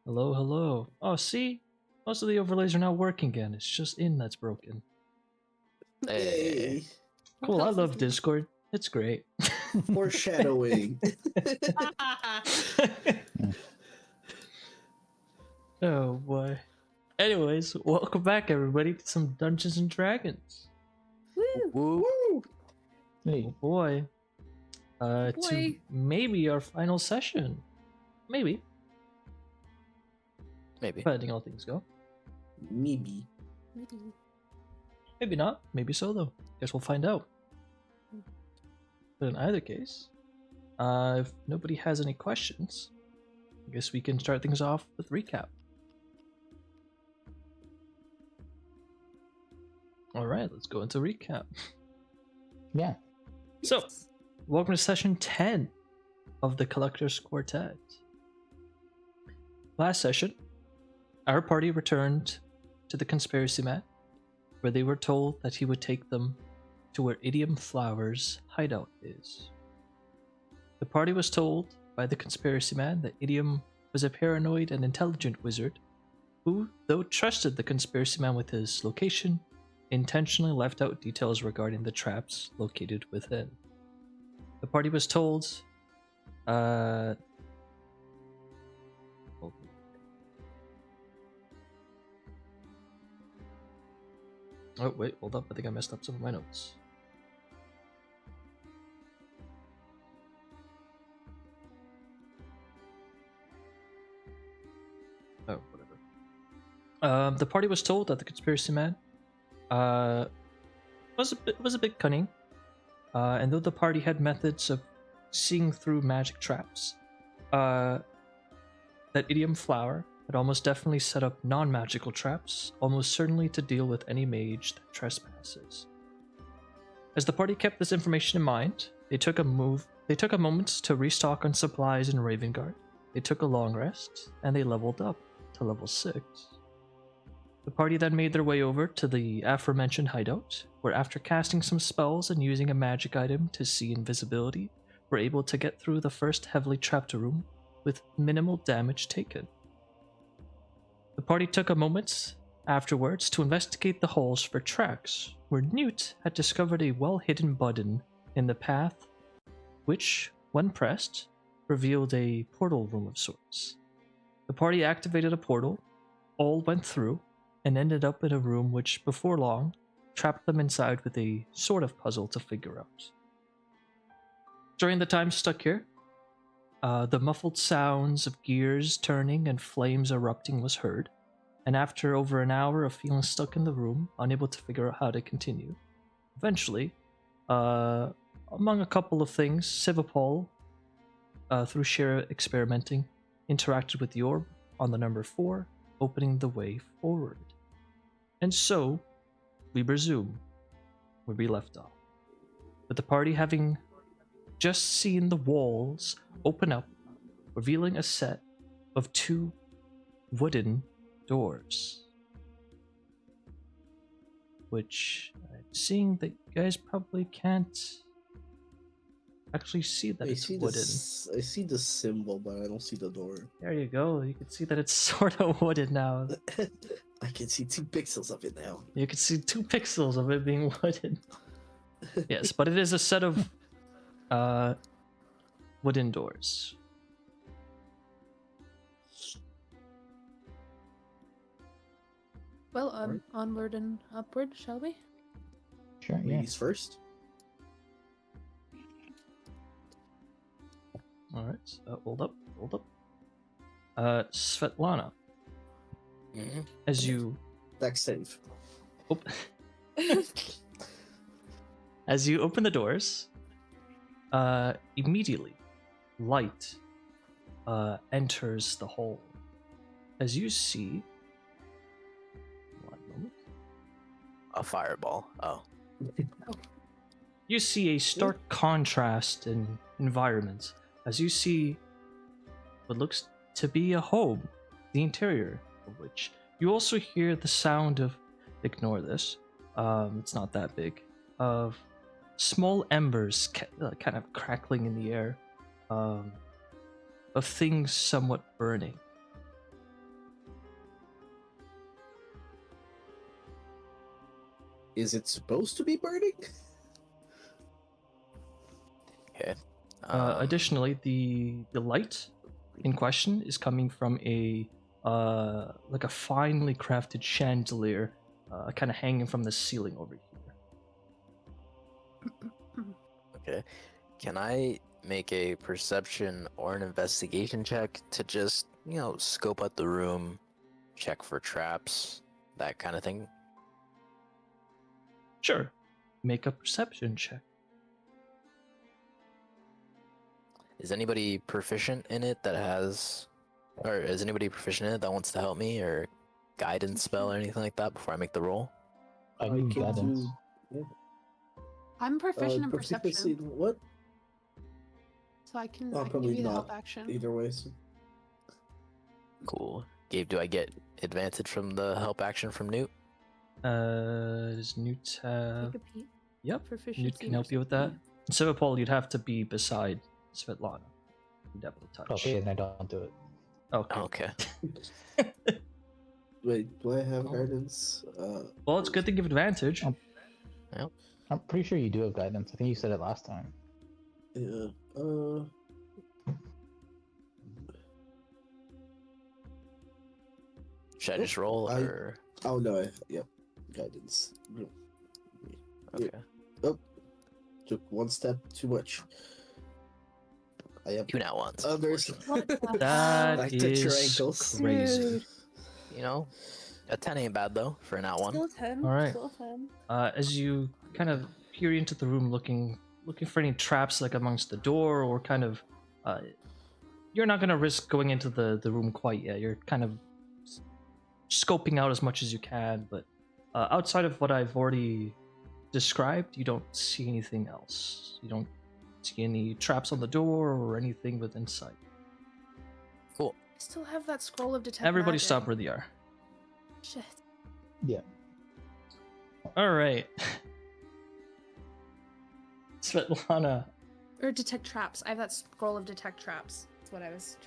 Hello, hello. Oh, see? Most of the overlays are now working again. It's just in that's broken. Hey. Cool, I love Discord. It's great. Foreshadowing. Oh boy. Anyways, welcome back everybody to some Dungeons and Dragons. Woo. Oh boy. To Boy. maybe our final session. Maybe. Depending on how things go. Maybe. Maybe not. Maybe so though. Guess we'll find out. But in either case, if nobody has any questions, I guess we can start things off with recap. All right, let's go into recap. Yeah. So, welcome to session 10 of the Collector's Quartet. Last session, our party returned to the conspiracy mat, where they were told that he would take them to where Idiom Flower's hideout is. The party was told by the conspiracy man that Idiom was a paranoid and intelligent wizard who, though trusted the conspiracy man with his location, intentionally left out details regarding the traps located within. The party was told oh wait, hold up, I think I messed up some of my notes. Oh, whatever. The party was told that the conspiracy man was a bit cunning, and though the party had methods of seeing through magic traps, that Idiom Flower had almost definitely set up non-magical traps, almost certainly to deal with any mage that trespasses. As the party kept this information in mind, they took a moment to restock on supplies in Ravengarde. They took a long rest, and they leveled up to level 6. The party then made their way over to the aforementioned hideout, where after casting some spells and using a magic item to see invisibility, were able to get through the first heavily trapped room with minimal damage taken. The party took a moment afterwards to investigate the halls for tracks, where Newt had discovered a well-hidden button in the path, which, when pressed, revealed a portal room of sorts. The party activated a portal, all went through, and ended up in a room which, before long, trapped them inside with a sort of puzzle to figure out. During the time stuck here, the muffled sounds of gears turning and flames erupting was heard, and after over an hour of feeling stuck in the room, unable to figure out how to continue, eventually, among a couple of things, Svipall, through sheer experimenting, interacted with the orb on the number 4, opening the way forward. And so, we resume where we left off, with the party having just seen the walls open up, revealing a set of 2 wooden doors. Which, I'm seeing that you guys probably can't actually see that it's wooden. I see the symbol, but I don't see the door. There you go, you can see that it's sort of wooden now. I can see 2 pixels of it now. You can see 2 pixels of it being wooden. Yes, but it is a set of wooden doors. Well, onward and upward, shall we? Sure, yeah. Ladies first. Alright, hold up. Svetlana, as you Dex save. as you open the doors, immediately light enters the hall. As you see, one moment, A fireball. Oh. you see a stark contrast in environment. As you see what looks to be a home, the interior of which you also hear the sound of, ignore this, it's not that big, of small embers kind of crackling in the air, of things somewhat burning. Is it supposed to be burning? Okay. Additionally, the light in question is coming from a like a finely crafted chandelier, kind of hanging from the ceiling over here. Okay. Can I make a perception or an investigation check to just, scope out the room, check for traps, that kind of thing? Sure. Make a perception check. Is anybody proficient in it that has, or is anybody proficient in it that wants to help me, or guidance spell or anything like that before I make the roll? I can need guidance. I'm proficient in proficiency perception, in what? so I can, Oh, I can probably give you the not. help action. Either way. So. Cool. Gabe, do I get advantage from the help action from Newt? Does Newt have... Take a peek. Yep, Proficiency Newt can in help you with that. perception. Svipall, you'd have to be beside Svetlana. You'd have to touch. Okay, then I don't do it. Okay. Okay. Wait, do I have guidance? Well, it's good to give advantage. I'm pretty sure you do have guidance. I think you said it last time. Yeah. Should I just roll, I- or...? Oh no. Yep. Guidance. Okay. Took one step too much. I am. 2 nat ones. Others. What the That Like the is triangles. crazy. Dude. A 10 ain't bad though for a nat 1. Still 10. All right. Still 10. As you kind of peer into the room, looking for any traps like amongst the door, or kind of, you're not gonna risk going into the room quite yet. You're kind of scoping out as much as you can, but outside of what I've already described, you don't see anything else. You don't see any traps on the door or anything within sight. I still have that scroll of detect Everybody magic. stop where they are. Shit. Yeah. All right. Svetlana. Or detect traps. I have that scroll of detect traps. That's what I was...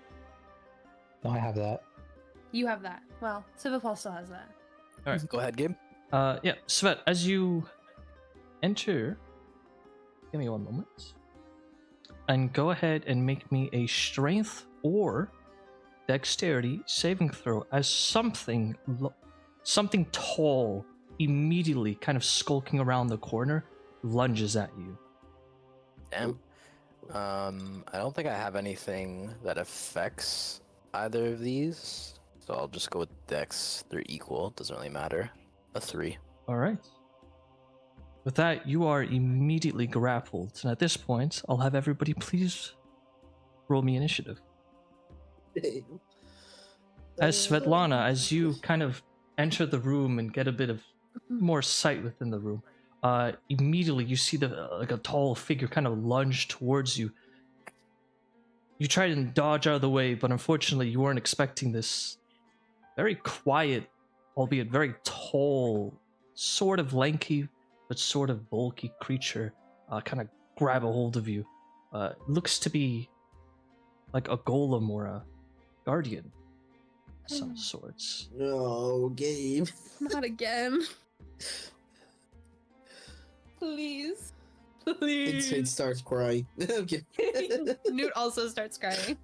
No, I have that. You have that. Well, Svipall still has that. All right. Go ahead, Gabe. Yeah, Svet, as you enter, give me one moment, and go ahead and make me a strength or dexterity saving throw as something tall immediately kind of skulking around the corner lunges at you. Damn. I don't think I have anything that affects either of these, so I'll just go with Dex. They're equal. Doesn't really matter. A 3. All right. With that, you are immediately grappled, and at this point, I'll have everybody please roll me initiative. As Svetlana, as you kind of enter the room and get a bit of more sight within the room, immediately you see like a tall figure kind of lunge towards you. You try and dodge out of the way, but unfortunately you weren't expecting this very quiet, albeit very tall, sort of lanky, but sort of bulky creature kind of grab a hold of you. Looks to be like a golem or a guardian of some sorts. No, Gabe. Not again. Please. Please. Insane starts crying. Okay. Newt also starts crying.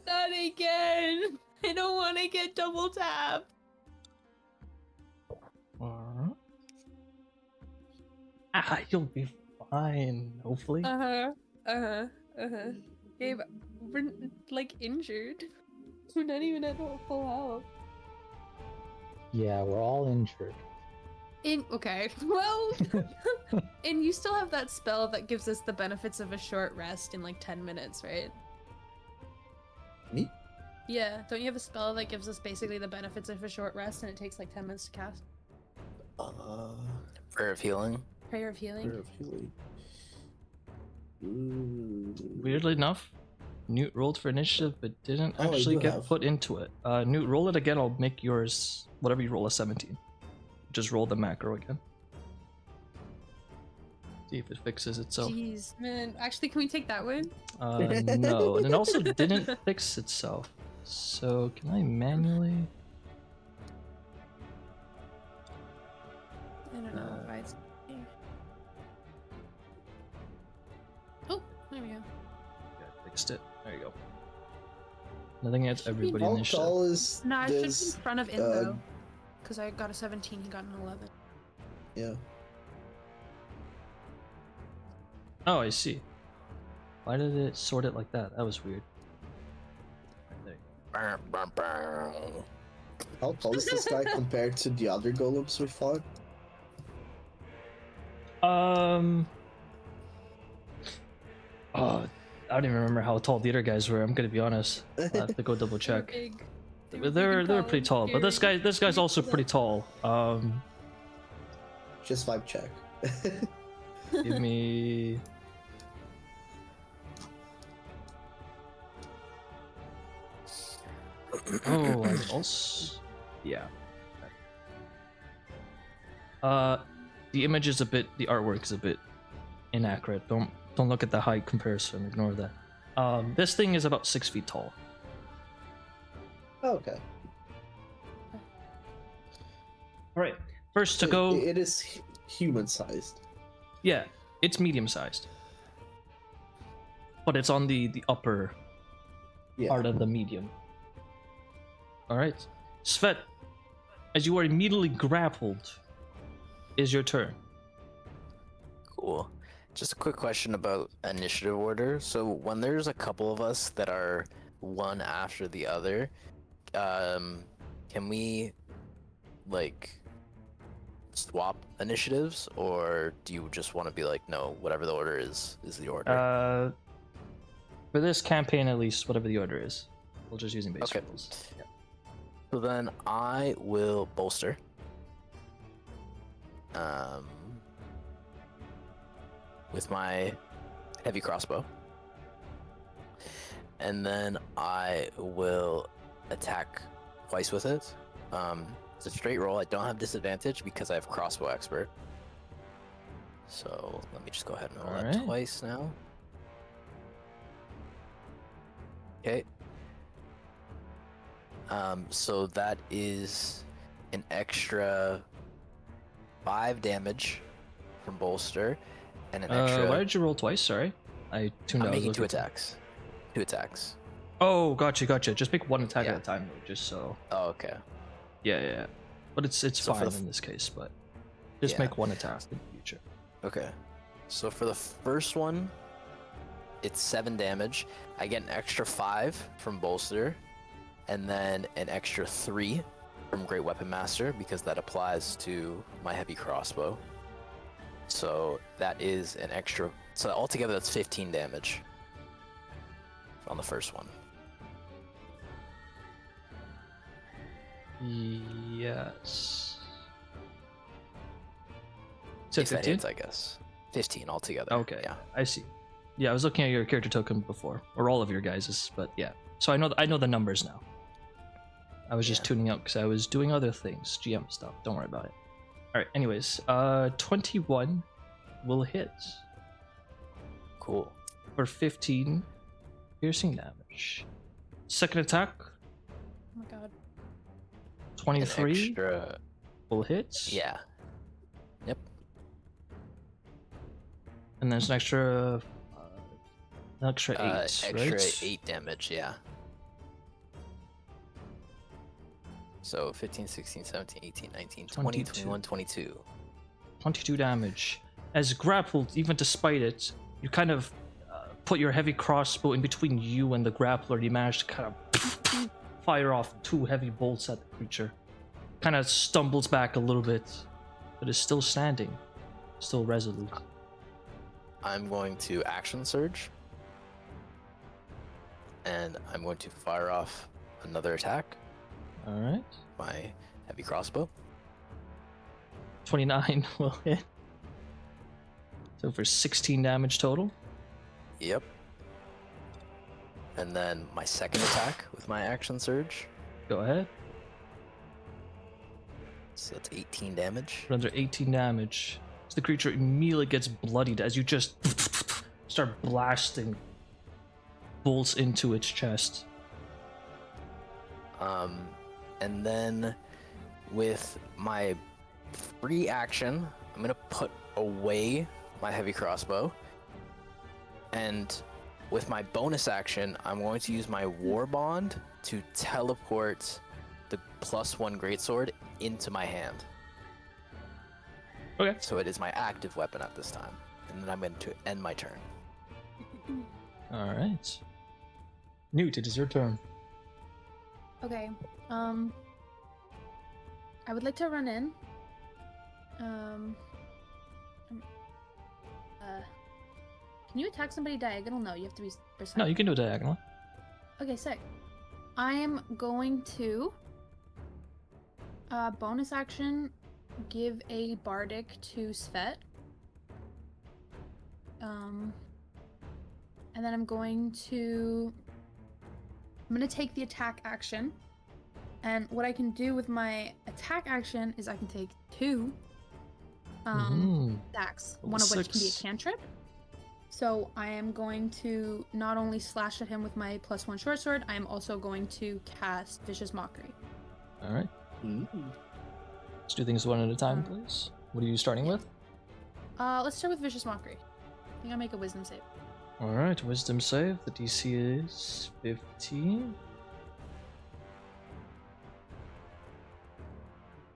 Not again. I don't want to get double tapped. You'll be fine, hopefully. Gabe, we're like injured. We're not even at full health. Yeah, we're all injured. Okay, well, and you still have that spell that gives us the benefits of a short rest in like 10 minutes, right? Me? Yeah, don't you have a spell that gives us basically the benefits of a short rest and it takes like 10 minutes to cast? Prayer of Healing. Prayer of Healing? Prayer of Healing. Weirdly enough, Newt rolled for initiative, but didn't Oh, I actually do get have. put into it. Newt, roll it again. I'll make yours whatever you roll a 17. Just roll the macro again. See if it fixes itself. Jeez, man. Actually, can we take that one? No, and it also didn't fix itself. So can I manually? don't know if it's. Oh, there we go. Yeah, I fixed it. There you go. Nothing against everybody How initiative. tall is No, I should be in this? front of Indo. Because I got a 17, he got an 11. Yeah. Oh, I see. Why did it sort it like that? That was weird. Right there. How tall is this guy compared to the other golems we fought? Oh, I don't even remember how tall the other guys were. I'm gonna be honest. I have to go double check. Big. They're pretty tall, but this guy's also pretty tall. Just vibe check. Give me. Oh, I also. Yeah. The image is a bit. The artwork is a bit inaccurate. Don't look at the height comparison. Ignore that. This thing is about 6 feet tall. Okay. All right. First to go. It is human sized. Yeah, it's medium sized, but it's on the upper part of the medium. All right, Svet, as you are immediately grappled, is your turn. Cool. Just a quick question about initiative order. So when there's a couple of us that are one after the other, can we like swap initiatives, or do you just want to be like, no, whatever the order is the order? For this campaign, at least, whatever the order is, we're just using base Okay. rules. Yeah. So then I will bolster. With my heavy crossbow. And then I will attack twice with it. It's a straight roll. I don't have disadvantage because I have crossbow expert. So let me just go ahead and roll that Alright. twice now. Okay. So that is an extra 5 damage from bolster, and an extra. Why did you roll twice? Sorry, I tuned I'm out. making 2 attacks. 2 attacks. Oh, gotcha. Just make one attack Yeah. at a time, though, just so. Oh, okay. Yeah. But it's So for fine the in this case. But just Yeah. make one attack in the future. Okay. So for the first one, it's 7 damage. I get an extra 5 from bolster, and then an extra 3 from Great Weapon Master because that applies to my heavy crossbow. So that is an extra. So altogether, that's 15 damage on the first one. Yes. At So least that 15? hits, I guess. 15 altogether. Okay. Yeah. I see. Yeah, I was looking at your character token before, or all of your guys's, but yeah. So I know the numbers now. I was just Yeah. tuning out because I was doing other things, GM stuff. Don't worry about it. All right. Anyways, 21 will hit Cool. for 15 piercing damage. Second attack, Oh my god. 23 An extra. will hit. Yeah. Yep. And there's an extra 8, Extra right? 8 damage, yeah. So 15, 16, 17, 18, 19, 20, 22. 21, 22. 22 damage. As grappled, even despite it, you kind of put your heavy crossbow in between you and the grappler. You manage to kind of fire off 2 heavy bolts at the creature. Kind of stumbles back a little bit, but is still standing, still resolute. I'm going to action surge. And I'm going to fire off another attack. All right. My heavy crossbow. 29 will hit. So for 16 damage total. Yep. And then my second attack with my action surge. Go ahead. So that's 18 damage. Runs 18 damage. So the creature immediately gets bloodied as you just start blasting bolts into its chest. And then with my free action, I'm gonna put away my heavy crossbow, and with my bonus action, I'm going to use my war bond to teleport the +1 greatsword into my hand. Okay. So it is my active weapon at this time, and then I'm going to end my turn. All right. Newt, it is your turn. Okay. I would like to run in. Can you attack somebody diagonal? No, you have to be precise. No, you can do a diagonal. Okay, sick. I am going to bonus action give a bardic to Svet. And then I'm going to take the attack action. And what I can do with my attack action is I can take 2 attacks, one of which can be a 6. cantrip. So I am going to not only slash at him with my +1 short sword, I am also going to cast Vicious Mockery. All right. Mm. Let's do things one at a time, please. What are you starting with? Let's start with Vicious Mockery. I think I'll make a wisdom save. All right, wisdom save. The DC is 15.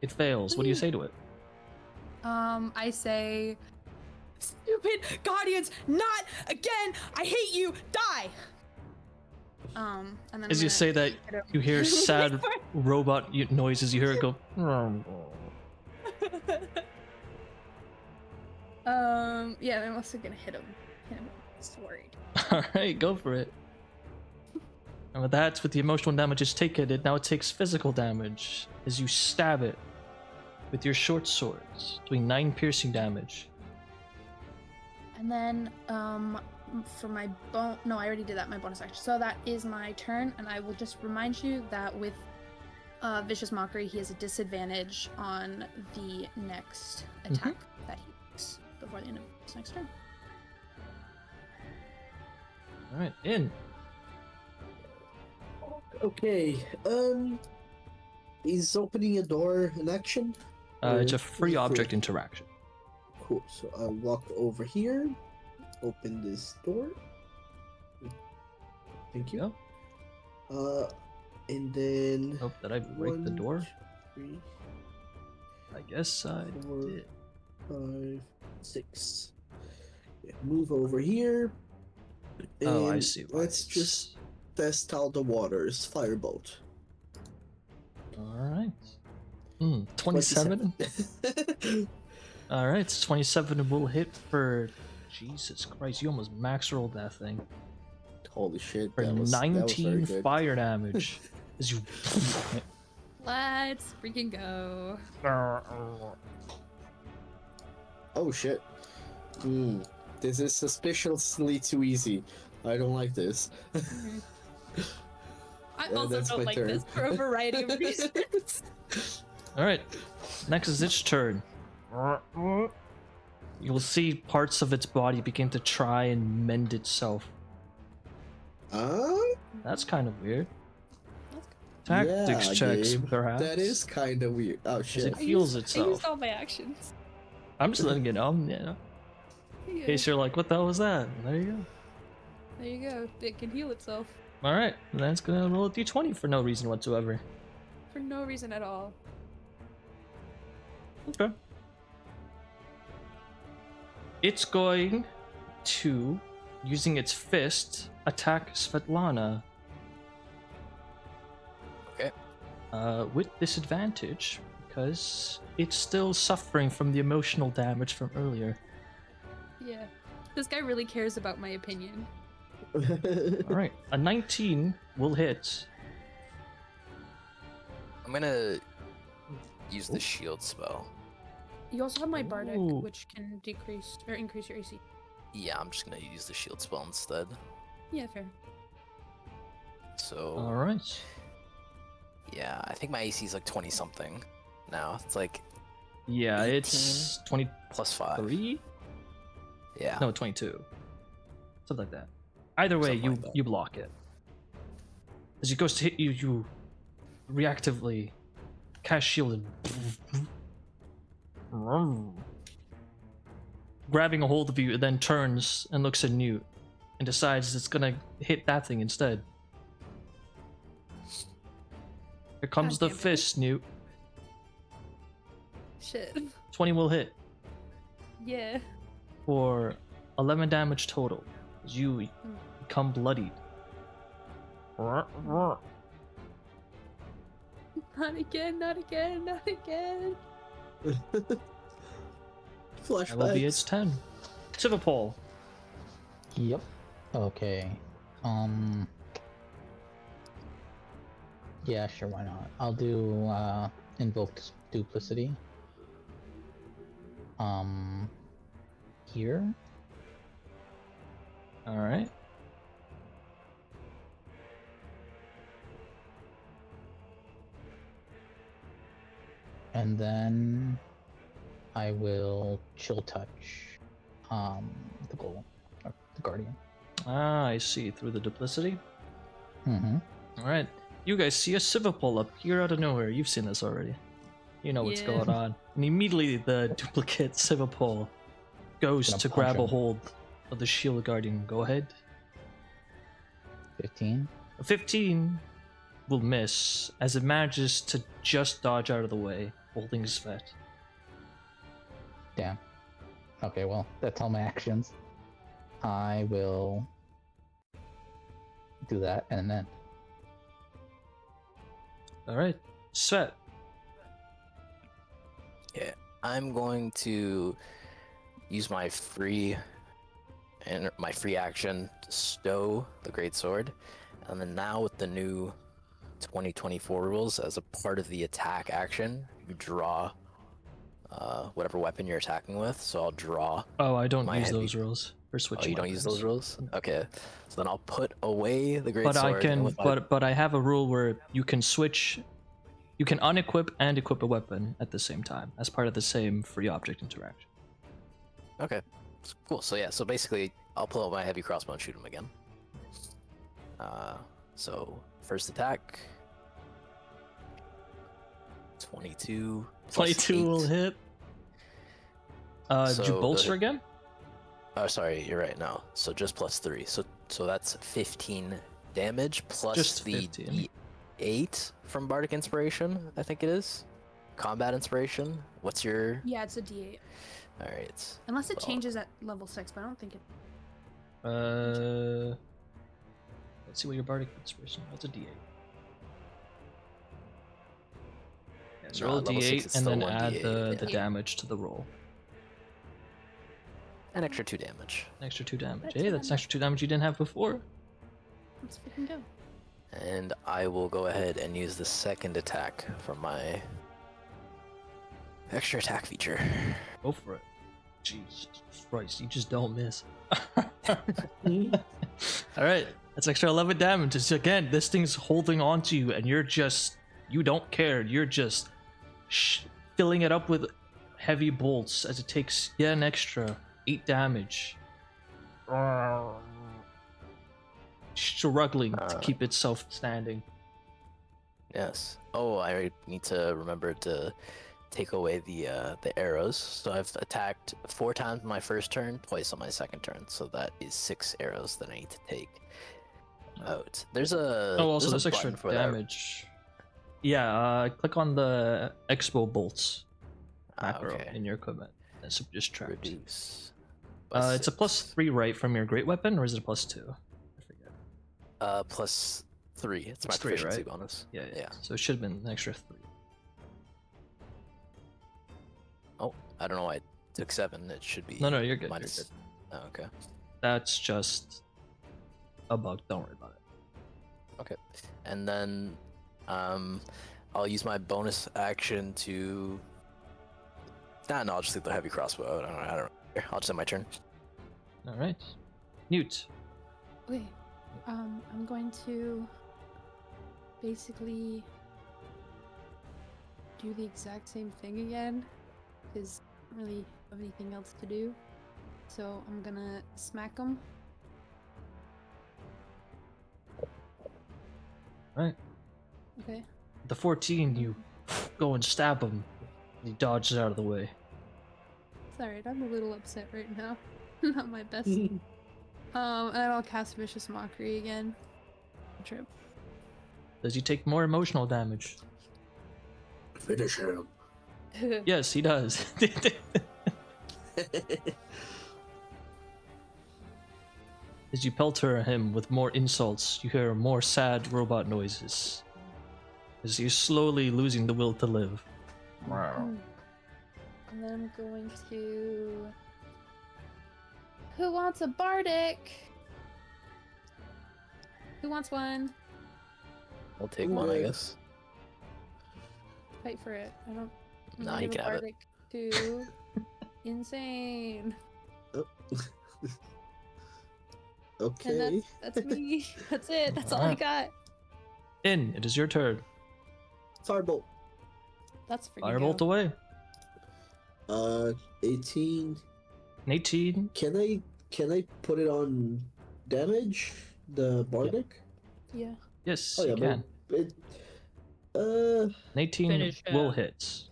It fails. What do you say to it? I say, stupid guardians, not again! I hate you! Die! And then As you say that, you hear sad robot noises. You hear it go. Yeah, I'm also gonna hit him. I'm worried. All right, go for it. And with that, with the emotional damage it's taken, now it takes physical damage as you stab it with your short swords, doing 9 piercing damage. And then, for my no, I already did that, my bonus action. So that is my turn, and I will just remind you that with Vicious Mockery, he has a disadvantage on the next attack that he makes before the end of his next turn. All right, in. Okay. Is opening a door an action? It's a Or free is it object interaction. Cool. So I'll walk over here, open this door. Thank you. And then. Oh, did I break the 1, door? 2, I guess I 4, did. 5, 6. Yeah, move over here. Oh, I and see. why Let's it's- just test out the waters. Firebolt. All right. 27. 27. All right, 27 will hit for. Jesus Christ! You almost max rolled that thing Holy shit. for That was very 19 good. fire damage. As you. Let's freaking go. Oh shit. This is suspiciously too easy. I don't like this. I Yeah, also that's don't my like turn. this for a variety of reasons. All right, next is its turn. You'll see parts of its body begin to try and mend itself. That's kind of weird. Tactics Yeah, checks, Gabe, perhaps. That is kind of weird. Oh As shit. it heals I used itself. all my actions. I'm just letting you know. In case you're like, what the hell was that? There you go. There you go. It can heal itself All right, then it's gonna roll a d20 for no reason whatsoever. for no reason at all. Okay. It's going to, using its fist, attack Svetlana. Okay. With disadvantage, because it's still suffering from the emotional damage from earlier. Yeah. This guy really cares about my opinion. Alright, a 19 will hit. I'm gonna use the shield spell. You also have my bardic, Ooh. which can decrease or increase your AC. Yeah, I'm just gonna use the shield spell instead. Yeah, fair. So Alright. yeah, I think my AC is like 20 something now. It's like Yeah, it's 23? plus 5. Yeah. No, 22. Something like that. Either way, Something like that. you block it. As it goes to hit you, you reactively cast shield and grabbing a hold of you, and then turns and looks at Newt and decides it's gonna hit that thing instead. Here comes the God damn it. fist, Newt. Shit. 20 will hit Yeah. for 11 damage total as you become bloodied. Not again, not again, not again. Flashbacks. That will be its 10. Svipall. Yep. Okay. Yeah, sure, why not? I'll do invoked duplicity. Here. Alright. And then I will chill touch the golem, or the guardian. Ah, I see. Through the duplicity. Mm-hmm. Alright. You guys see a Svipall up here out of nowhere. You've seen this already. You know what's Yeah. going on. And immediately the duplicate Svipall goes Gonna to punch grab a him. hold of the shield guardian. Go ahead. 15. A 15 will miss as it manages to just dodge out of the way, holding Svet. Damn. Okay, well, that's all my actions. I will do that and then. Alright. Svet. Yeah, I'm going to use my free action to stow the greatsword, and then now with the new 2024 rules, as a part of the attack action, you draw whatever weapon you're attacking with. So I'll draw. Oh, I don't My use heavy- those rules for switching. Oh, you don't use weapons. those rules? Okay, so then I'll put away the greatsword. But I and can. with my- But I have a rule where you can switch. You can unequip and equip a weapon at the same time as part of the same free object interaction. Okay, cool. So yeah, so basically, I'll pull out my heavy crossbow and shoot him again. So first attack. 22. plus 22 will 8. hit. Did you So bolster the- again? Oh, sorry, you're right. No, so just plus 3. So that's 15 damage plus Just the 15. D8 from Bardic Inspiration. I think it is. Combat Inspiration. What's your? Yeah, it's a D8. All right. Unless it Well, changes at level 6, but I don't think it. Let's see what your bardic inspiration. That's a D8. Yeah, so No, roll a level 6 D8 it's and still then 1d8, add the yeah. damage to the roll. An extra 2 damage. An extra 2 damage. That's Hey, that's an fine. extra 2 damage you didn't have before. Let's freaking go. And I will go ahead and use the second attack from my extra attack feature. Go for it. Jesus Christ, you just don't miss. Alright, that's extra 11 damage. It's, again, this thing's holding on to you and you don't care. You're just filling it up with heavy bolts as it takes yet an extra 8 damage. Struggling to keep itself standing. Yes. Oh, I need to remember to take away the arrows. So I've attacked 4 times my first turn, twice on my second turn. So that is 6 arrows that I need to take out. There's a Also, there's there's a extra button for that. damage. Yeah, click on the Expo bolts Ah, macro okay. in your equipment. And subtract. Reduce. by It's a 6. +3, right, from your great weapon, or is it a +2? I forget. Plus 3. It's my It's 3, proficiency right? bonus. Yeah, yeah. Yeah. So it should have been an extra 3. Oh, I don't know why I took 7. It should be. No, you're good. You're minus- good. Oh, okay. That's just a bug. Don't worry about it. Okay. And then I'll use my bonus action to. No, I'll just leave the heavy crossbow. I don't know. I'll just end my turn. All right, Newt. Okay. I'm going to basically do the exact same thing again because I don't really have anything else to do. So I'm gonna smack him. Right. Okay. The 14, you go and stab him. He dodges out of the way. It's alright. I'm a little upset right now. Not my best. And then I'll cast Vicious Mockery again. Trip. Does he take more emotional damage? Finish him. Yes, he does. As you pelter him with more insults, you hear more sad robot noises. As you're slowly losing the will to live. And then I'm going to... Who wants a bardic? Who wants one? I'll take one, I guess. Fight for it. I don't... I'm Nah, gonna you give a got it. bardic to... Insane. Okay. And that's me. That's it. That's all I got. In, it is your turn. Firebolt. That's for you. Firebolt away. 18. An 18. Can I put it on damage? The bardic? Yeah. Yes, Oh yeah, you can. but it. An 18 Finish will him. hit.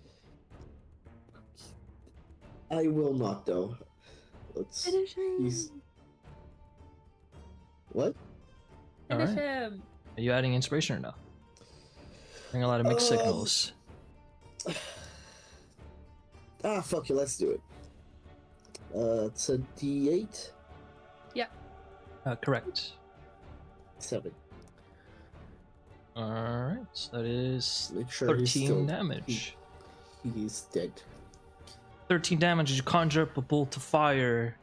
I will not though. Let's. Finish him. He's. What? Finish Alright. him. Are you adding inspiration or no? Hearing a lot of mixed signals. Fuck it, let's do it. It's a D8. Correct. 7. Alright, so that is Make sure he's 13 still, damage. He's dead. 13 damage as you conjure up a bolt of fire.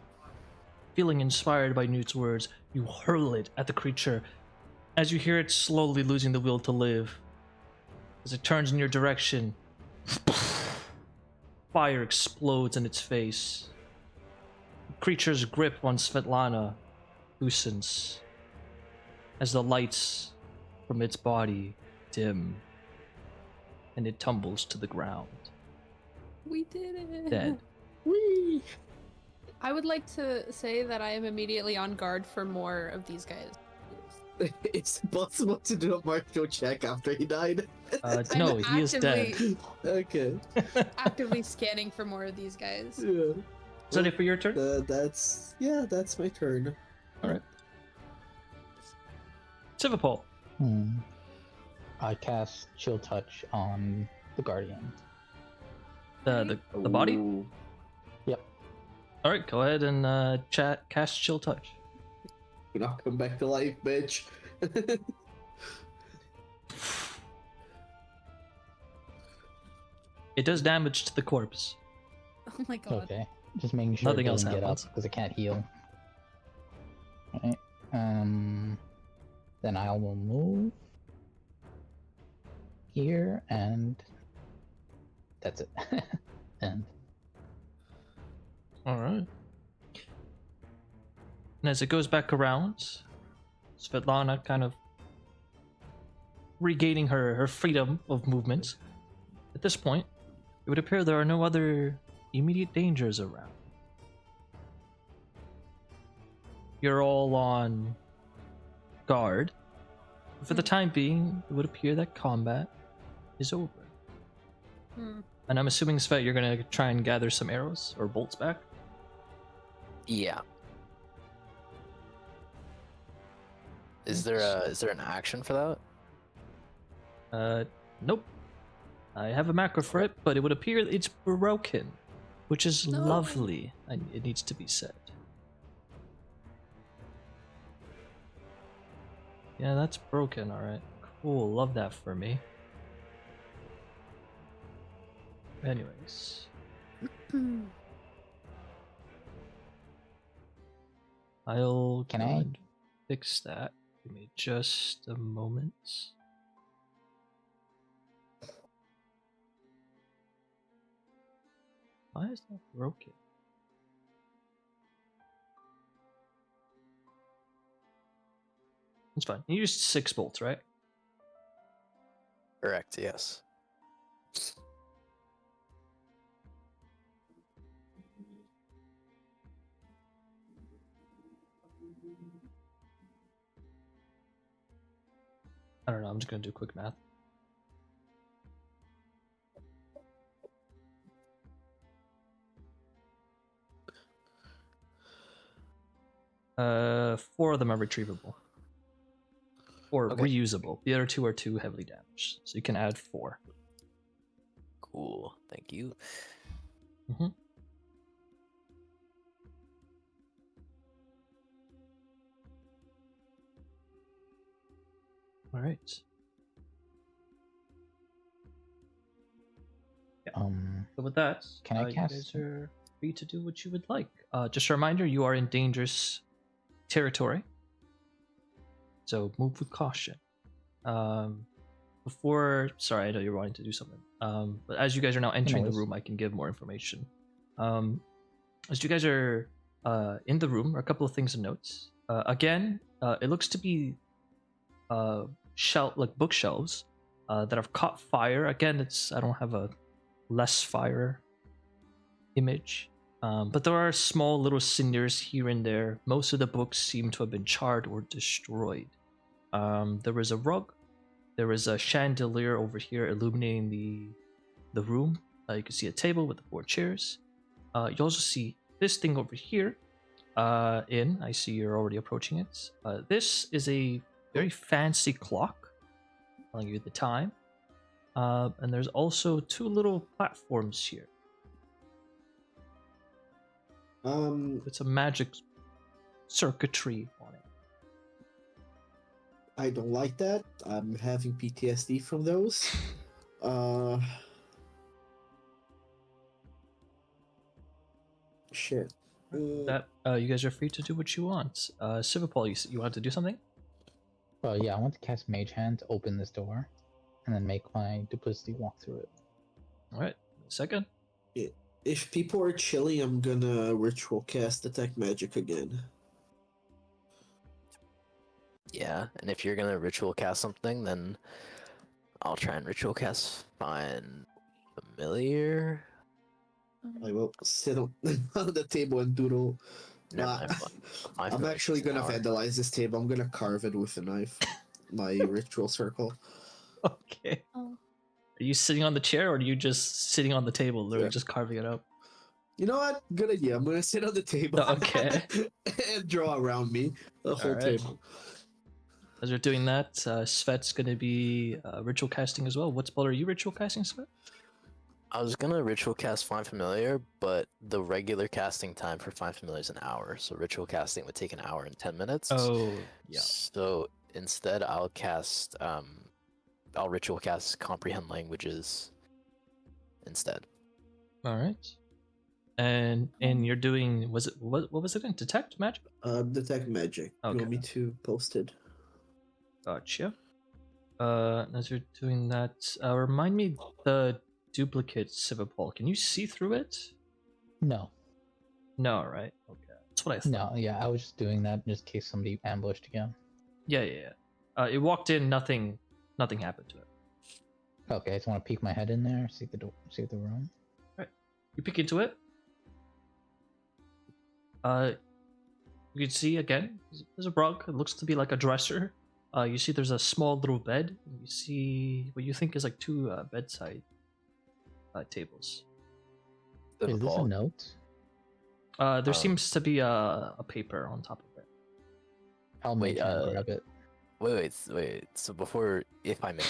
Feeling inspired by Newt's words, you hurl it at the creature as you hear it slowly losing the will to live. As it turns in your direction, fire explodes in its face. The creature's grip on Svetlana loosens as the lights from its body dim and it tumbles to the ground, We did it. dead. Whee! I would like to say that I am immediately on guard for more of these guys. It's impossible to do a martial check after he died. No, he is dead. actively- Okay. Actively scanning for more of these guys. Yeah. Is that it for your turn? That's my turn. Svipall. I cast Chill Touch on the Guardian. The body? Ooh. Alright, go ahead and cast Chill Touch. You're not come back to life, bitch. It does damage to the corpse. Oh my god. Okay, just making sure Nothing it else doesn't get up happens. because it can't heal. Alright. Then I will move here, and that's it. And Alright. And as it goes back around, Svetlana kind of regaining her freedom of movement. At this point, it would appear there are no other immediate dangers around. You're all on guard. For the time being, it would appear that combat is over. And I'm assuming, Svet, you're gonna try and gather some arrows or bolts back? Yeah. Is there an action for that? Nope. I have a macro for it, but it would appear it's broken, which is No. lovely, and it needs to be said. Yeah, that's broken, alright. Cool, love that for me. Anyways. I'll Can go I- and fix that. Give me just a moment. Why is that broken? It's fine. You used 6 bolts, right? Correct. Yes. I don't know. I'm just gonna do quick math. 4 of them are retrievable. Or Okay. reusable. The other 2 are too heavily damaged. So you can add 4. Cool. Thank you. Mm-hmm. All right. So with that, Can I you cast guys are free to do what you would like. Just a reminder, you are in dangerous territory. So move with caution. Sorry, I know you're wanting to do something. But as you guys are now entering the worries. room, I can give more information. As you guys are in the room, are a couple of things to note. Again, it looks to be bookshelves that have caught fire. Again, I don't have a less fire image, but there are small little cinders here and there. Most of the books seem to have been charred or destroyed. There is a rug. There is a chandelier over here illuminating the room. You can see a table with the 4 chairs. You also see this thing over here. I see you're already approaching it. This is a very fancy clock telling you the time. And there's also 2 little platforms here. It's a magic circuitry on it. I don't like that. I'm having PTSD from those. Shit. That you guys are free to do what you want. Svipall, you want to do something? Well, yeah, I want to cast Mage Hand to open this door, and then make my duplicity walk through it. All right, second. If people are chilly, I'm gonna ritual cast detect magic again. Yeah, and if you're gonna ritual cast something, then I'll try and ritual cast Find Familiar. I will sit on the table and doodle. Never Nah, mind. Find I'm Familiar actually takes an gonna hour. vandalize this table. I'm gonna carve it with a knife. My ritual circle. Okay. Oh. Are you sitting on the chair, or are you just sitting on the table, literally Yeah. just carving it up? You know what? Good idea. I'm gonna sit on the table. Okay. And draw around me the whole Alright. table. As you're doing that, Svet's going to be ritual casting as well. What spell are you ritual casting, Svet? I was gonna ritual cast Find Familiar, but the regular casting time for Find Familiar is an hour, so ritual casting would take an hour and 10 minutes. Oh, yeah. So instead, I'll ritual cast Comprehend Languages instead. All right. And you're doing, what was it in? Detect magic? Detect magic. You Okay. want me to post it? Gotcha. As you're doing that, remind me the duplicate Svipall. Can you see through it? No. No, right? Okay. That's what I thought. No, yeah, I was just doing that just in case somebody ambushed again. Yeah. It walked in, nothing happened to it. Okay, I just want to peek my head in there, see the room. You peek into it. You can see again, there's a rug. It looks to be like a dresser. You see there's a small little bed. You see what you think is like 2 bedside tables. Is this a note? There seems to be a paper on top of it. I'll Wait, Mage Hand grab it. Wait. So if I may,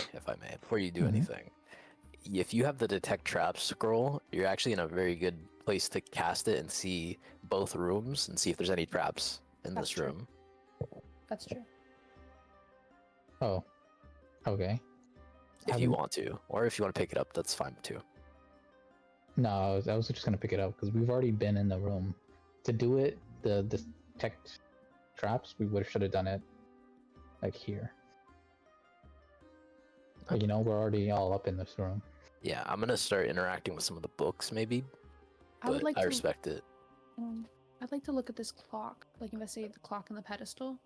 before you do anything, if you have the detect traps scroll, you're actually in a very good place to cast it and see both rooms and see if there's any traps in That's this true. room. That's true. Oh, okay. If you want to, or if you want to pick it up, that's fine too. No, I was just gonna pick it up because we've already been in the room. To do it, the detect traps, we should have done it like here. But, we're already all up in this room. Yeah, I'm gonna start interacting with some of the books, maybe. But I respect it. I'd like to look at this clock, like investigate the clock on the pedestal.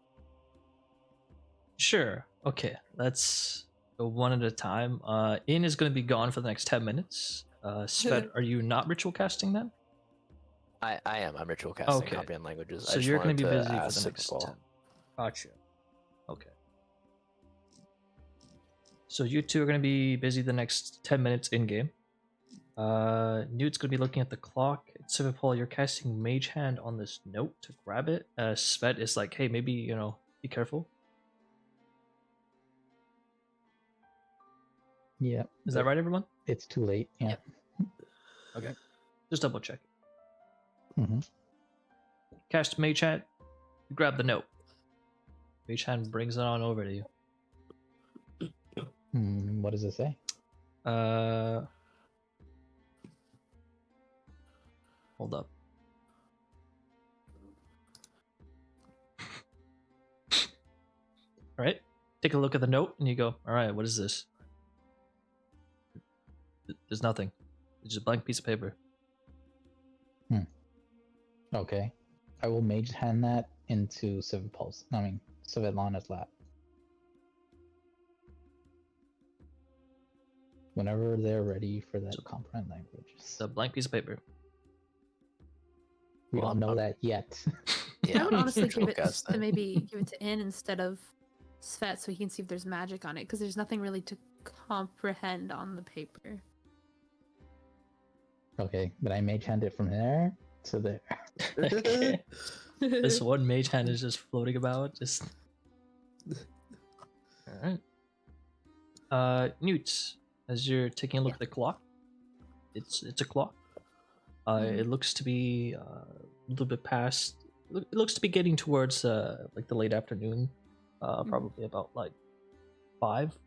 Sure. Okay. Let's go one at a time. In is going to be gone for the next 10 minutes. Svet, are you not ritual casting then? I am. I'm ritual casting Okay. Comprehend Languages. So you're going to be busy for the next 10. Gotcha. Okay. So you two are going to be busy the next 10 minutes in game. Newt's gonna be looking at the clock. Svipall, you're casting Mage Hand on this note to grab it. Svet is like, hey, maybe, be careful. Yeah. Is that right, everyone? It's too late. Yeah. Yep. Okay. Just double check. Mm-hmm. Cast Mage Hand. You grab the note. Mage Hand brings it on over to you. What does it say? Hold up. All right. Take a look at the note, and you go, all right, what is this? There's nothing. It's just a blank piece of paper. Okay. I will mage hand that into Svetlana's lap. Whenever they're ready for that comprehend language. It's a blank piece of paper. We don't know that yet. I would honestly give it Cast to that. maybe give it to In instead of Svet so he can see if there's magic on it, because there's nothing really to comprehend on the paper. Okay, but I mage hand it from there to there. Okay. This one Mage Hand is just floating about. Just. All right. Newt, as you're taking a look at the clock, it's a clock. It looks to be a little bit past. It looks to be getting towards like the late afternoon, probably about like 5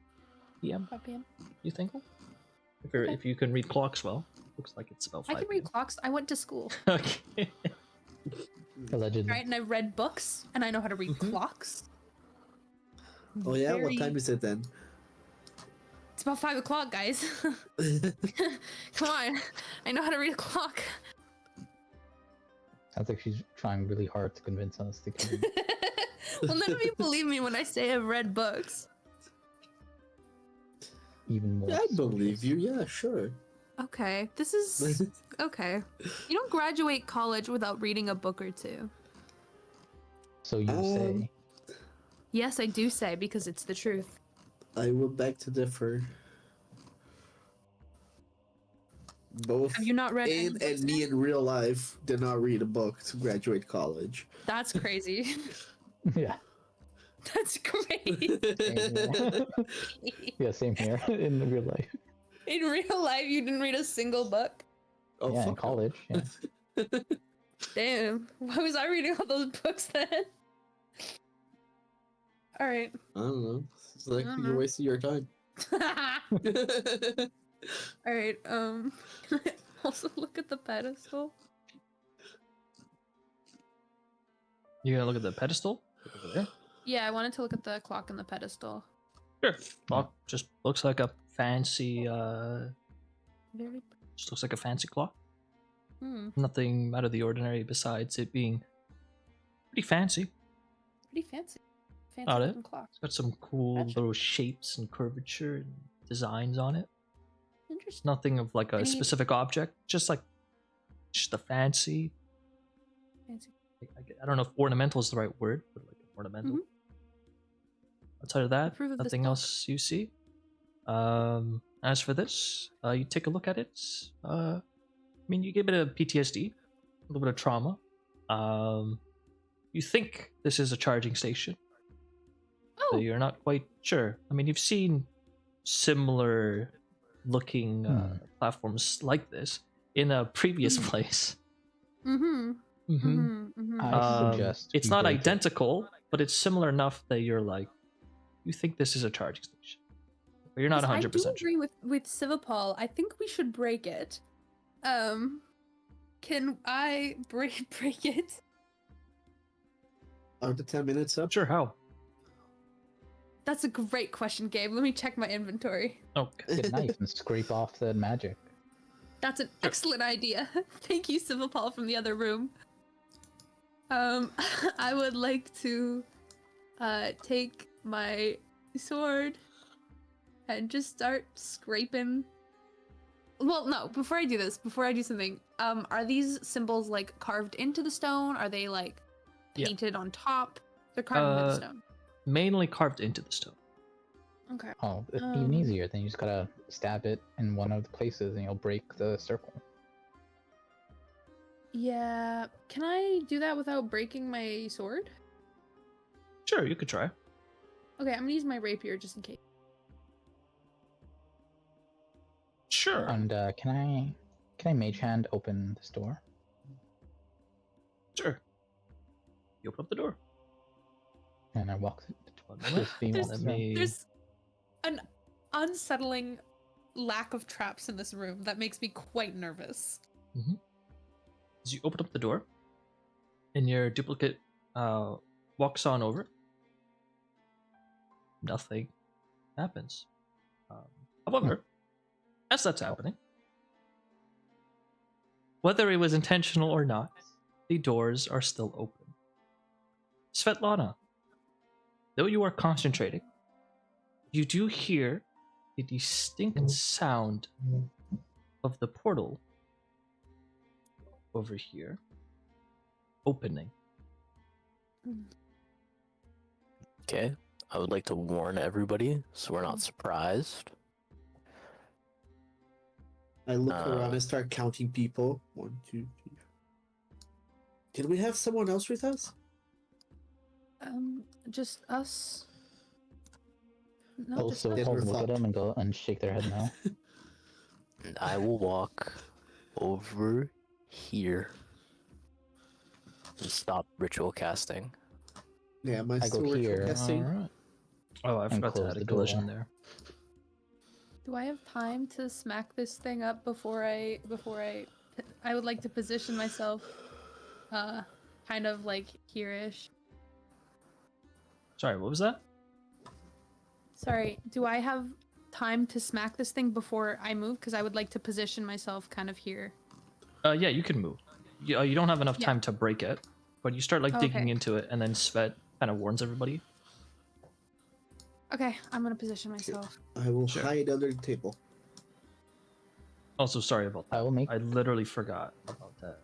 p.m. 5 p.m. You think? Okay. If you can read clocks well, looks like it's about 5 I can read clocks. I went to school, Okay. Allegedly. right? And I've read books, and I know how to read clocks. Oh yeah, what Very- time is it then? It's about 5 o'clock, guys. Come on, I know how to read a clock. Sounds like she's trying really hard to convince us to come. Well, none of you believe me when I say I've read books. Even more. Yeah, I believe you. Yeah, sure. Okay, this is okay. You don't graduate college without reading a book or two. So you say. Yes, I do say, because it's the truth. I will beg to differ. Both Have you not read any Aid books and me then? in real life did not read a book to graduate college. That's crazy. Yeah. That's crazy. Yeah, same here in real life. In real life, you didn't read a single book? Oh, Yeah, in fuck college. Yeah. Damn. Why was I reading all those books then? Alright. I don't know. It's like I don't you're know. wasting your time. Alright, can I also look at the pedestal? You gonna look at the pedestal over there? Yeah, I wanted to look at the clock and the pedestal. Sure. Clock just looks like a fancy. Very. Just looks like a fancy clock. Hmm. Nothing out of the ordinary besides it being pretty fancy. Pretty fancy. Fancy Got it. looking clock. It's got some cool Gotcha. little shapes and curvature and designs on it. Interesting. Nothing of like a Any- specific object, just a fancy. Fancy. I don't know if ornamental is the right word, but like ornamental. Mhm. Outside of that, Approve of this nothing clock. else you see. As for this, you take a look at it. I mean, you get a bit of PTSD, a little bit of trauma. You think this is a charging station, Oh! but you're not quite sure. I mean, you've seen similar looking platforms like this in a previous place. Mm-hmm. Mm-hmm. Mm-hmm. Mm-hmm. I suggest It's we not break it. identical, but it's similar enough that you're like, you think this is a charging station, but you're not Yes, 100% I do sure. agree with Svipall. I think we should break it. Can I break it? Are the 10 minutes up? Sure, how? That's a great question, Gabe. Let me check my inventory. Okay. Get a knife and scrape off the magic. That's an excellent idea. Thank you, Svipall from the other room. I would like to take my sword and just start scraping. Well, no, before I do this, before I do something, are these symbols like carved into the stone? Are they like Yeah. painted on top? They're carved into the Uh, stone. Mainly carved into the stone. Okay. Oh, it's even easier. Then you just gotta stab it in one of the places, and you'll break the circle. Yeah. Can I do that without breaking my sword? Sure, you could try. Okay, I'm gonna use my rapier just in case. Sure. And can I mage hand open this door? Sure. You open up the door. And I walk. One moment. There's- Let me. There's an unsettling lack of traps in this room that makes me quite nervous. As you open up the door, and your duplicate walks on over, nothing happens. However, as that's happening, whether it was intentional or not, the doors are still open. Svetlana, though you are concentrating, you do hear the distinct sound of the portal over here opening. Okay. I would like to warn everybody so we're not surprised. I look around and start counting people. 1, 2, 3. Did we have someone else with us? Just us. No, just Also, us. I'll Never look at thought. them and go and shake their head no. And I will walk over here and stop ritual casting. Yeah, am I I still go ritual here. casting? Alright. Oh, I And forgot to close add a the collision door. there. Do I have time to smack this thing up before I would like to position myself kind of like here-ish. Sorry, what was that? Sorry, do I have time to smack this thing before I move? Because I would like to position myself kind of here. Yeah, you can move. You don't have enough Yeah. time to break it, but you start like Oh, digging okay. into it, and then Svet kind of warns everybody. Okay, I'm gonna position myself. I will Sure. hide under the table. Also, sorry about that. I will make. I literally forgot about that.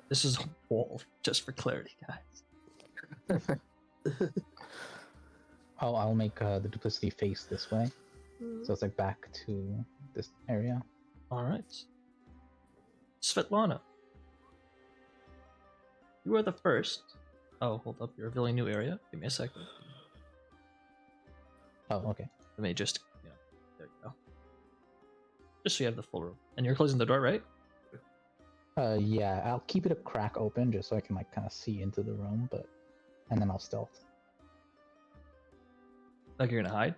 This is a wall, just for clarity, guys. I'll make the duplicity face this way, so it's like back to this area. All right. Svetlana, you are the first. Oh, hold up. You're revealing new area. Give me a second. Oh, okay. Let me just, there you go. Just so you have the full room. And you're closing the door, right? Yeah, I'll keep it a crack open just so I can like kind of see into the room, and then I'll stealth. Like you're gonna hide?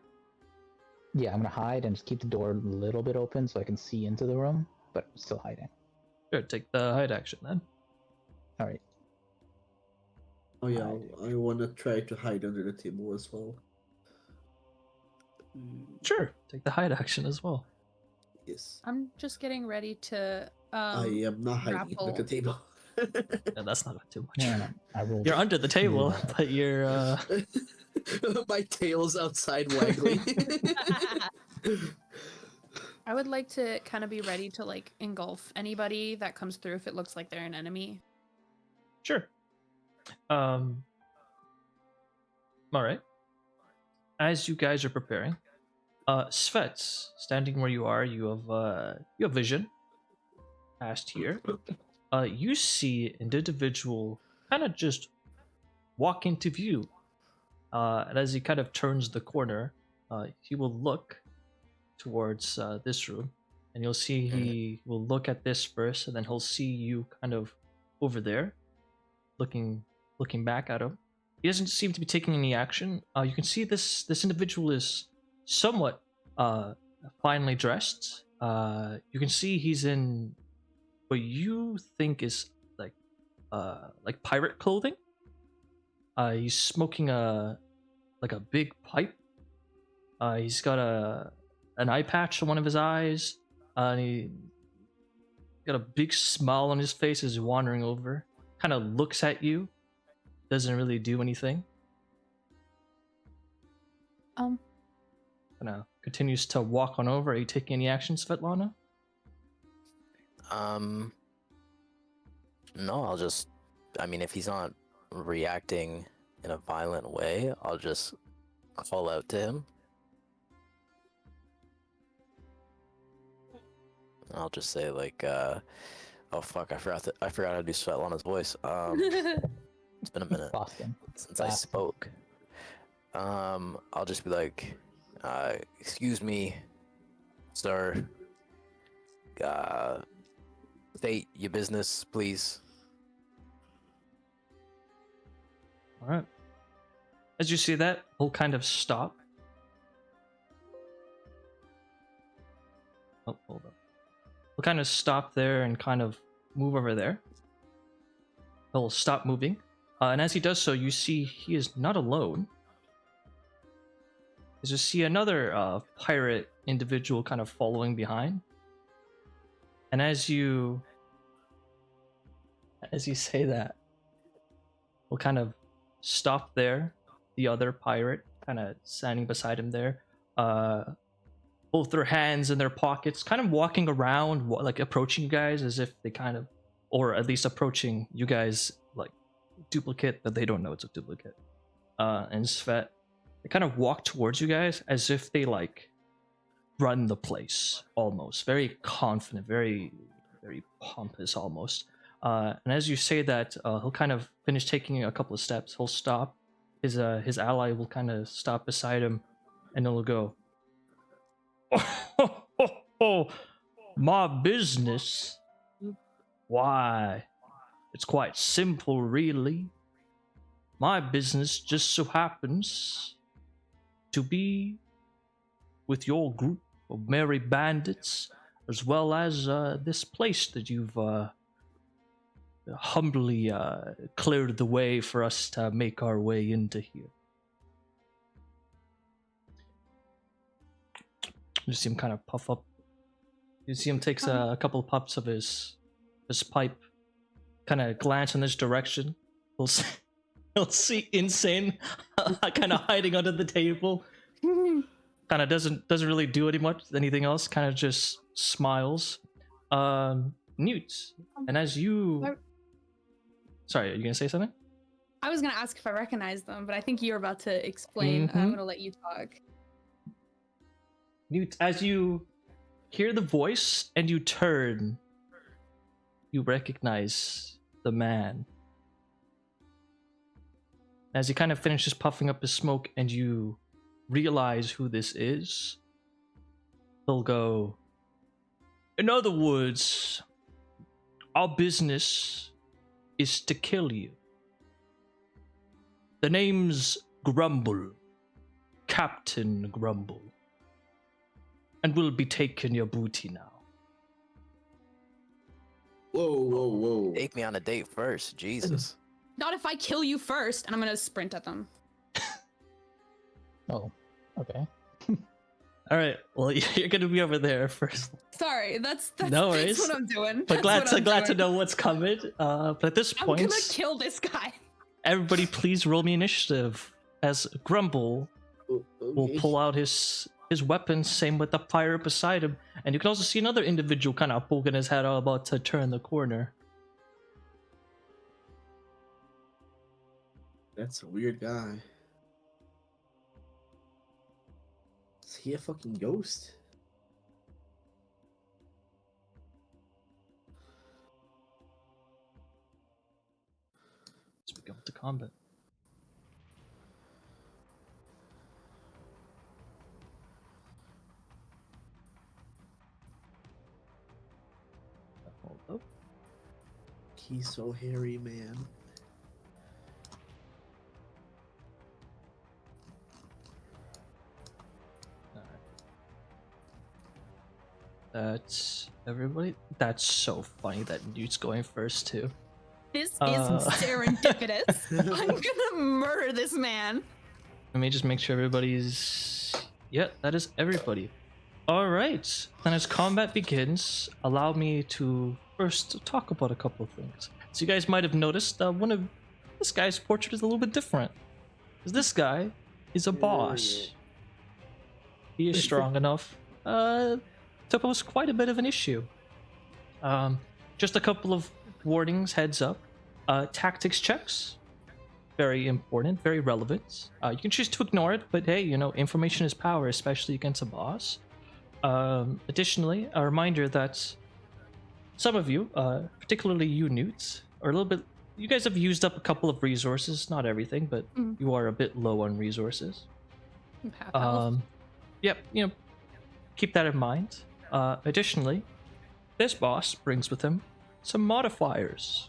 Yeah, I'm gonna hide and just keep the door a little bit open so I can see into the room, but still hiding. Sure, take the hide action then. All right. Oh yeah, I want to try to hide under the table as well. Sure, take the hide action as well. Yes. I'm just getting ready to I am not hiding under the table. Yeah, that's not too much. No, I rolled. You're under the table, Yeah. but you're My tail's outside waggling. I would like to kind of be ready to like engulf anybody that comes through if it looks like they're an enemy. Sure. All right. As you guys are preparing, Svets, standing where you are, you have vision. Past here, you see an individual kind of just walk into view, and as he kind of turns the corner, he will look towards this room, and you'll see he will look at this first, and then he'll see you kind of over there, looking back at him. He doesn't seem to be taking any action. You can see this individual is somewhat finely dressed. You can see he's in what you think is like pirate clothing. He's smoking a big pipe. He's got an eye patch on one of his eyes. And he got a big smile on his face as he's wandering over. Kind of looks at you. Doesn't really do anything. Kind of continues to walk on over. Are you taking any action, Svetlana? No, if he's not reacting in a violent way, I'll just call out to him. I'll just say like, oh fuck, I forgot how to do Svetlana's voice. It's been a minute Boston. since I spoke. I'll just be like, excuse me, sir. State your business, please. All right. As you see that, he'll kind of stop. Oh, hold on. He'll kind of stop there and kind of move over there. He'll stop moving. And as he does so, you see he is not alone. You see another pirate individual kind of following behind. And as you say that, we'll kind of stop there. The other pirate kind of standing beside him there. Both their hands in their pockets, kind of walking around, like approaching you guys as if they kind of, or at least approaching you guys like duplicate, but they don't know it's a duplicate. And Svet, they kind of walk towards you guys as if they like run the place almost. Very confident, very, very pompous almost. And as you say that, he'll kind of finish taking a couple of steps. He'll stop. His ally will kind of stop beside him, and he'll go, oh, my business? Why, it's quite simple, really. My business just so happens to be with your group of merry bandits, as well as this place that you've humbly cleared the way for us to make our way into here. You see him kind of puff up. You see him takes a couple of puffs of his pipe, kind of glance in this direction. He'll see Insane kind of hiding under the table. Kind of doesn't really do anything else. Kind of just smiles. Newt, and as you, sorry, are you gonna say something? I was gonna ask if I recognize them, but I think you're about to explain. I'm gonna let you talk. Newt, as you hear the voice and you turn, you recognize the man. As he kind of finishes puffing up his smoke and you realize who this is, he'll go, in other words, our business is to kill you. The name's Grumble, Captain Grumble, and we'll be taking your booty now. Whoa. Take me on a date first, Jesus. Not if I kill you first, and I'm gonna sprint at them. Oh, okay. All right. Well, you're gonna be over there first. Sorry, that's No worries. That's what I'm doing. But glad to know what's coming. But at this point, I'm gonna kill this guy. Everybody, please roll me initiative. As Grumble will pull out his weapons. Same with the pirate beside him, and you can also see another individual kind of poking his head out, about to turn the corner. That's a weird guy. Is he a fucking ghost? Let's go to combat. Hold up. He's so hairy, man. That's everybody. That's so funny that Newt's going first too. This is serendipitous. I'm gonna murder this man. Let me just make sure everybody's. Yeah, that is everybody. All right. Then as combat begins, allow me to first talk about a couple of things. So you guys might have noticed one of this guy's portrait is a little bit different. Because this guy is a boss. He is strong enough to pose quite a bit of an issue. Just a couple of warnings, heads up. Tactics checks, very important, very relevant. You can choose to ignore it, but hey, you know, information is power, especially against a boss. Additionally, a reminder that some of you, particularly you, Newt, are a little bit. You guys have used up a couple of resources, not everything, but you are a bit low on resources. Half health. Yep, keep that in mind. Additionally, this boss brings with him some modifiers.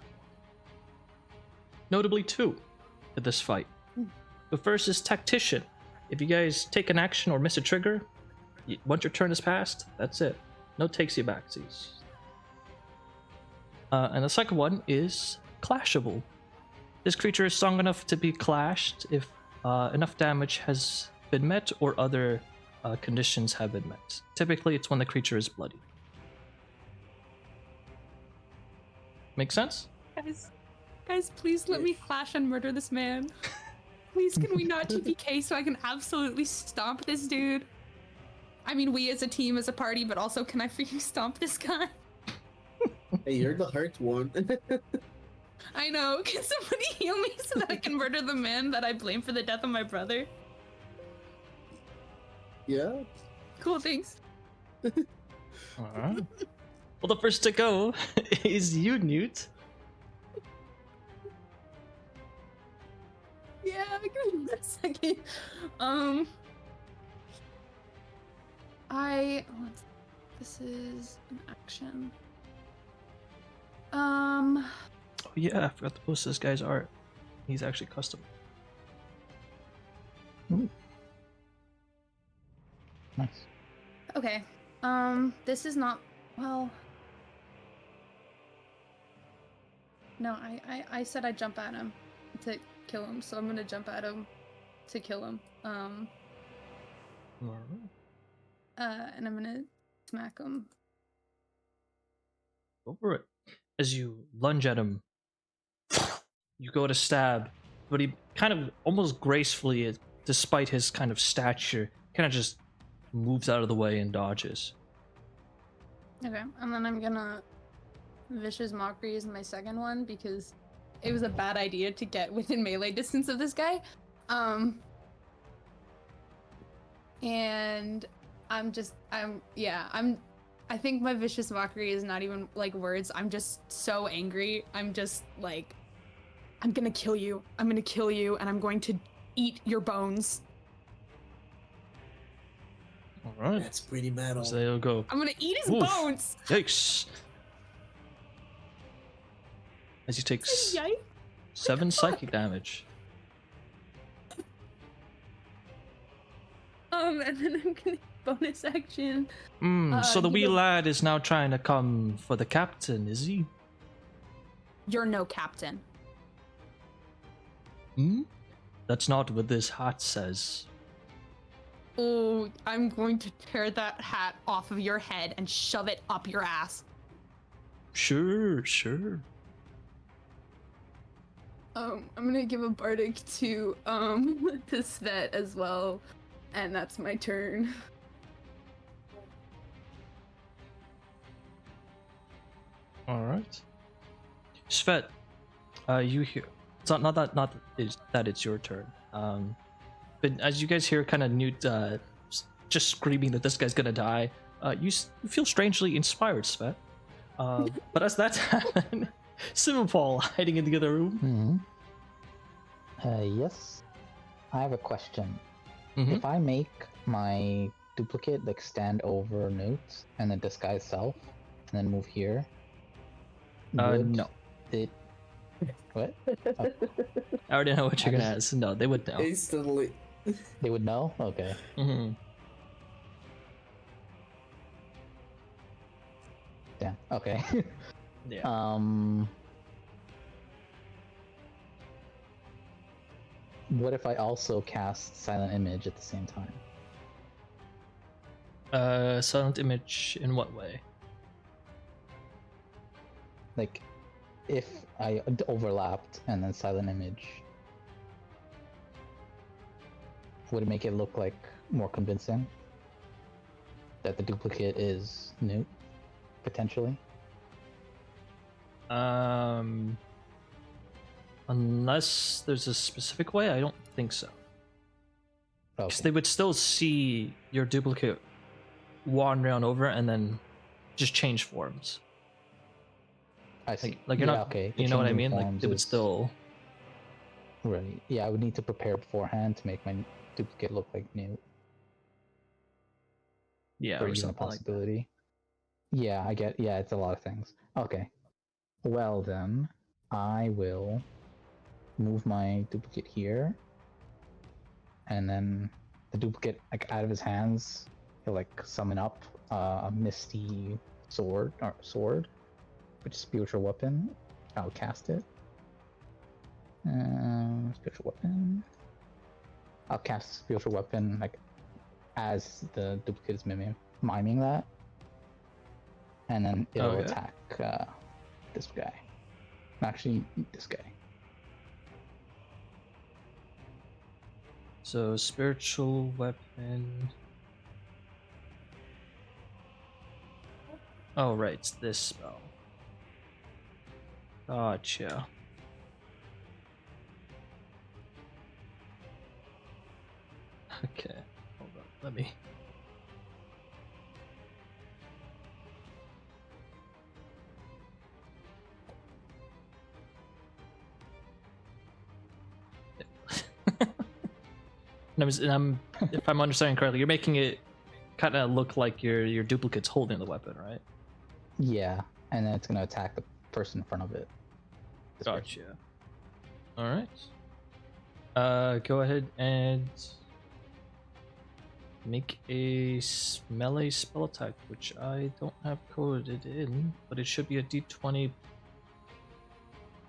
Notably 2 to this fight. The first is Tactician. If you guys take an action or miss a trigger, once your turn is passed, that's it. No takesy backsies. And the second one is Clashable. This creature is strong enough to be clashed if enough damage has been met or other conditions have been met. Typically, it's when the creature is bloody. Make sense? Guys, please let me clash and murder this man. Please, can we not TPK so I can absolutely stomp this dude? I mean, we as a team, as a party, but also can I freaking stomp this guy? Hey, you're the hurt one. I know. Can somebody heal me so that I can murder the man that I blame for the death of my brother? Yeah. Cool, thanks. Alright. Well, the first to go is you, Newt. Yeah, give me a second. This is an action. Oh yeah, I forgot to post this guy's art. He's actually custom. Nice. Okay. This is not, well. No, I said I'd jump at him to kill him, so I'm gonna jump at him to kill him. Alright. And I'm gonna smack him. Go for it. As you lunge at him, you go to stab, but he kind of almost gracefully, despite his kind of stature, kind of just moves out of the way and dodges. Okay, and then I'm gonna Vicious Mockery is my second one because it was a bad idea to get within melee distance of this guy. And I think my Vicious Mockery is not even like words. I'm just so angry. I'm just like, I'm gonna kill you. I'm gonna kill you, and I'm going to eat your bones. Alright. That's pretty metal. So they'll go. I'm gonna eat his Oof. bones. Yikes. As you take Yikes. 7 psychic damage. And then I'm gonna bonus action. So the you wee go- lad is now trying to come for the captain, is he? You're no captain. That's not what this hat says. Oh, I'm going to tear that hat off of your head and shove it up your ass. Sure. I'm gonna give a bardic to to Svet as well, and that's my turn. Alright. Svet, you hear. It's not that it's your turn. But as you guys hear kind of Newt just screaming that this guy's gonna die, you feel strangely inspired, Svet. But as that's happened, Svipall hiding in the other room. Yes. I have a question. Mhm. If I make my duplicate like stand over Newt and then disguise self and then move here, would No. it? What? Oh, I already know what you're gonna ask. No, they would know. Instantly. they would know. Okay. Mm-hmm. Yeah. Okay. Yeah. What if I also cast Silent Image at the same time? Silent image in what way? Like, if I overlapped and then Silent Image, would it make it look like more convincing that the duplicate is Newt, potentially? Unless there's a specific way, I don't think so. Because Okay. they would still see your duplicate wandering on over and then just change forms. I see. Like you're Yeah, not, okay. The you know what I changing mean? Like forms it would is- still. Right. Yeah, I would need to prepare beforehand to make my duplicate look like Newt, Yeah, or or even a something like that. possibility. Yeah, I get. Yeah, it's a lot of things. Okay. Well then, I will move my duplicate here, and then the duplicate, like out of his hands, he'll like summon up a misty sword, which is spiritual weapon. I'll cast it. Spiritual weapon. I'll cast spiritual weapon like as the duplicate is miming that, and then it'll Okay. attack this guy. Actually, this guy. So spiritual weapon. Oh right, it's this spell. Gotcha. Okay, hold on. Let me. If I'm understanding correctly, you're making it kind of look like your duplicate's holding the weapon, right? Yeah, and then it's gonna attack the person in front of it. This way. Gotcha. All right. Go ahead and make a melee spell attack, which I don't have coded in, but it should be a D20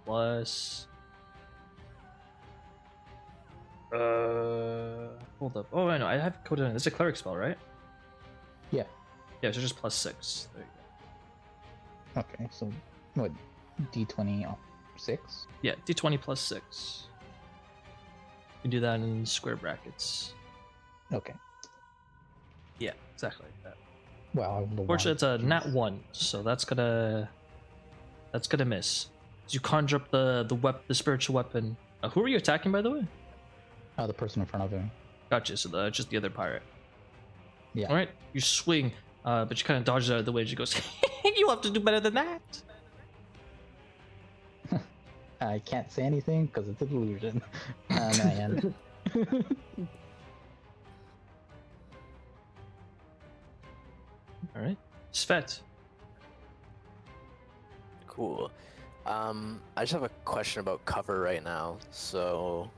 plus. Hold up. Oh, I know. I have it coded in. It's a cleric spell, right? Yeah. Yeah, so just plus 6. There you go. Okay, so what? D20 6? Yeah, D20 plus 6. You do that in square brackets. Okay. Yeah, exactly like that. Well, I rolled a Fortunately, it's a one. nat 1, so that's gonna miss. So you conjure up the spiritual weapon. Who are you attacking, by the way? The person in front of him. Gotcha. So just the other pirate. Yeah. All right. You swing, but you kind of dodge out of the way. And she goes, "You have to do better than that." I can't say anything because it's a delusion. Man. All right. Svet. Cool. I just have a question about cover right now. So,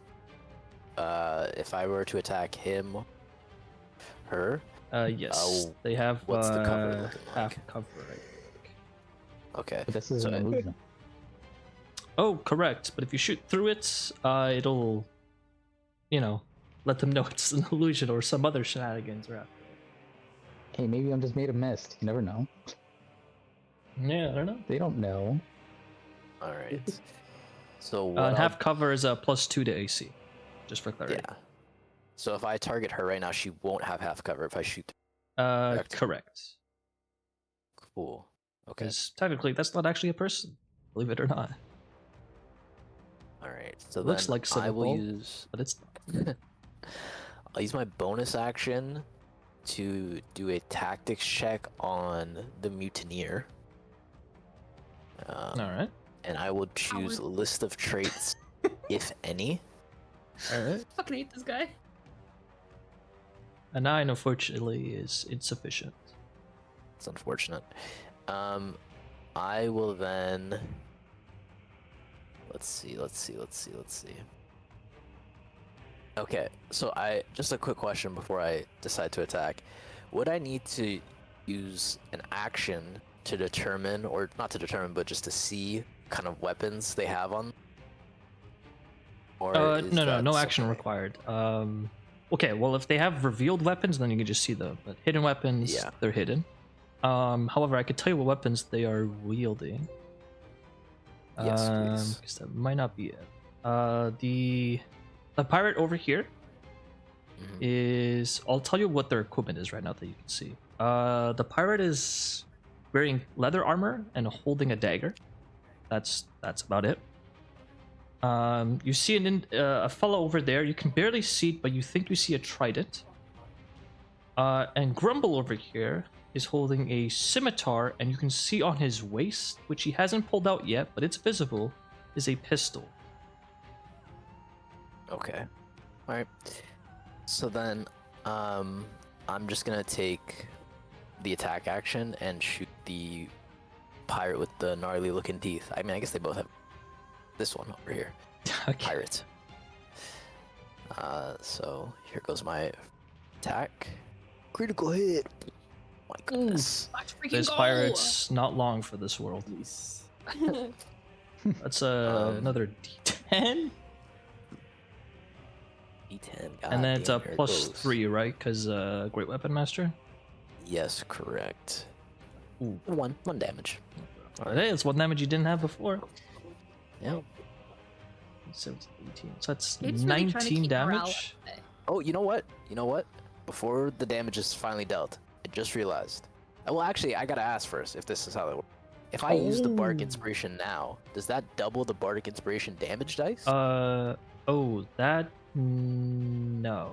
if I were to attack him, her, Yes. They have what's the cover looking half like? cover, I think. Okay. But this is an So- illusion. Oh, correct. But if you shoot through it, it'll, let them know it's an illusion or some other shenanigans are after it. Hey, maybe I'm just made of mist. You never know. Yeah, I don't know. They don't know. All right. So what? And I'll- half cover is a +2 to AC, just for clarity. Yeah. So if I target her right now, she won't have half cover if I shoot. Correct. Cool. Okay. Because technically, that's not actually a person, believe it or not. All right. So Looks then like I will Svipall. use. But it's not. I'll use my bonus action to do a tactics check on the mutineer. All right. And I will choose a list of traits, if any. All right. Fucking hate this guy. A 9, unfortunately, is insufficient. It's unfortunate. I will then. Let's see. Okay, so just a quick question before I decide to attack. Would I need to use an action to determine, or not to determine, but just to see kind of weapons they have on? Or is No, that no action something- required. Okay, well, if they have revealed weapons, then you can just see them. But hidden weapons, Yeah. they're hidden. However, I could tell you what weapons they are wielding. Yes, please. Because that might not be it. The pirate over here Mhm. is. I'll tell you what their equipment is right now that you can see. The pirate is wearing leather armor and holding a dagger. That's about it. You see a fellow over there. You can barely see it, but you think you see a trident. And Grumble over here is holding a scimitar, and you can see on his waist, which he hasn't pulled out yet, but it's visible, is a pistol. Okay. All right. So then, I'm just gonna take the attack action and shoot the pirate with the gnarly looking teeth. I mean, I guess they both have this one over here. Okay. Pirate. So here goes my attack. Critical hit. My goodness. Let's freaking This go! pirate's not long for this world. Nice. That's another D10, D10. and then it's a goddamn, here it plus goes. 3, right? Because Great Weapon Master. Yes, correct. Ooh. One damage. Hey, it's one damage you didn't have before. Yeah. 17, 18. So that's It's really trying to 19 keep morale damage. up. Oh, you know what? Before the damage is finally dealt, I just realized. Well, actually, I gotta ask first if this is how that works. If I use the Bardic Inspiration now, does that double the Bardic Inspiration damage dice? Oh, that no.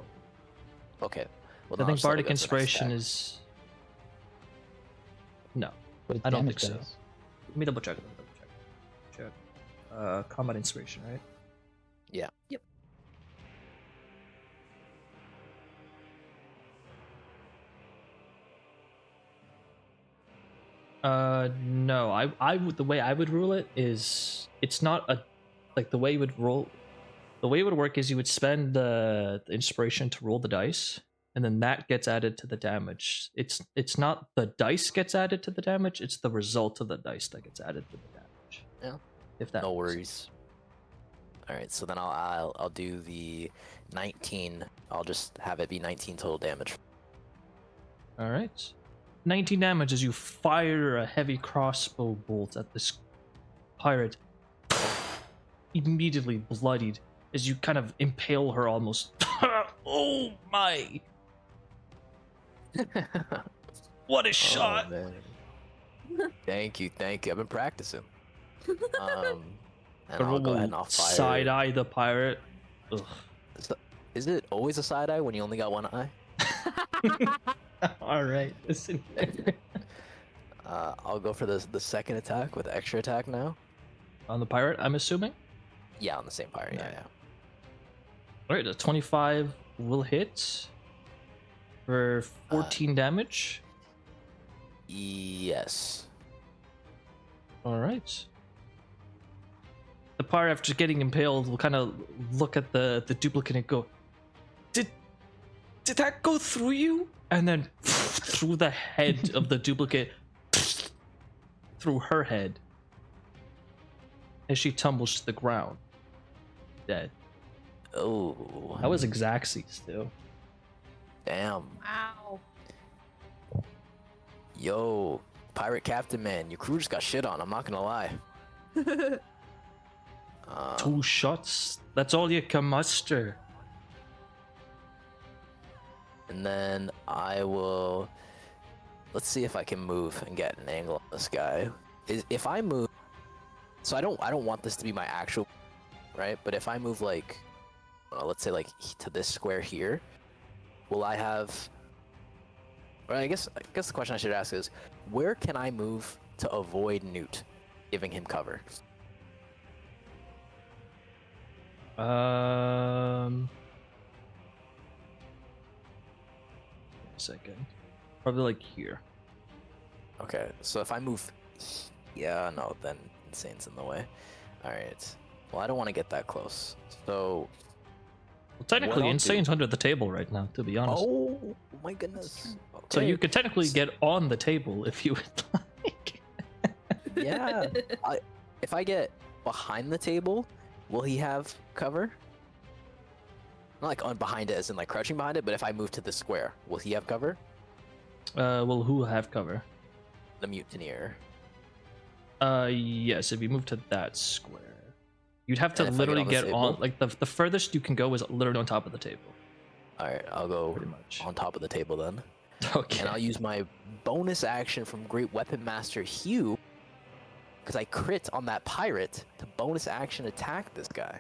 Okay. Well, I no, think just let it Bardic go to the next Inspiration attack. is no. But it's I don't damage think so. dice. Let me double check. Check. Combat Inspiration, right? Yeah. Yep. No. I would, the way I would rule it is it's not a like the way you would roll. The way it would work is you would spend the inspiration to roll the dice, and then that gets added to the damage. It's not the dice gets added to the damage; it's the result of the dice that gets added to the damage. Yeah. If that No makes worries. sense. All right, so then I'll do the 19. I'll just have it be 19 total damage. All right. 19 damage as you fire a heavy crossbow bolt at this pirate. Immediately bloodied as you kind of impale her almost. Oh my! What a shot! Oh, man. Thank you. I've been practicing. And I'll go ahead and I'll fire. Side eye the pirate. Ugh. Is it always a side eye when you only got one eye? All right, listen. I'll go for the second attack with extra attack now. On the pirate, I'm assuming. Yeah, on the same pirate. Yeah, yeah. All right, a 25 will hit for 14 damage. Yes. All right. The pirate, after getting impaled, will kind of look at the duplicate and go, Did that go through you? And then through the head of the duplicate, through her head, as she tumbles to the ground, dead. Oh. That was Xaxes, too. Damn. Wow. Yo, pirate captain, man, your crew just got shit on. I'm not gonna lie. 2 shots. That's all you can muster. And then I will. Let's see if I can move and get an angle on this guy. If I move, so I don't want this to be my actual, right? But if I move like, let's say like to this square here, will I have? Or I guess the question I should ask is, where can I move to avoid Newt giving him cover? A second. Probably like here. Okay, so if I move, yeah, no, then Insane's in the way. All right. Well, I don't want to get that close. So. Well, technically, I'll Insane's under the table right now, to be honest. Oh my goodness. So Okay. you could technically get on the table if you would like. Yeah. If I get behind the table, will he have cover? Not like on behind it, as in like crouching behind it, but if I move to the square, will he have cover? Well, who will have cover? The mutineer. Yes, if you move to that square. You'd have to And if I literally get get on the on, like the furthest you can go is literally on top of the table. All right, I'll go Pretty much. on top of the table then. Okay. And I'll use my bonus action from Great Weapon Master Hugh, because I crit on that pirate, to bonus action attack this guy.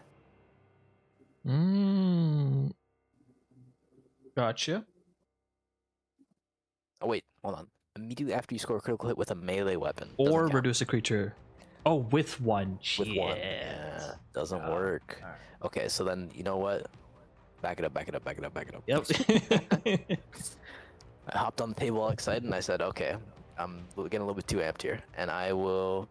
Gotcha. Oh wait, hold on. Immediately after you score a critical hit with a melee weapon. Or Doesn't count. reduce a creature. Oh, with one. With one. Shit. Yeah, doesn't Ah, work. alright. Okay, so then you know what? Back it up. Yep. I hopped on the table all excited and I said, okay, I'm getting a little bit too amped here. And I will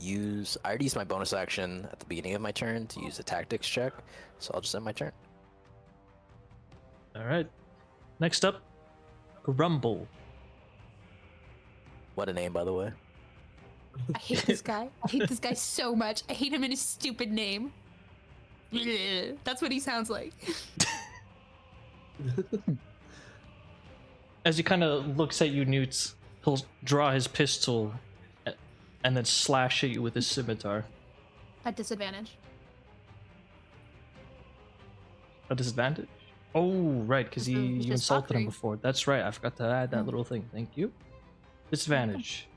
I already used my bonus action at the beginning of my turn to use a tactics check. So I'll just end my turn. All right. Next up, Grumble. What a name, by the way. I hate this guy. I hate this guy so much. I hate him in his stupid name. That's what he sounds like. As he kind of looks at you, Newt, he'll draw his pistol and then slash at you with his scimitar. At disadvantage. A disadvantage? Oh, right, because This is you just insulted him fuckery. before. That's right, I forgot to add that Mm. little thing. Thank you. Disadvantage.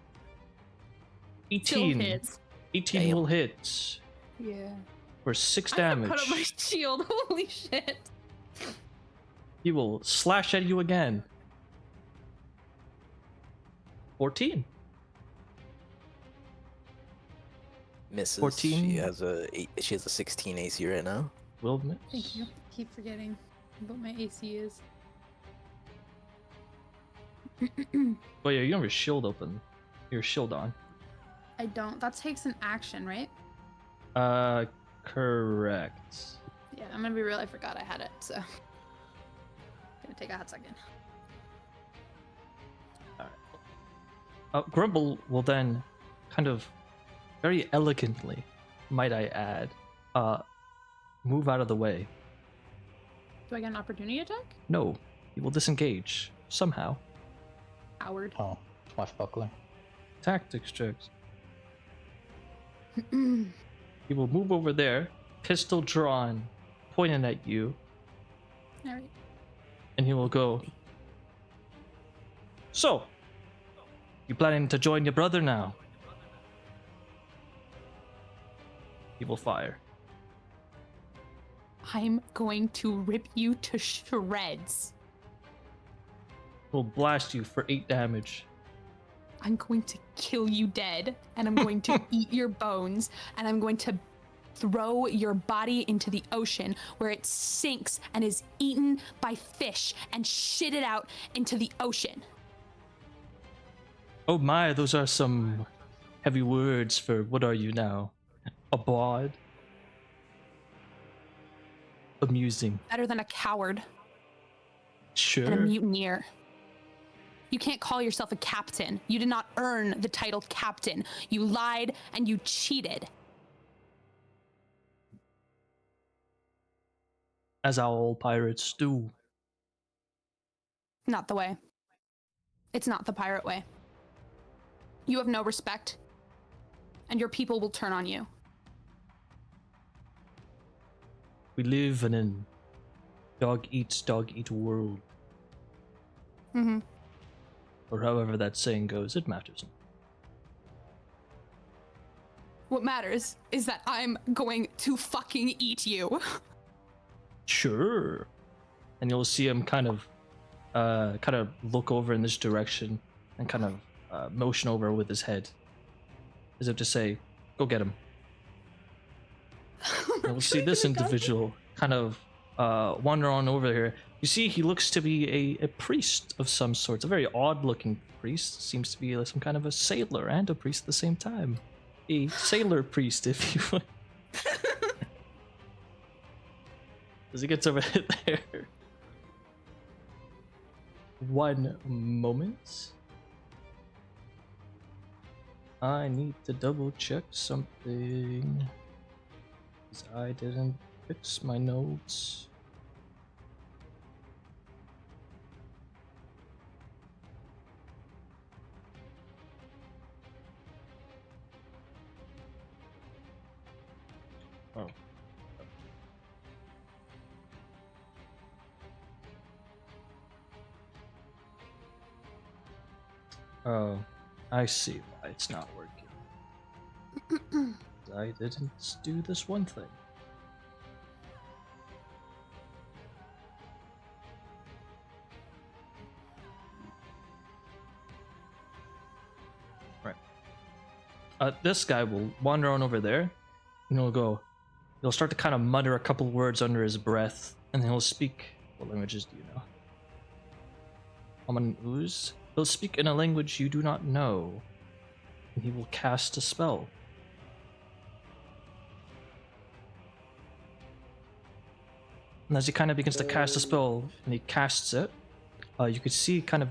Still 18. hits. 18 Damn. will hit Yeah. for 6 I have to damage. put up my shield. Holy shit. He will slash at you again. 14. Misses. 14. She has a 16 AC right now. Will miss. Thank you. Keep forgetting what my AC is. Oh yeah, you don't have your shield open. Your shield on. I don't. That takes an action, right? Correct. Yeah, I'm gonna be real. I forgot I had it, so. Gonna take a hot second. Grumble will then kind of very elegantly, might I add, move out of the way. Do I get an opportunity attack? No, he will disengage somehow. Howard. Oh, swashbuckler. Tactics checks. He will move over there, pistol drawn, pointing at you, Alright. and he will go. So, you planning to join your brother now? He will fire. I'm going to rip you to shreds. Will blast you for 8 damage. I'm going to kill you dead, and I'm going to eat your bones, and I'm going to throw your body into the ocean where it sinks and is eaten by fish and shit it out into the ocean. Oh my, those are some heavy words for what are you now? A bard? Amusing. Better than a coward Sure. and a mutineer. You can't call yourself a captain. You did not earn the title captain. You lied and you cheated. As all pirates do. Not the way. It's not the pirate way. You have no respect, and your people will turn on you. We live in a dog eat world. Mm-hmm. Or however that saying goes, it matters not. What matters is that I'm going to fucking eat you. Sure. And you'll see him kind of look over in this direction and kind of motion over with his head. As if to say, go get him. And we'll see this individual kind of wander on over here. You see, he looks to be a priest of some sort. A very odd-looking priest. Seems to be some kind of a sailor and a priest at the same time. A sailor priest, if you would. As he gets over there. One moment. I need to double check something. 'Cause I didn't fix my notes. Oh. Oh, I see why it's not working. I didn't do this one thing. This guy will wander on over there, and he'll start to kind of mutter a couple words under his breath, and then he'll speak. What languages do you know? Common ooze. He'll speak in a language you do not know, and he will cast a spell. And as he kind of begins to cast a spell, and he casts it, you could see kind of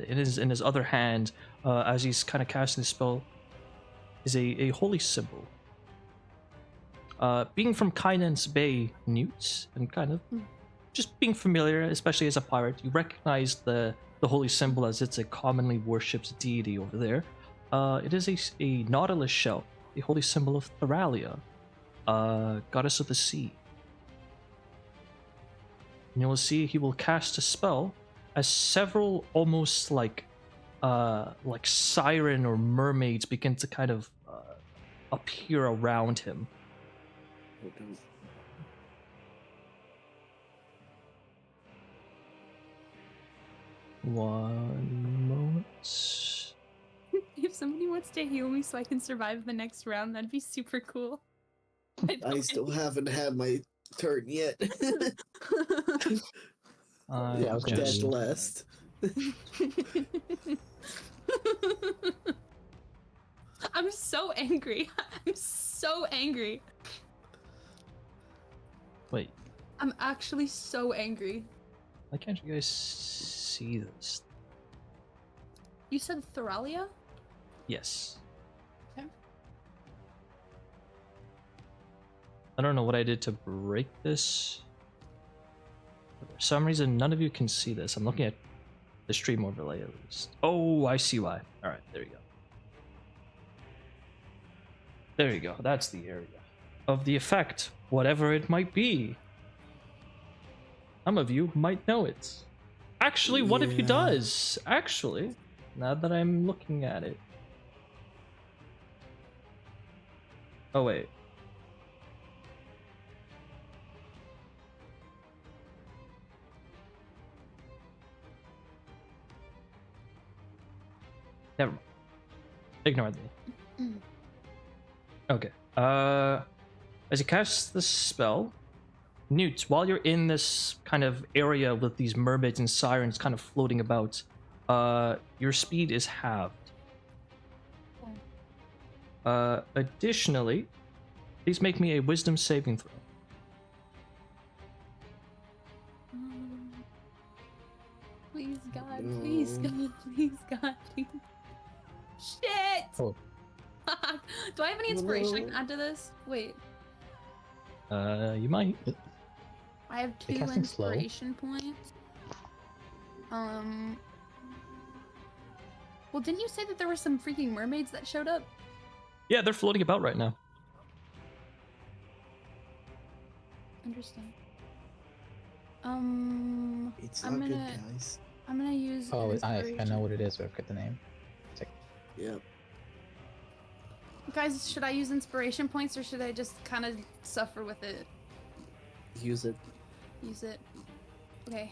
in his other hand, as he's kind of casting the spell, is a holy symbol. Being from Kynan's Bay, Newt, and kind of just being familiar, especially as a pirate, you recognize the holy symbol as it's a commonly worshipped deity over there. It is a nautilus shell, a holy symbol of Theralia, goddess of the sea. And you will see he will cast a spell as several almost like siren or mermaids begin to kind of appear around him. One moment. If somebody wants to heal me so I can survive the next round, that'd be super cool. I still haven't had my turn yet. Yeah, I was gonna Dead be- last. I'm so angry. I'm so angry. Wait, I'm actually so angry. why can't you guys see this? You said Theralia? Yes. Okay. I don't know what I did to break this. For some reason, none of you can see this. I'm looking at the stream overlay at least. Oh, I see why. All right, there you go. There you go. That's the area of the effect, whatever it might be. Some of you might know it. Actually, one of you Yeah. does. Actually, now that I'm looking at it. Oh, wait. Never mind. Ignore me. Okay. As he casts the spell, Newt, while you're in this kind of area with these mermaids and sirens kind of floating about, your speed is halved. Additionally, please make me a wisdom saving throw. Please God, please God, please God, please. Shit! Oh. Do I have any inspiration I can add to this? Wait, You might. I have They 2 casting slow? inspiration points. Well, didn't you say that there were some freaking mermaids that showed up? Yeah, they're floating about right now. Interesting. It's I'm not gonna- good, guys. I'm gonna use. Oh, an I know inspiration. what it is, but I forget the name. Yep. Guys, should I use inspiration points or should I just kind of suffer with it? Use it. Use it. Okay.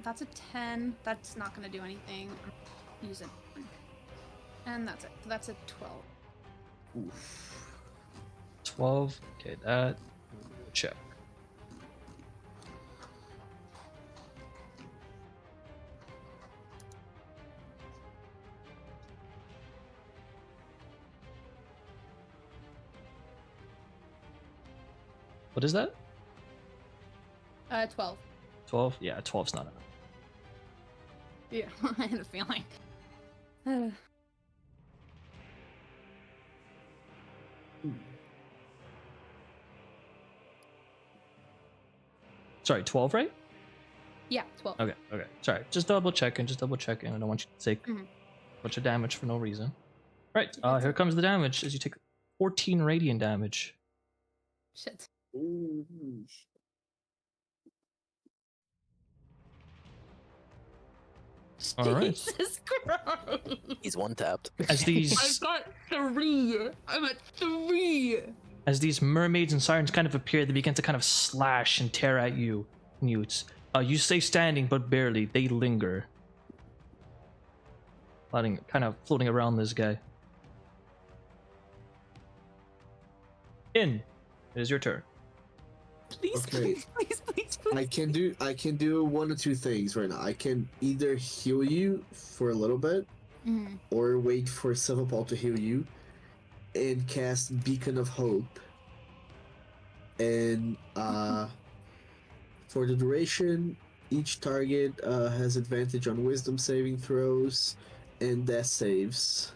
That's a 10. That's not gonna do anything. Use it. And that's it. So that's a 12. Oof. 12. Okay, that. Check. What is that? 12. 12? Yeah, 12's not enough. Yeah, I had a feeling. Sorry, 12, right? Yeah, 12. Okay, okay. Sorry, just double checking. I don't want you to take Mhm. a bunch of damage for no reason. Right, That's here it. comes the damage as you take 14 radiant damage. Shit. Ooh. All right. Jesus Christ. He's one tapped. As I've these got 3. I'm at 3. as these mermaids and sirens kind of appear, they begin to kind of slash and tear at you, Newt. You stay standing, but barely. They linger. kind of floating around this guy. In. It is your turn. Please, Okay. please. I can do one or two things right now. I can either heal you for a little bit, or wait for Svipall to heal you, and cast Beacon of Hope. And for the duration, each target has advantage on Wisdom saving throws and Death saves.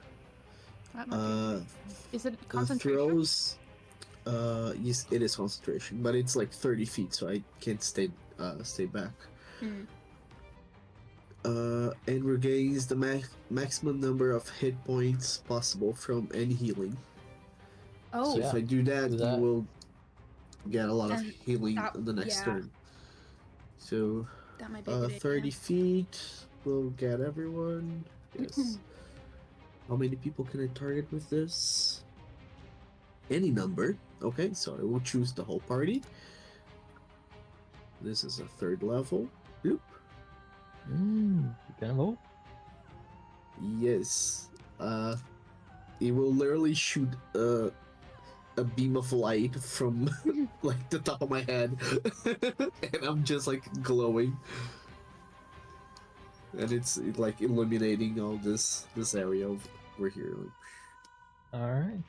That might be a good thing. Is it The concentration? throws, yes, it is concentration, but it's like 30 feet, so I can't stay back. And regains the maximum number of hit points possible from any healing. Oh, So if Yeah, I do that, do you that. will get a lot of And healing that- on the next yeah. turn. So that might be a good 30 idea. feet will get everyone. Yes. How many people can I target with this? Any number. Okay, so I will choose the whole party. This is a 3rd level. Bloop. Beacon of Hope. Yes. It will literally shoot a beam of light from like the top of my head, and I'm just like glowing, and it's like illuminating all this area over here. Like, All right.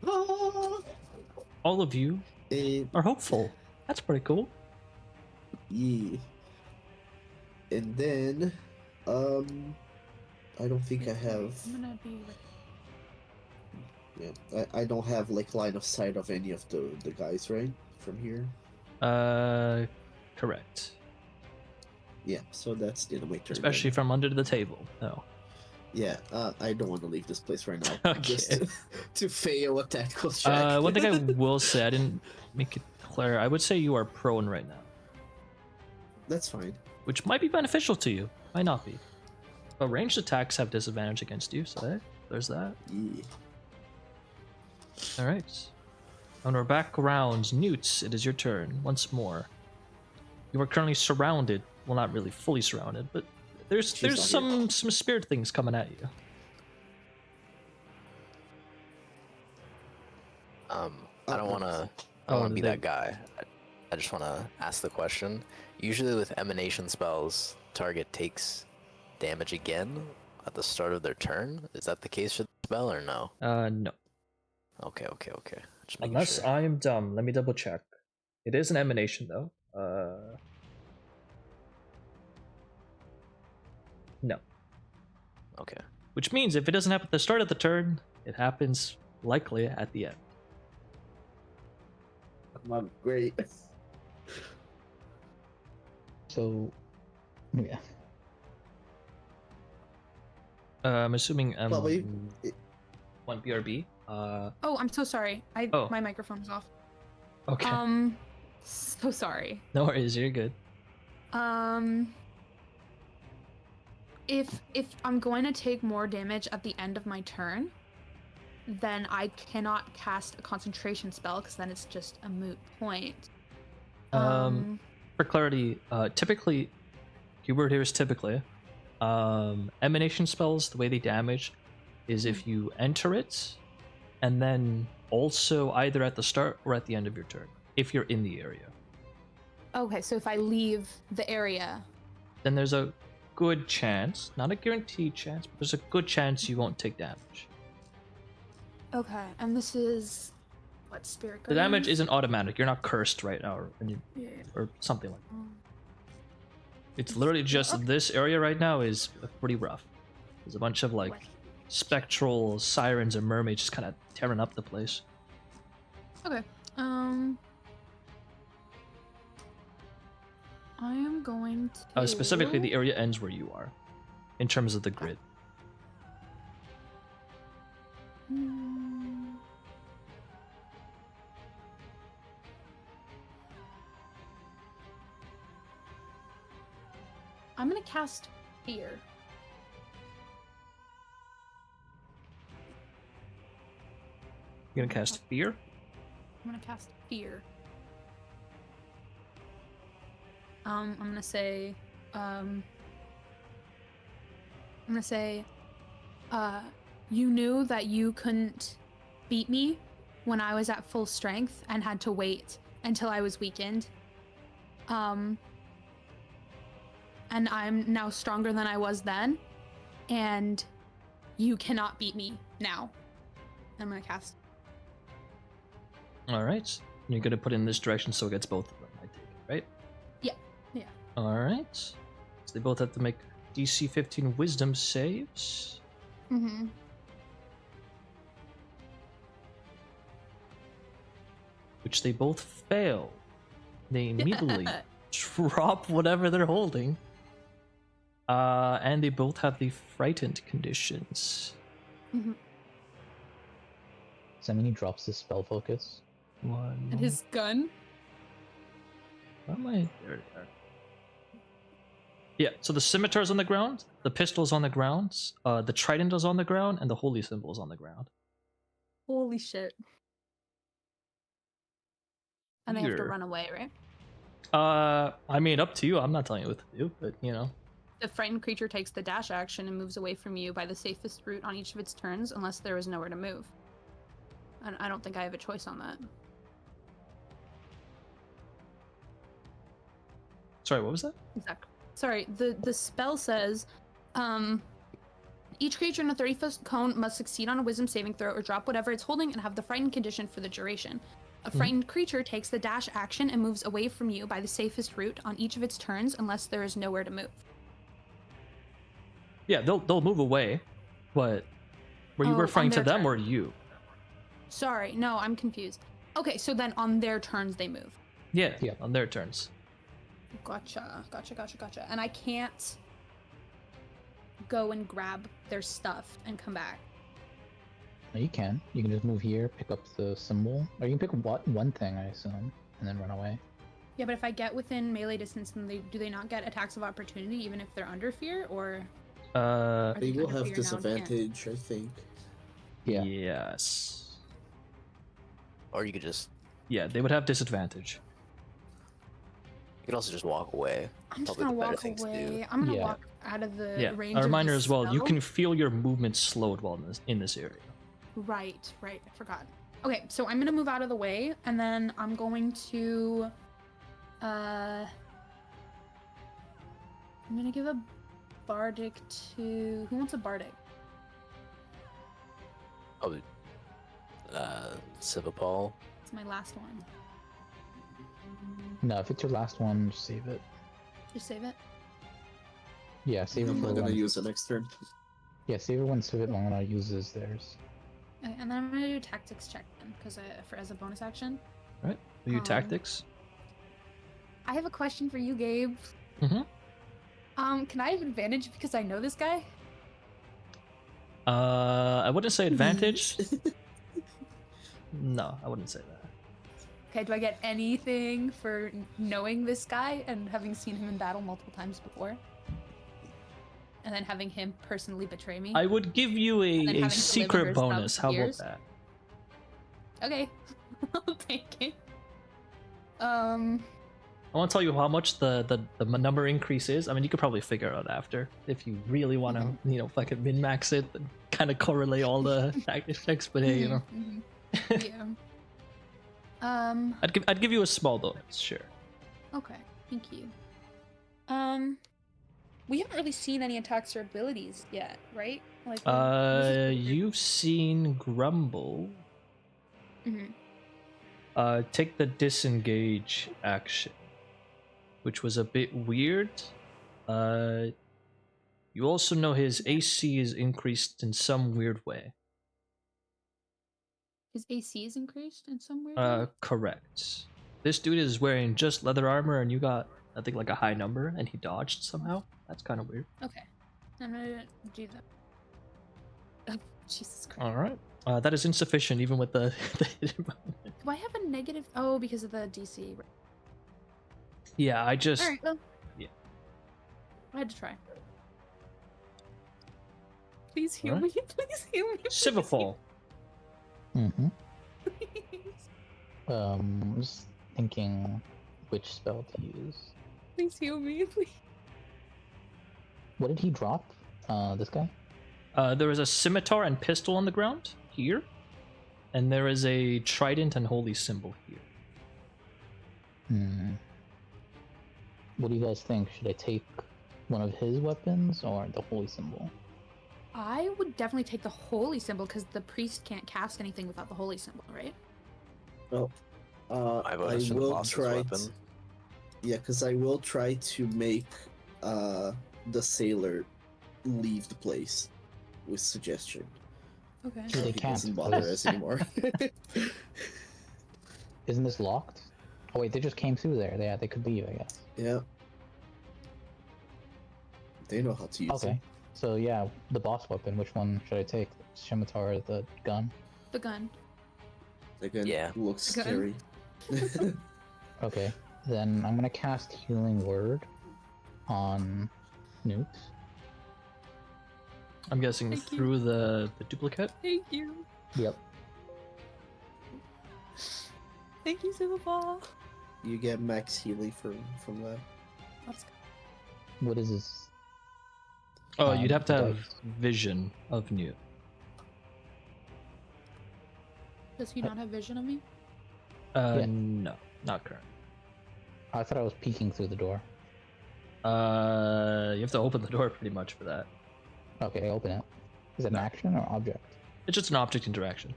ah! All of you And are hopeful. That's pretty cool. yeah. And then, I don't think I have. I'm gonna be like, Yeah, I don't have like line of sight of any of the guys, right? From here. Correct. Yeah, so that's the end of my turn. Especially then. from under the table. No. Yeah, I don't want to leave this place right now. Okay. Just to fail a tactical check. One thing I will say, I didn't make it clear. I would say you are prone right now, That's fine. which might be beneficial to you. Might not be. But ranged attacks have disadvantage against you, so there's that. Yeah. All right. On our back rounds, Newt, it is your turn once more. You are currently surrounded. Well, not really fully surrounded, but there's not some spirit things coming at you. I don't want to. I Oh, don't want to be they- that guy. I just want to ask the question. Usually, with emanation spells, target takes damage again at the start of their turn. Is that the case for the spell or no? No. Okay. Just making Unless sure. I am dumb. Let me double check. It is an emanation, though. No. Okay. Which means if it doesn't happen at the start of the turn, it happens likely at the end. I'm great. So, yeah. I'm assuming Probably- 1 BRB. oh, I'm so sorry. Oh. My microphone is off. Okay. So sorry. No worries, you're good. If I'm going to take more damage at the end of my turn, then I cannot cast a concentration spell because then it's just a moot point. For clarity, typically, keyword here is typically. Emanation spells, the way they damage is if you enter it, and then also either at the start or at the end of your turn, if you're in the area. Okay, so if I leave the area, Then there's a good chance, not a guaranteed chance, but there's a good chance you won't take damage. okay, and this is what spirit? The damage Guardians? isn't automatic. You're not cursed right now, Yeah. or something like that. Oh. It's literally just this area right now is pretty rough. There's a bunch of like What? spectral sirens and mermaids just kind of tearing up the place. Okay. I am going to. Specifically, the area ends where you are, in terms of the grid. Hmm. I'm gonna cast fear. You're gonna cast fear. I'm gonna cast fear. I'm gonna say, you knew that you couldn't beat me when I was at full strength and had to wait until I was weakened. And I'm now stronger than I was then, and you cannot beat me now. I'm gonna cast. All right. You're gonna put it in this direction so it gets both of them, I take it, right? Yeah. Yeah. All right. So they both have to make DC 15 Wisdom saves. Mm-hmm. Which they both fail. They immediately drop whatever they're holding. And they both have the frightened conditions. Mm-hmm. Does that mean he drops his spell focus? One. And his gun. Where am I? There they are. Yeah, so the scimitar's on the ground, the pistol's on the ground, the trident is on the ground, and the holy symbol is on the ground. Holy shit. And they have to Here. run away, right? I mean, up to you. I'm not telling you what to do, but you know. The frightened creature takes the dash action and moves away from you by the safest route on each of its turns, unless there is nowhere to move. And I don't think I have a choice on that. Sorry, what was that? Exactly. Sorry, the spell says, each creature in a 30-foot cone must succeed on a wisdom saving throw or drop whatever it's holding and have the frightened condition for the duration. A frightened creature takes the dash action and moves away from you by the safest route on each of its turns, unless there is nowhere to move. Yeah, they'll move away, but were you Oh, referring on to their them turn. or you? Sorry, no, I'm confused. Okay, so then on their turns they move. Yeah, Yeah. on their turns. Gotcha. And I can't go and grab their stuff and come back. No, you can. You can just move here, pick up the symbol, or you can pick one thing, I assume, and then run away. Yeah, but if I get within melee distance, then do they not get attacks of opportunity even if they're under fear, or They will under have fear now and can't? disadvantage, I think. Yeah. Yes. Or you could just, Yeah, they would have disadvantage. you could also just walk away. I'm just Probably gonna the better walk thing to do. away. I'm gonna Yeah. walk out of the Yeah. range A reminder of the as well, you spell. can feel your movement slowed while in this area. Right. I forgot. Okay, so I'm gonna move out of the way, and then I'm going to, I'm gonna give a bardic to who wants a bardic? Oh, Svipall. It's my last one. No, if it's your last one, just save it. Just save it. Yeah, save it I'm for not gonna when. use it next turn. Yeah, save it when Svipall uses theirs. Okay, and then I'm gonna do a tactics check then, because as a bonus action. Right? Do you Um, tactics? I have a question for you, Gabe. Mm-hmm. Can I have advantage because I know this guy? I wouldn't say advantage. No, I wouldn't say that. Okay, do I get anything for knowing this guy and having seen him in battle multiple times before? And then having him personally betray me? I would give you And then having a to secret live under bonus. some How about years? that? Okay. I'll take it. I want to tell you how much the number increase is. I mean, you could probably figure it out after if you really want to, fucking min max it and kind of correlate all the tactics checks. But hey, Yeah. I'd give you a small bonus, sure. Okay, thank you. We haven't really seen any attacks or abilities yet, right? Like, You've seen Grumble Mhm. take the disengage action, which was a bit weird. You also know his AC is increased in some weird way. His AC is increased in some weird way? Correct. This dude is wearing just leather armor, and you got, I think, like a high number, and he dodged somehow. That's kind of weird. Okay. I'm gonna do that. Oh, Jesus Christ. All right. That is insufficient, even with the hidden bonus. Do I have a negative? Oh, because of the DC. Yeah, I just. Alright, well. Yeah. I had to try. Please heal Alright. me. Please heal me. please Svipall. Mm-hmm. heal me. I'm just thinking which spell to use. Please heal me. Please. What did he drop? This guy? There is a scimitar and pistol on the ground here, and there is a trident and holy symbol here. What do you guys think? Should I take one of his weapons or the holy symbol? I would definitely take the holy symbol because the priest can't cast anything without the holy symbol, right? Well, I I voted for the will boss's try. weapon. Yeah, because I will try to make the sailor leave the place with suggestion. Okay. They He can't, doesn't bother because- us anymore. Isn't this locked? Oh wait, they just came through there. Yeah, they could leave, I guess. Yeah. They know how to use Okay. So yeah, the boss weapon. Which one should I take? The scimitar or the gun? The gun. it. Again, Yeah. looks Gun. scary. Okay. Then I'm gonna cast Healing Word on Newt. I'm guessing Thank you. through the duplicate. Thank you. Yep. Thank you, Svipall. You get max healing from that. Let's go. What is this? Oh, you'd have to have dice. vision of Newt. Does he not have vision of me? Yeah. No, not current. I thought I was peeking through the door. You have to open the door pretty much for that. Okay, open it. Is it an action or object? It's just an object interaction.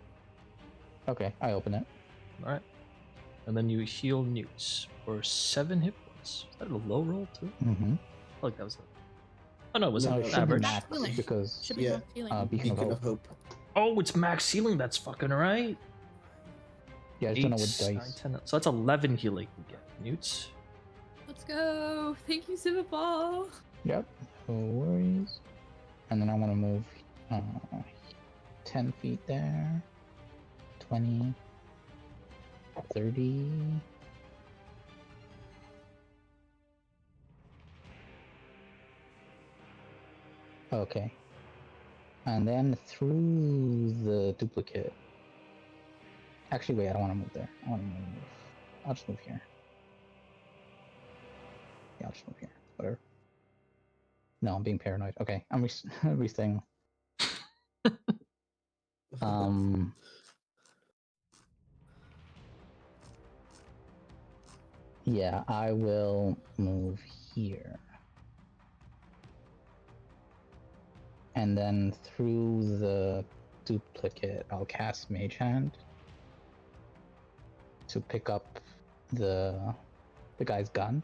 Okay, I open it. All right, and then you heal Newt for 7 hit points. Is that a low roll too? Mm-hmm. I like that was. Oh no, it was No, No, it it should should be average. max Healing. because Should be Yeah. not healing. Beacon of Beacon Hope. of Hope. Oh, it's max healing. That's fucking right. Yeah, I just don't know what 8, dice. 9, 10. So that's 11 healing you get, Newt. Let's go. Thank you, Svipall. Yep, no worries. And then I want to move 10 feet there, 20, 30. Okay. And then through the duplicate. Actually, wait, I don't want to move there. I want to move. I'll just move here. Yeah, I'll just move here. Whatever. No, I'm being paranoid. Okay, I'm restaying. Yeah, I will move here. And then through the duplicate, I'll cast Mage Hand to pick up the guy's gun.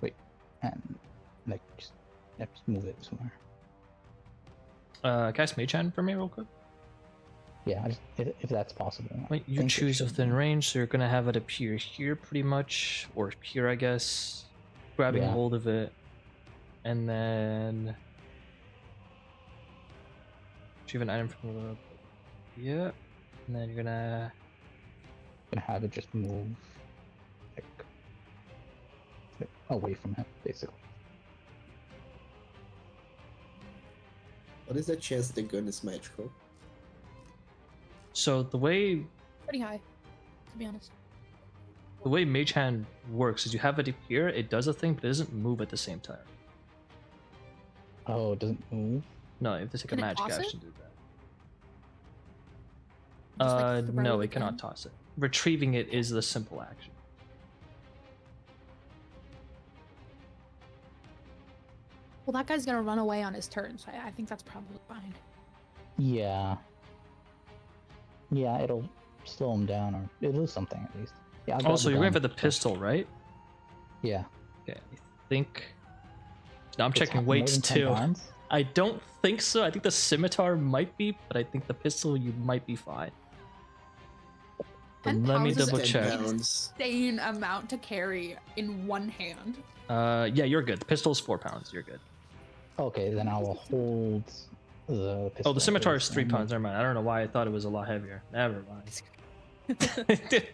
Wait, and like just move it somewhere. Cast Mage Hand for me real quick. Yeah, if that's possible. Wait, I you think it choose should within be. range, so you're gonna have it appear here pretty much, or here, I guess. Grabbing Yeah. hold of it, and then retrieve an item from the. Yeah, and then you're gonna. Gonna have it just move like away from him, basically. What is the chance the gun is magical? So the way Pretty high, to be honest. Mage Hand works is you have it appear, it does a thing, but it doesn't move at the same time. Oh, it doesn't move. No, you have to take Can a it magic toss it? action to do that. Just, like, throw No, the it cannot gun? toss it. Retrieving it is the simple action. Well, that guy's gonna run away on his turn, so I think that's probably fine. Yeah. Yeah, it'll slow him down, or it'll do something at least. Yeah. I'll grab Also, the you're going for gun the first. pistol, right? Yeah. Okay, I think. No, I'm It's checking more weights than 10 too. pounds? I don't think so. I think the scimitar might be, but I think the pistol you might be fine. But 10 let me pounds is double 10 check. pounds. Insane amount to carry in one hand. Yeah, you're good. The pistol's 4 pounds. You're good. Okay, then I will hold the pistol. Oh, the scimitar first is 3 and pounds. Never mind. I don't know why I thought it was a lot heavier. Never mind.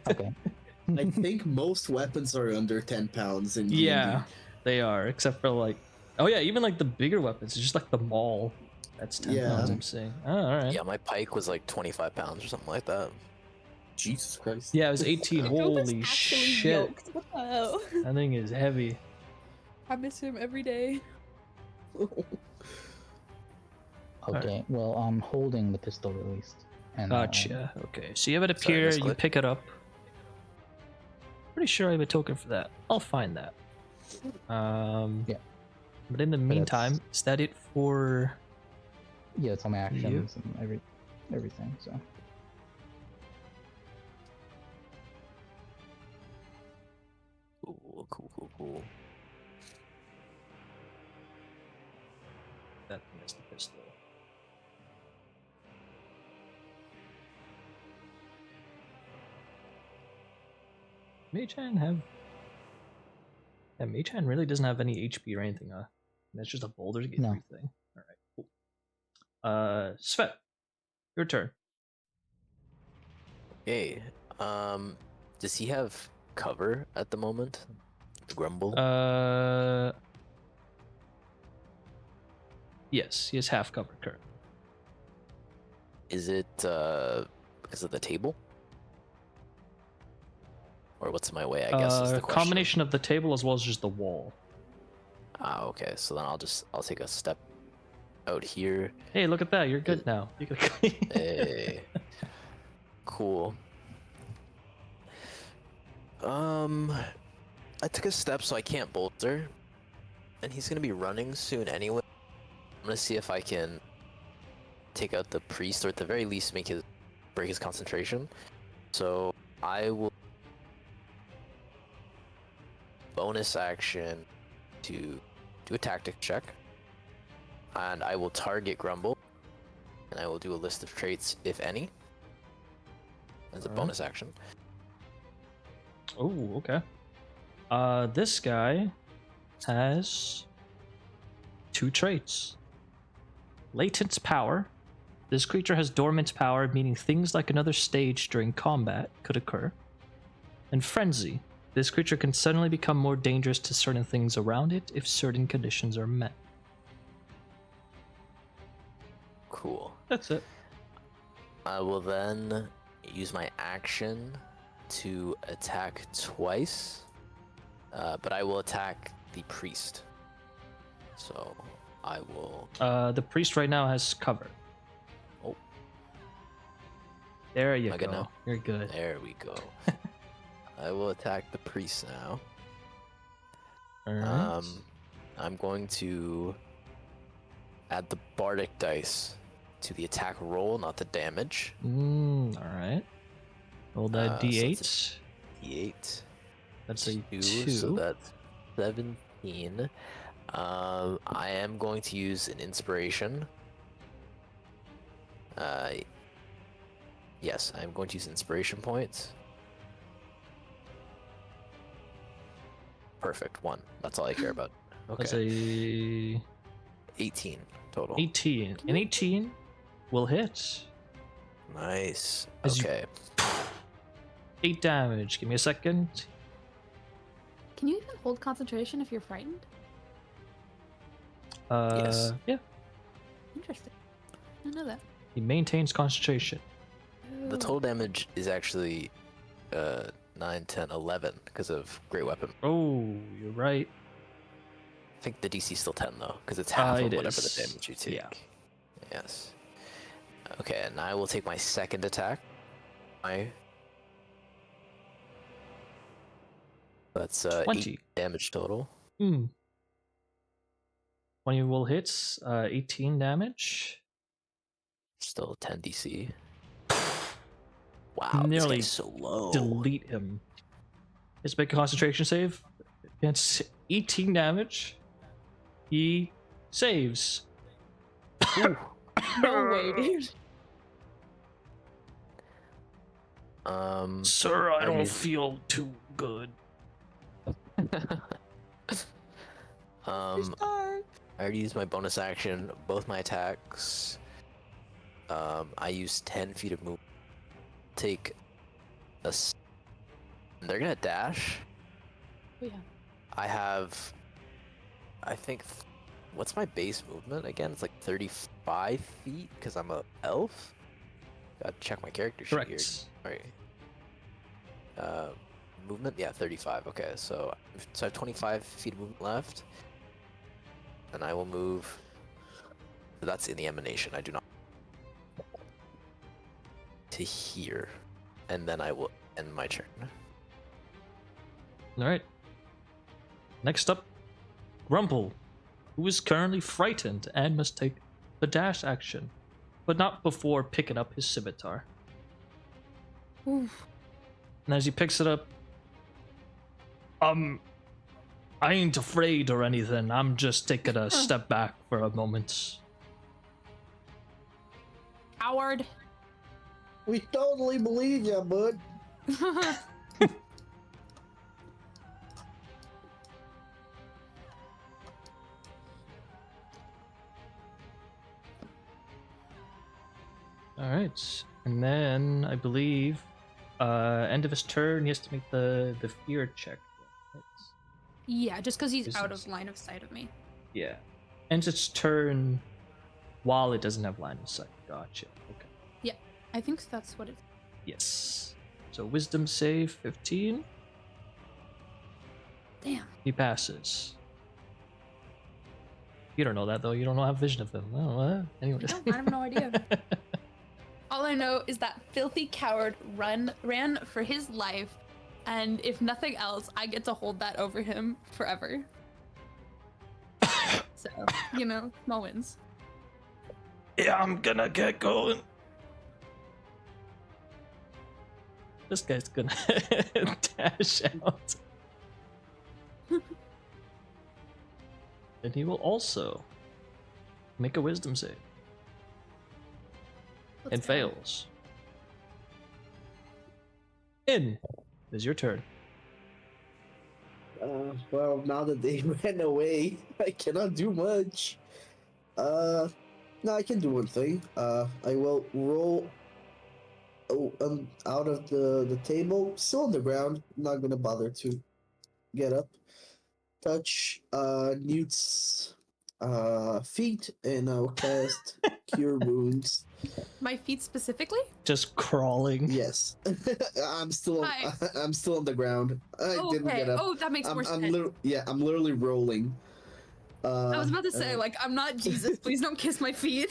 Okay. I think most weapons are under 10 pounds in D&D. Yeah, they are, except for like, oh yeah, even like the bigger weapons. It's just like the maul. That's 10 Yeah. pounds. I'm saying. Oh, all right. Yeah, my pike was like 25 pounds or something like that. Jesus Christ. Yeah, it was 18. Joe was Holy actually shit! yoked. What the hell? That thing is heavy. I miss him every day. Okay, well, I'm holding the pistol released. And, Gotcha. Okay, so you have it Sorry, appear, you misclick. pick it up. Pretty sure I have a token for that. I'll find that. Yeah. But in the that's- meantime, is that it for? yeah, it's all my actions and everything. So Cool. That is the pistol. Mage Hand have? Yeah, Mage Hand really doesn't have any HP or anything, huh? That's just a Boulder's Gate No. thing. All right, cool. Svep, your turn. Okay. Does he have cover at the moment? Grumble. Yes, he has half cover currently. Is it because of the table? Or what's in my way, I guess is the question. Combination of the table as well as just the wall. Ah, okay. So then I'll take a step out here. Hey, look at that! You're good now. You can... Hey. Cool. I took a step so I can't boulder. And he's gonna be running soon anyway. I'm gonna see if I can take out the priest, or at the very least break his concentration. So I will bonus action to do a tactic check. And I will target Grumble. And I will do a list of traits, if any, as a bonus action. Oh, okay. This guy has 2 traits. Latent power. This creature has dormant power, meaning things like another stage during combat could occur. And frenzy. This creature can suddenly become more dangerous to certain things around it if certain conditions are met. Cool. That's it. I will then use my action to attack twice, but I will attack the priest. So I will. The priest right now has cover. Oh. There you Am I good go. now? You're good. There we go. I will attack the priest now. Alright. I'm going to add the bardic dice to the attack roll, not the damage. Alright. Roll that So d8. it's D8. That's a 2. So that's 17. I am going to use an inspiration. Yes, I'm going to use inspiration points. Perfect. 1. That's all I care about. That's Okay. a 18 total. 18. An 18 will hit. Nice. As you- Okay. 8 damage. Give me a second. Can you even hold concentration if you're frightened? Yes. Yeah. Interesting. I know that. He maintains concentration. The Oh. total damage is actually 9, 10, 11 because of Great Weapon. Oh, you're right. I think the DC is still 10 though, because it's half of It whatever is. the damage you take. Yeah. Yes. Okay, and I will take my second attack. That's 20. 8 damage total. 20 will hit. 18 damage. Still 10 DC. Wow, Nearly this guy's so low. Delete him. Let's make a concentration save. It's 18 damage. He saves. No way, dude. Sir, I don't mean- feel too good. I already used my bonus action. Both my attacks. I use 10 feet of movement. Take a. They're gonna dash. Oh, yeah. I have. I think. What's my base movement again? It's like 35 feet because I'm a elf. Gotta check my character sheet here. Correct. Alright. Movement? Yeah, 35. Okay, so I have 25 feet of movement left. And I will move That's in the emanation. I do not to here, and then I will end my turn. All right. Next up, Grumble, who is currently frightened and must take the dash action, but not before picking up his scimitar. Oof. And as he picks it up, I ain't afraid or anything. I'm just taking a step back for a moment. Coward. We totally believe ya, bud. All right, and then I believe, end of his turn, he has to make the fear check. Yeah, just because he's out Business. of line of sight of me. Yeah, ends its turn while it doesn't have line of sight. Gotcha. Okay. Yeah, I think that's what it. Yes. So wisdom save 15. Damn. He passes. You don't know that though. You don't have vision of him. Oh, what? Anyway. I have no idea. All I know is that filthy coward ran for his life, and if nothing else, I get to hold that over him forever. So, small wins. Yeah, I'm gonna get going. This guy's gonna dash out. And he will also make a wisdom save. And fails. In is your turn. Well, now that they ran away, I cannot do much. No, I can do one thing. I will roll out of the table, still on the ground. I'm not gonna bother to get up. Touch Newt's feet, and I'll cast Cure Wounds. My feet specifically? Just crawling. Yes, I'm still Nice. I'm still on the ground. I didn't get up. Oh, that makes more sense. I'm literally rolling. I was about to say, I'm not Jesus. Please don't kiss my feet.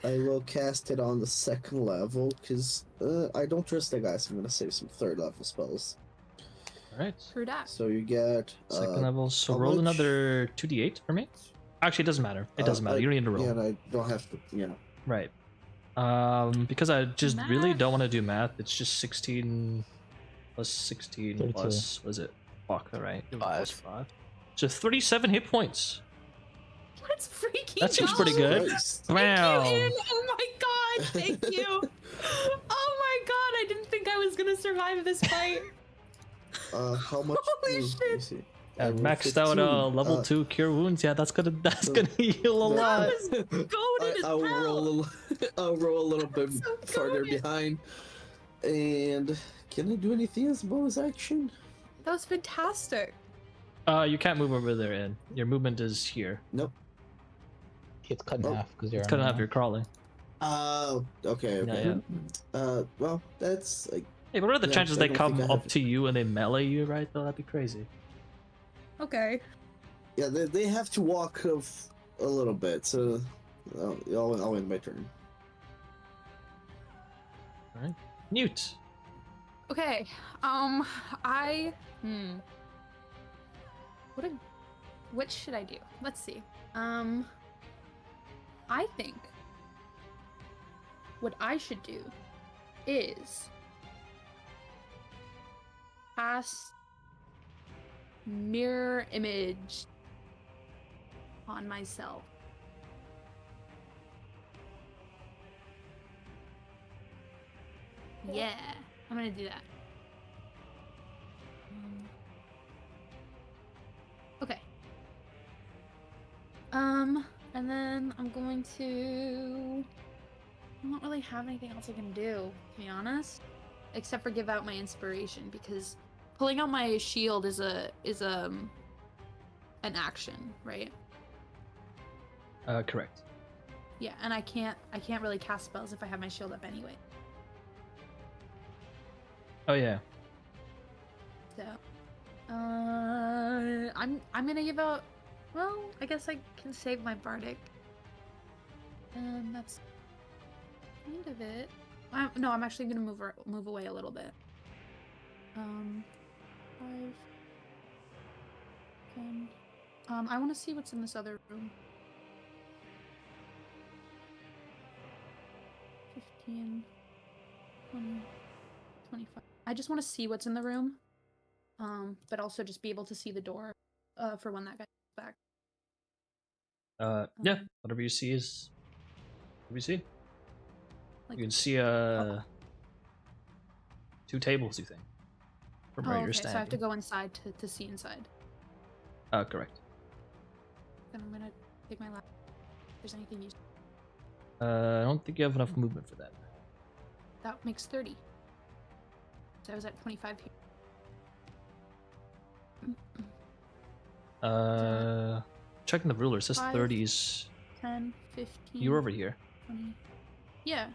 I will cast it on the second level because I don't trust the guys. I'm gonna save some third level spells. All right. True that. So you get Second level. So how roll much? another 2d8 for me. Actually, it doesn't matter. It doesn't matter. You don't need to roll. Yeah, and I don't have to. Yeah. Right. Because I just really Math. don't want to do math. It's just 16 plus 16 32. plus, was it? Fuck, right? It was plus 5. 5. So 37 hit points. Let's freaking That seems go. pretty good. Christ. Wow. Thank you, Ian. Oh my god, thank you. Oh my god, I didn't think I was gonna survive this fight. How much? Holy let me shit. see. Maxed out 15. level 2 cure wounds. Yeah, that's gonna heal a the- lot. That was goated as I'll hell. roll. I'll roll a little bit so farther goated. behind. And can I do anything as bonus action? That was fantastic. You can't move over there, Ed. Your movement is here. Nope. It's cut in Oh. half because you're. It's gonna have your crawling. Okay. Yeah, yeah. Well, that's like. Hey, but what are the Yeah, chances I they don't come think I up have- to you and they melee you, right? Though that'd be crazy. Okay. Yeah, they have to walk a little bit, so I'll end my turn. All right, Newt. Okay. What should I do? Let's see. I think what I should do is cast mirror image on myself. Yeah, I'm gonna do that. Okay. And then I'm going to. I don't really have anything else I can do, to be honest, except for give out my inspiration, because pulling out my shield is an action, right? Correct. Yeah, and I can't really cast spells if I have my shield up anyway. Oh yeah. So, I'm gonna give out. Well, I guess I can save my bardic. That's kind of it. No, I'm actually gonna move away a little bit. 5, 10. I want to see what's in this other room. 15, 20, 25. I just want to see what's in the room. But also just be able to see the door. For when that guy comes back. Yeah. Whatever you see is. What do you see? Like, You can see 2 tables. You think? From where you're okay, standing. so I have to go inside to see inside. Correct. Then I'm gonna take my lap. If there's anything useful. I don't think you have enough movement for that. That makes 30. So I was at 25 here. Checking the ruler. It says 5, 30s. 10, 15. You're over here. 20. Yeah.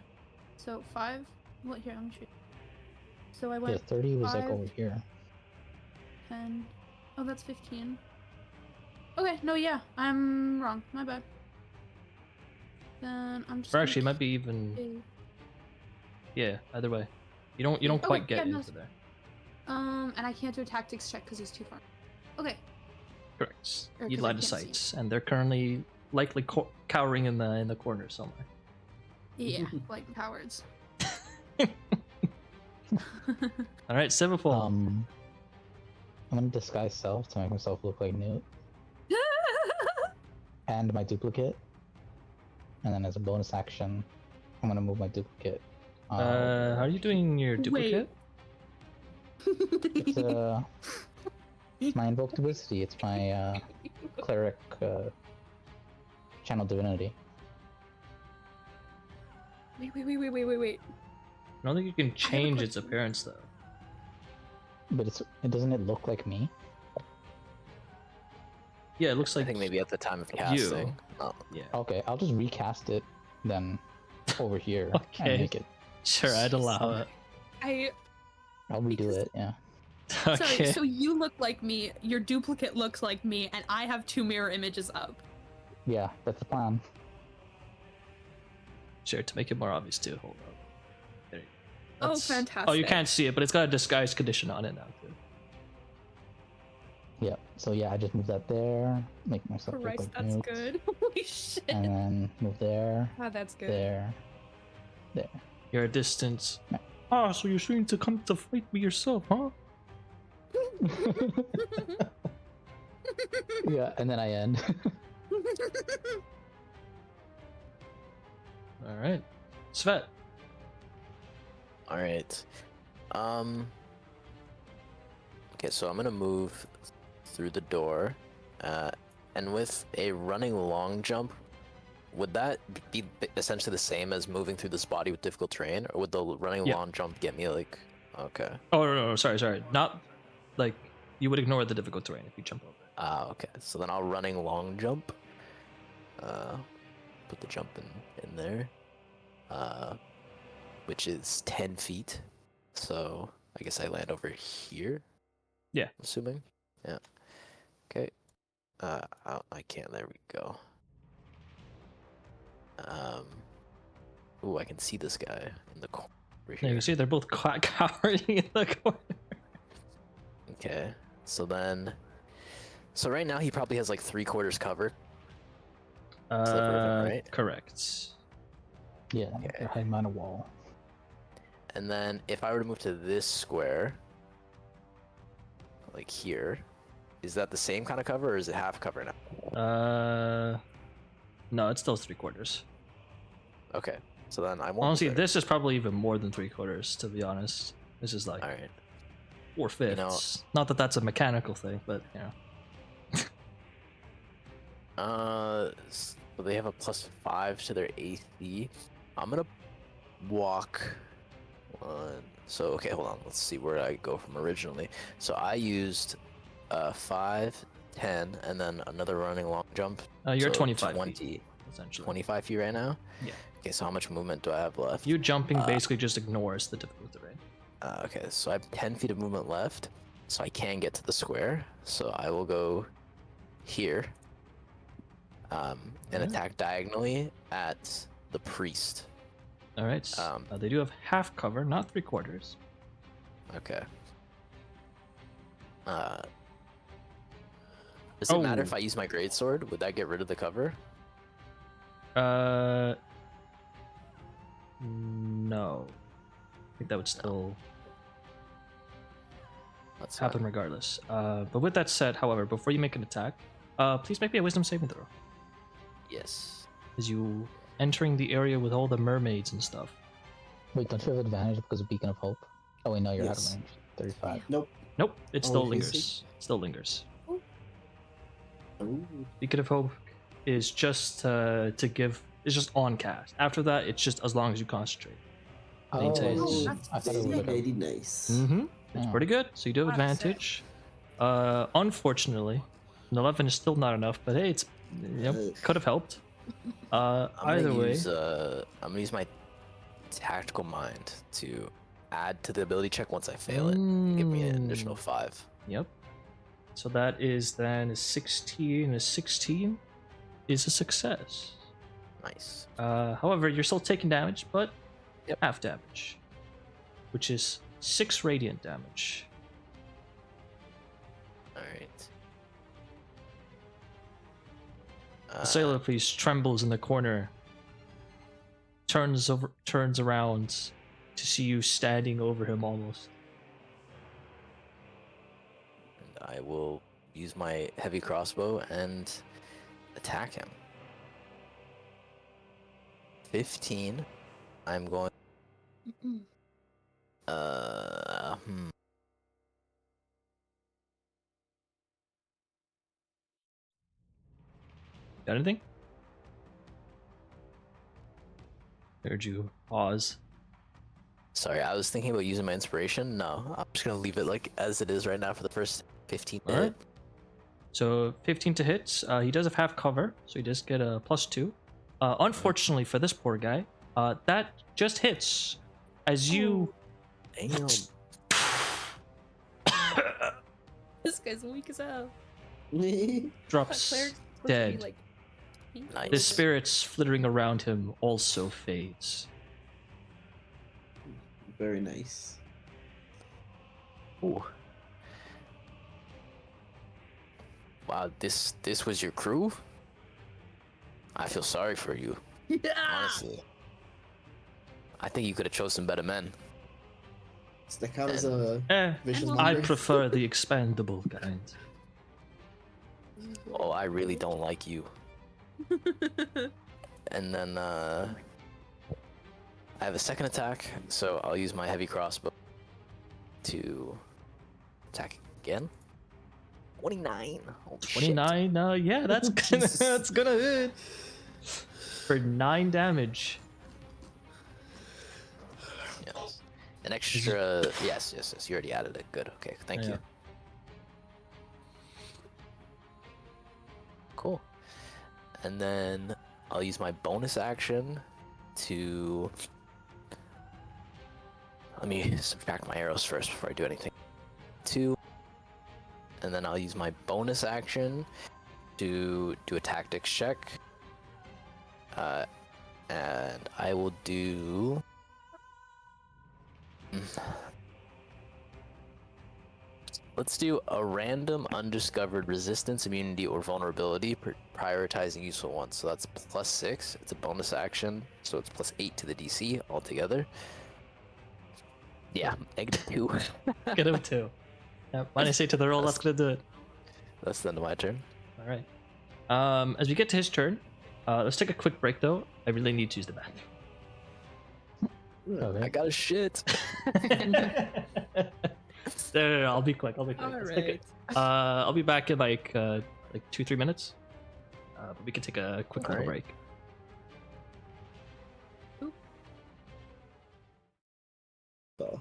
So 5. What here? I'm sure. So I Yeah, went 30 was like 5, over here. 10. Oh, that's 15. Okay, no, yeah, I'm wrong. My bad. Then I'm just. Or actually, it might be even. Okay. Yeah. Either way, you don't quite get no, into there. And I can't do a tactics check because he's too far. Okay. Correct. Or You 'cause I line of can't see. sights, and they're currently likely cowering in the corner somewhere. Yeah, like cowards. All right, Svipall. I'm gonna disguise self to make myself look like Newt. And my duplicate. And then as a bonus action, I'm gonna move my duplicate. How are you doing your duplicate? It's my invoked ability. It's my cleric channel divinity. Wait. I don't think you can change its appearance though. But it doesn't it look like me? Yeah, it looks I like think maybe at the time of casting. Oh, Yeah. Okay, I'll just recast it then over here Okay. and make it. Sure, I'd allow it. I'll redo it. Yeah. Okay. So you look like me, your duplicate looks like me, and I have 2 mirror images up. Yeah, that's the plan. Sure, to make it more obvious too. Hold up. There you go. Oh, That's- fantastic. Oh, you can't see it, but it's got a disguise condition on it now too. Yeah. So yeah, I just move that there, make myself look Christ, like that's Newt, good. Holy shit. and then move there, Oh, that's good. there. You're a distance. Ah, so you're trying to come to fight me yourself, huh? Yeah, and then I end. All right, Svet. all right. Okay, so I'm gonna move through the door, and with a running long jump, would that be essentially the same as moving through this body with difficult terrain, or would the running Yeah. long jump get me like? Okay. Oh no, sorry. Not like you would ignore the difficult terrain if you jump over it. Okay. So then I'll running long jump. Put the jump in there. Which is 10 feet. So I guess I land over here. Yeah. Assuming. Yeah. Okay. I can't. There we go. Ooh, I can see this guy in the corner over Yeah, you here. can see they're both cowering in the corner. Okay. So right now he probably has like 3/4 cover. Sliver of him, right? Correct. Yeah, Okay. they're hiding on a wall. And then if I were to move to this square, like here, is that the same kind of cover or is it half cover now? No, it's still 3/4. Okay. So then I won't. Honestly, move there. this is probably even more than 3/4. To be honest, this is like All right. 4/5. Not that that's a mechanical thing, but you know. So they have a +5 to their AC. I'm gonna walk one. So okay, hold on. Let's see where I go from originally. So I used 5, 10, and then another running long jump. You're so 25 20, feet, essentially. 25 feet right now. Yeah. Okay, so how much movement do I have left? You jumping basically just ignores the difficult terrain. Okay, so I have 10 feet of movement left, so I can get to the square. So I will go here. and Alright. attack diagonally at the priest. All right. They do have half cover, not 3/4. Okay. Does it matter if I use my greatsword? Would that get rid of the cover? No. I think that would still That's happen fine. regardless. But with that said, however, before you make an attack, please make me a wisdom saving throw. Yes. As you entering the area with all the mermaids and stuff. Wait, don't you have advantage because of Beacon of Hope? Oh wait, no, you're out Yes. of range. 35. Nope. Nope, it Oh, still is lingers. Still lingers. Ooh. Beacon of Hope is just to give. It's just on cast. After that, it's just as long as you concentrate. Oh, Maintains. Oh, That's I thought it was very, like a... very nice. Mm-hmm. It's Oh. pretty good. So you do have Wow, sick. advantage. Unfortunately, an 11 is still not enough. But hey, it's could have helped. I'm Either gonna way, use, I'm gonna use my tactical mind to add to the ability check once I fail it. And give me an additional 5. Yep. So that is then a 16. A 16 is a success. Nice. However, you're still taking damage, but Yep. half damage, which is 6 radiant damage. Alright. The sailor priest trembles in the corner, turns around to see you standing over him almost. And I will use my heavy crossbow and attack him. 15. I'm going. Got anything? Heard you pause. Sorry, I was thinking about using my inspiration. No, I'm just gonna leave it like as it is right now for the first 15 All right. minutes. So 15 to hit. He does have half cover, so he does get a +2. Unfortunately for this poor guy, that just hits as you. Damn. This guy's weak as hell. Drops Cleric's supposed to be, dead. like, pink. Nice. The spirits flittering around him also fades. Very nice. Ooh. Wow, this was your crew? I feel sorry for you, honestly. I think you could have chosen better men. Does that count as a vicious And I mockery? prefer the expandable kind. Oh, I really don't like you. And then I have a second attack, so I'll use my heavy crossbow to attack again. 29. Oh, 29. Yeah, that's gonna, that's gonna hit for 9 damage. Shit. Yes. An extra. Yes. You already added it. Good. Okay. Thank Yeah. you. Cool. And then I'll use my bonus action to. Let me subtract my arrows first before I do anything. 2. And then I'll use my bonus action to do a tactics check. And I will do. Let's do a random undiscovered resistance, immunity, or vulnerability, prioritizing useful ones. So that's +6. It's a bonus action, so it's +8 to the DC altogether. Yeah, -2. Get him 2. Yeah, -8 to the roll. That's gonna do it. That's the end of my turn. All right. As we get to his turn, let's take a quick break though. I really need to use the bathroom. I Okay. got a shit. No, I'll be quick. Let's take Alright. it. I'll be back in like 2-3 minutes. But we can take a quick little Alright. break. So,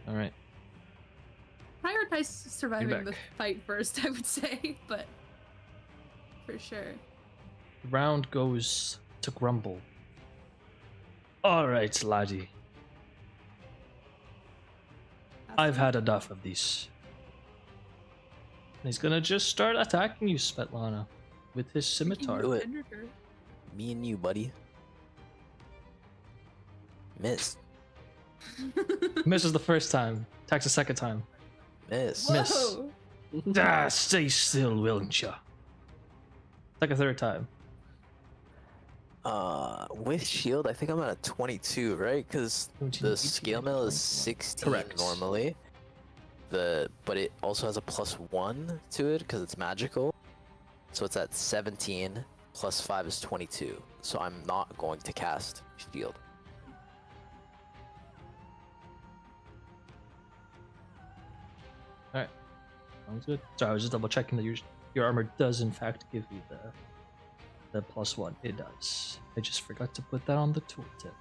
All right. Prioritize surviving the back. fight first, I would say, but for sure. The round goes to Grumble. All right, laddie. I've had enough of this. he's gonna just start attacking you, Svetlana, with his scimitar. Do it. Me and you, buddy. Miss. Misses the first time. Attacks the second time. Miss. Miss. Ah, stay still, won't ya? Like a third time. With shield, I think I'm at a 22, right? Because 17, the 18, scale mail is 19. 16 Correct. normally. But it also has a +1 to it because it's magical. So it's at 17 plus 5 is 22. So I'm not going to cast shield. Alright. Sounds good. Sorry, I was just double checking that your armor does in fact give you the +1. It does. I just forgot to put that on the tooltip.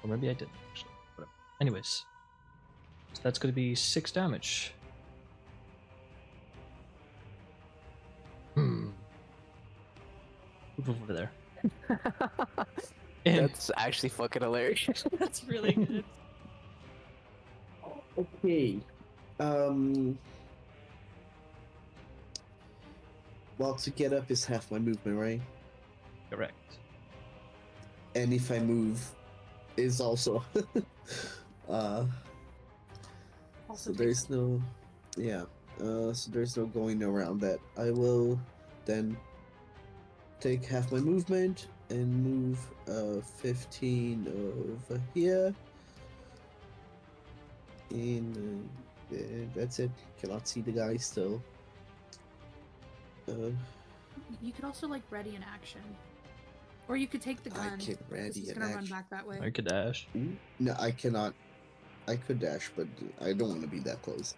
Or maybe I didn't actually. Whatever. Anyways. So that's gonna be 6 damage. Move over there. And That's actually fucking hilarious. That's really good. Okay. Well, to get up is half my movement, right? correct. And if I move, is also. So there's no, yeah. So there's no going around that. I will then take half my movement and move 15 over here. And that's it. Cannot see the guy still. You could also like ready an action, or you could take the gun. I can 'cause ready he's an gonna run action. back that way. I could dash. No, I cannot. I could dash, but I don't want to be that close.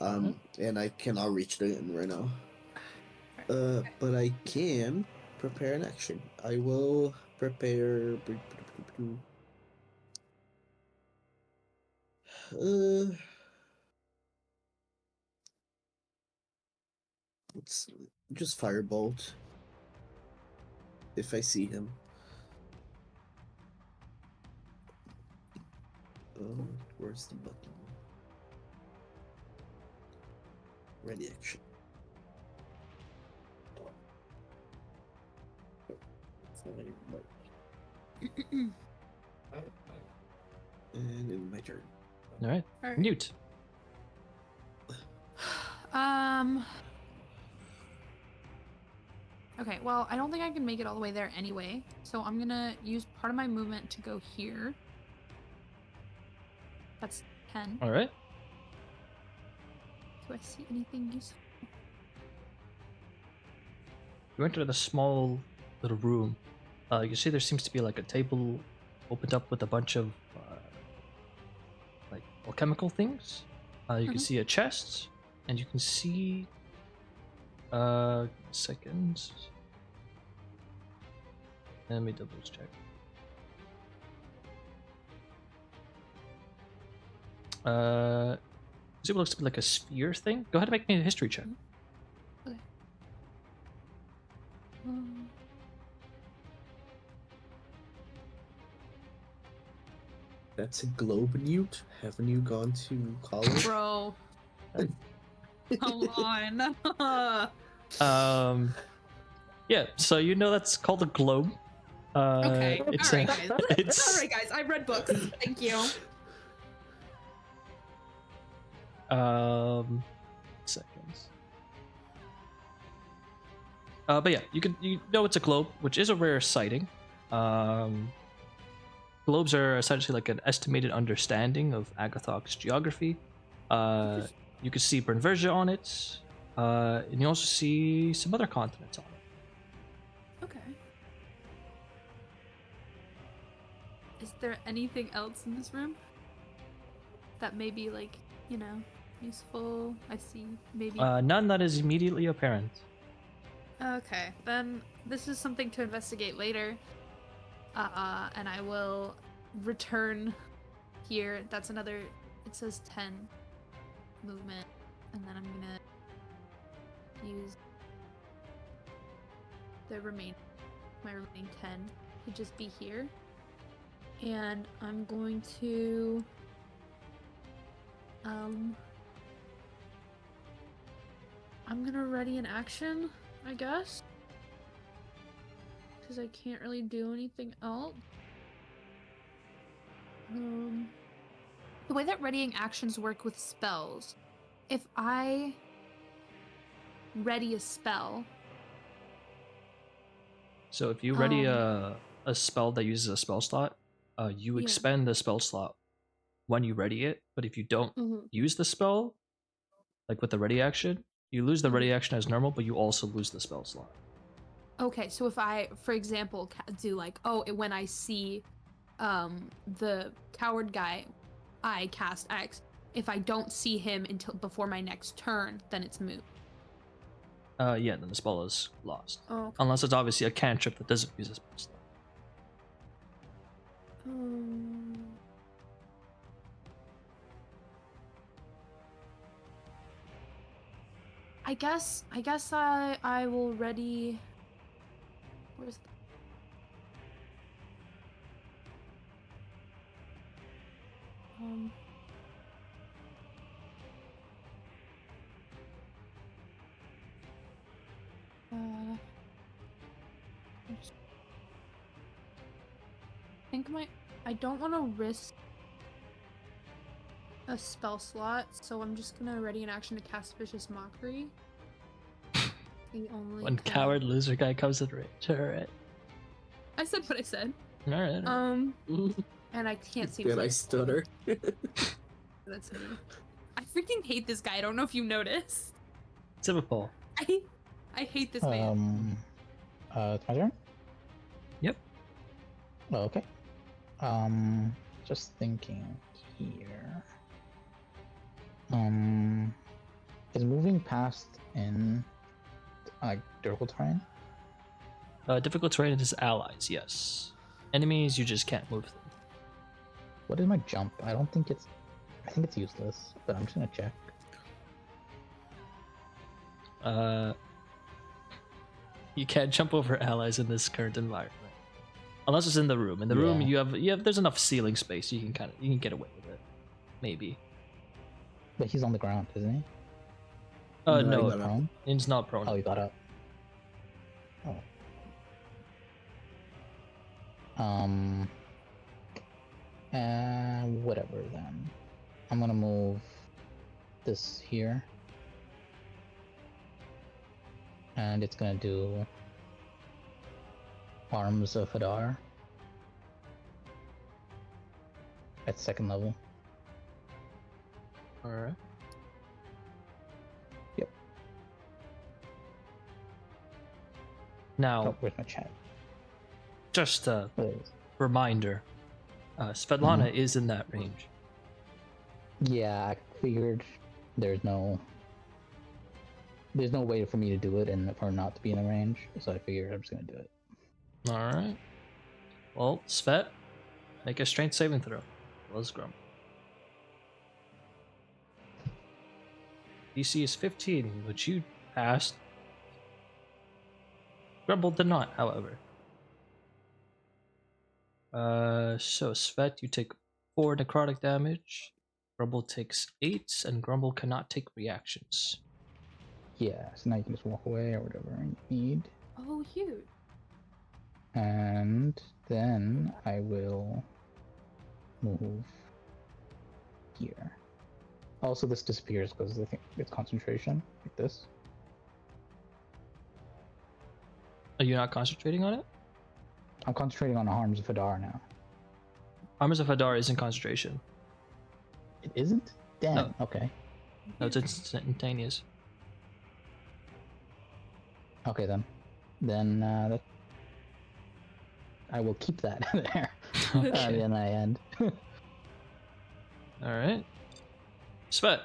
No. And I cannot reach the end right now. Okay. But I can prepare an action. I will prepare. Let's just firebolt. If I see him. Where's the button? Ready action. And in my turn. Alright. Alright. Newt. Okay, well, I don't think I can make it all the way there anyway, so I'm gonna use part of my movement to go here. That's 10. Alright. Do I see anything useful? You enter the small little room. You see there seems to be like a table opened up with a bunch of like alchemical things. You can see a chest, and you can see seconds. Let me double check. See what looks to be like a sphere thing. Go ahead and make me a history check. Okay. That's a globe, Newt. Haven't you gone to college? Bro. Come on. Yeah, so you know that's called a globe. Okay. It's All right, a- guys. it's- All right, guys. I've read books. Thank you. Seconds. But yeah, you know it's a globe, which is a rare sighting. Globes are essentially like an estimated understanding of Agathok's geography. You can see Brunversia on it, and you also see some other continents on it. Okay. Is there anything else in this room that may be like, you know, useful? I see maybe. None that is immediately apparent. Okay, then this is something to investigate later. And I will return here. That's another, it says 10 movement. And then I'm gonna use my remaining 10 to just be here. And I'm going to I'm gonna ready an action, I guess. Because I can't really do anything else. The way that readying actions work with spells, if I ready a spell. So if you ready a spell that uses a spell slot, you expend the spell slot when you ready it. But if you don't use the spell, like with the ready action, you lose the ready action as normal, but you also lose the spell slot. Okay, so if I, for example, do like, when I see the coward guy, I cast X. If I don't see him until before my next turn, then it's moot. Yeah, then the spell is lost. Oh, okay. Unless it's obviously a cantrip that doesn't use a spell slot. I guess I will ready. Where's the... I don't want to risk a spell slot, so I'm just gonna ready an action to cast Vicious Mockery. The only When coward loser guy comes in range, alright. I said what I said. Alright. And I can't see. Did I stutter? That's me. I freaking hate this guy. I don't know if you noticed. Svipall. I hate this man. It's my turn? Yep. Oh, okay. Just thinking here. Is moving past in difficult terrain? Difficult terrain is allies, yes. Enemies, you just can't move them. What is my jump? I think it's useless, but I'm just gonna check. You can't jump over allies in this current environment. Unless it's in the room. In the room you have there's enough ceiling space, you can get away with it. Maybe. But he's on the ground, isn't he? No, he's not prone. Oh, he got up. Oh. Whatever then. I'm gonna move this here. And it's gonna do Arms of Hadar at 2nd level. Alright. Yep. Now, Oh, where's my chat? just a There it is. reminder, Svetlana is in that range. Yeah, I figured there's no way for me to do it and for not to be in the range, so I figured I'm just gonna do it. Alright. Well, Svet, make a strength saving throw. Let's grumble. DC is 15, which you passed. Grumble did not, however. So Svet, you take 4 necrotic damage. Grumble takes 8, and Grumble cannot take reactions. Yeah, so now you can just walk away or whatever you need. Oh, huge. And then I will move here. Also, this disappears because I think it's concentration, like this. Are you not concentrating on it? I'm concentrating on Arms of Hadar now. Arms of Hadar isn't concentration. It isn't? Damn, No. Okay. No, it's instantaneous. Okay then. Then I will keep that there. Okay. Then I end. Alright. Svet.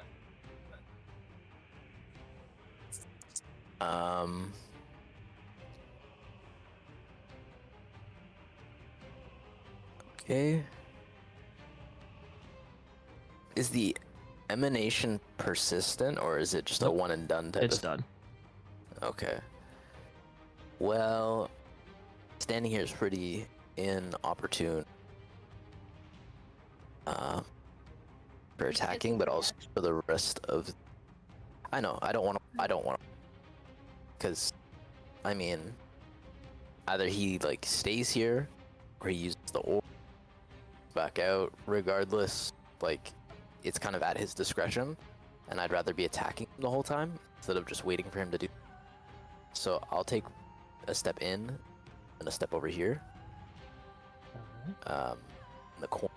Okay. Is the emanation persistent, or is it just a Nope. one and done type It's of... done. Okay. Well, standing here is pretty inopportune for attacking, but also for the rest of. I know. I don't want to because, I mean, either he like stays here, or he uses the orb back out. Regardless, like, it's kind of at his discretion, and I'd rather be attacking him the whole time instead of just waiting for him to do. So I'll take a step in and a step over here. In the corner.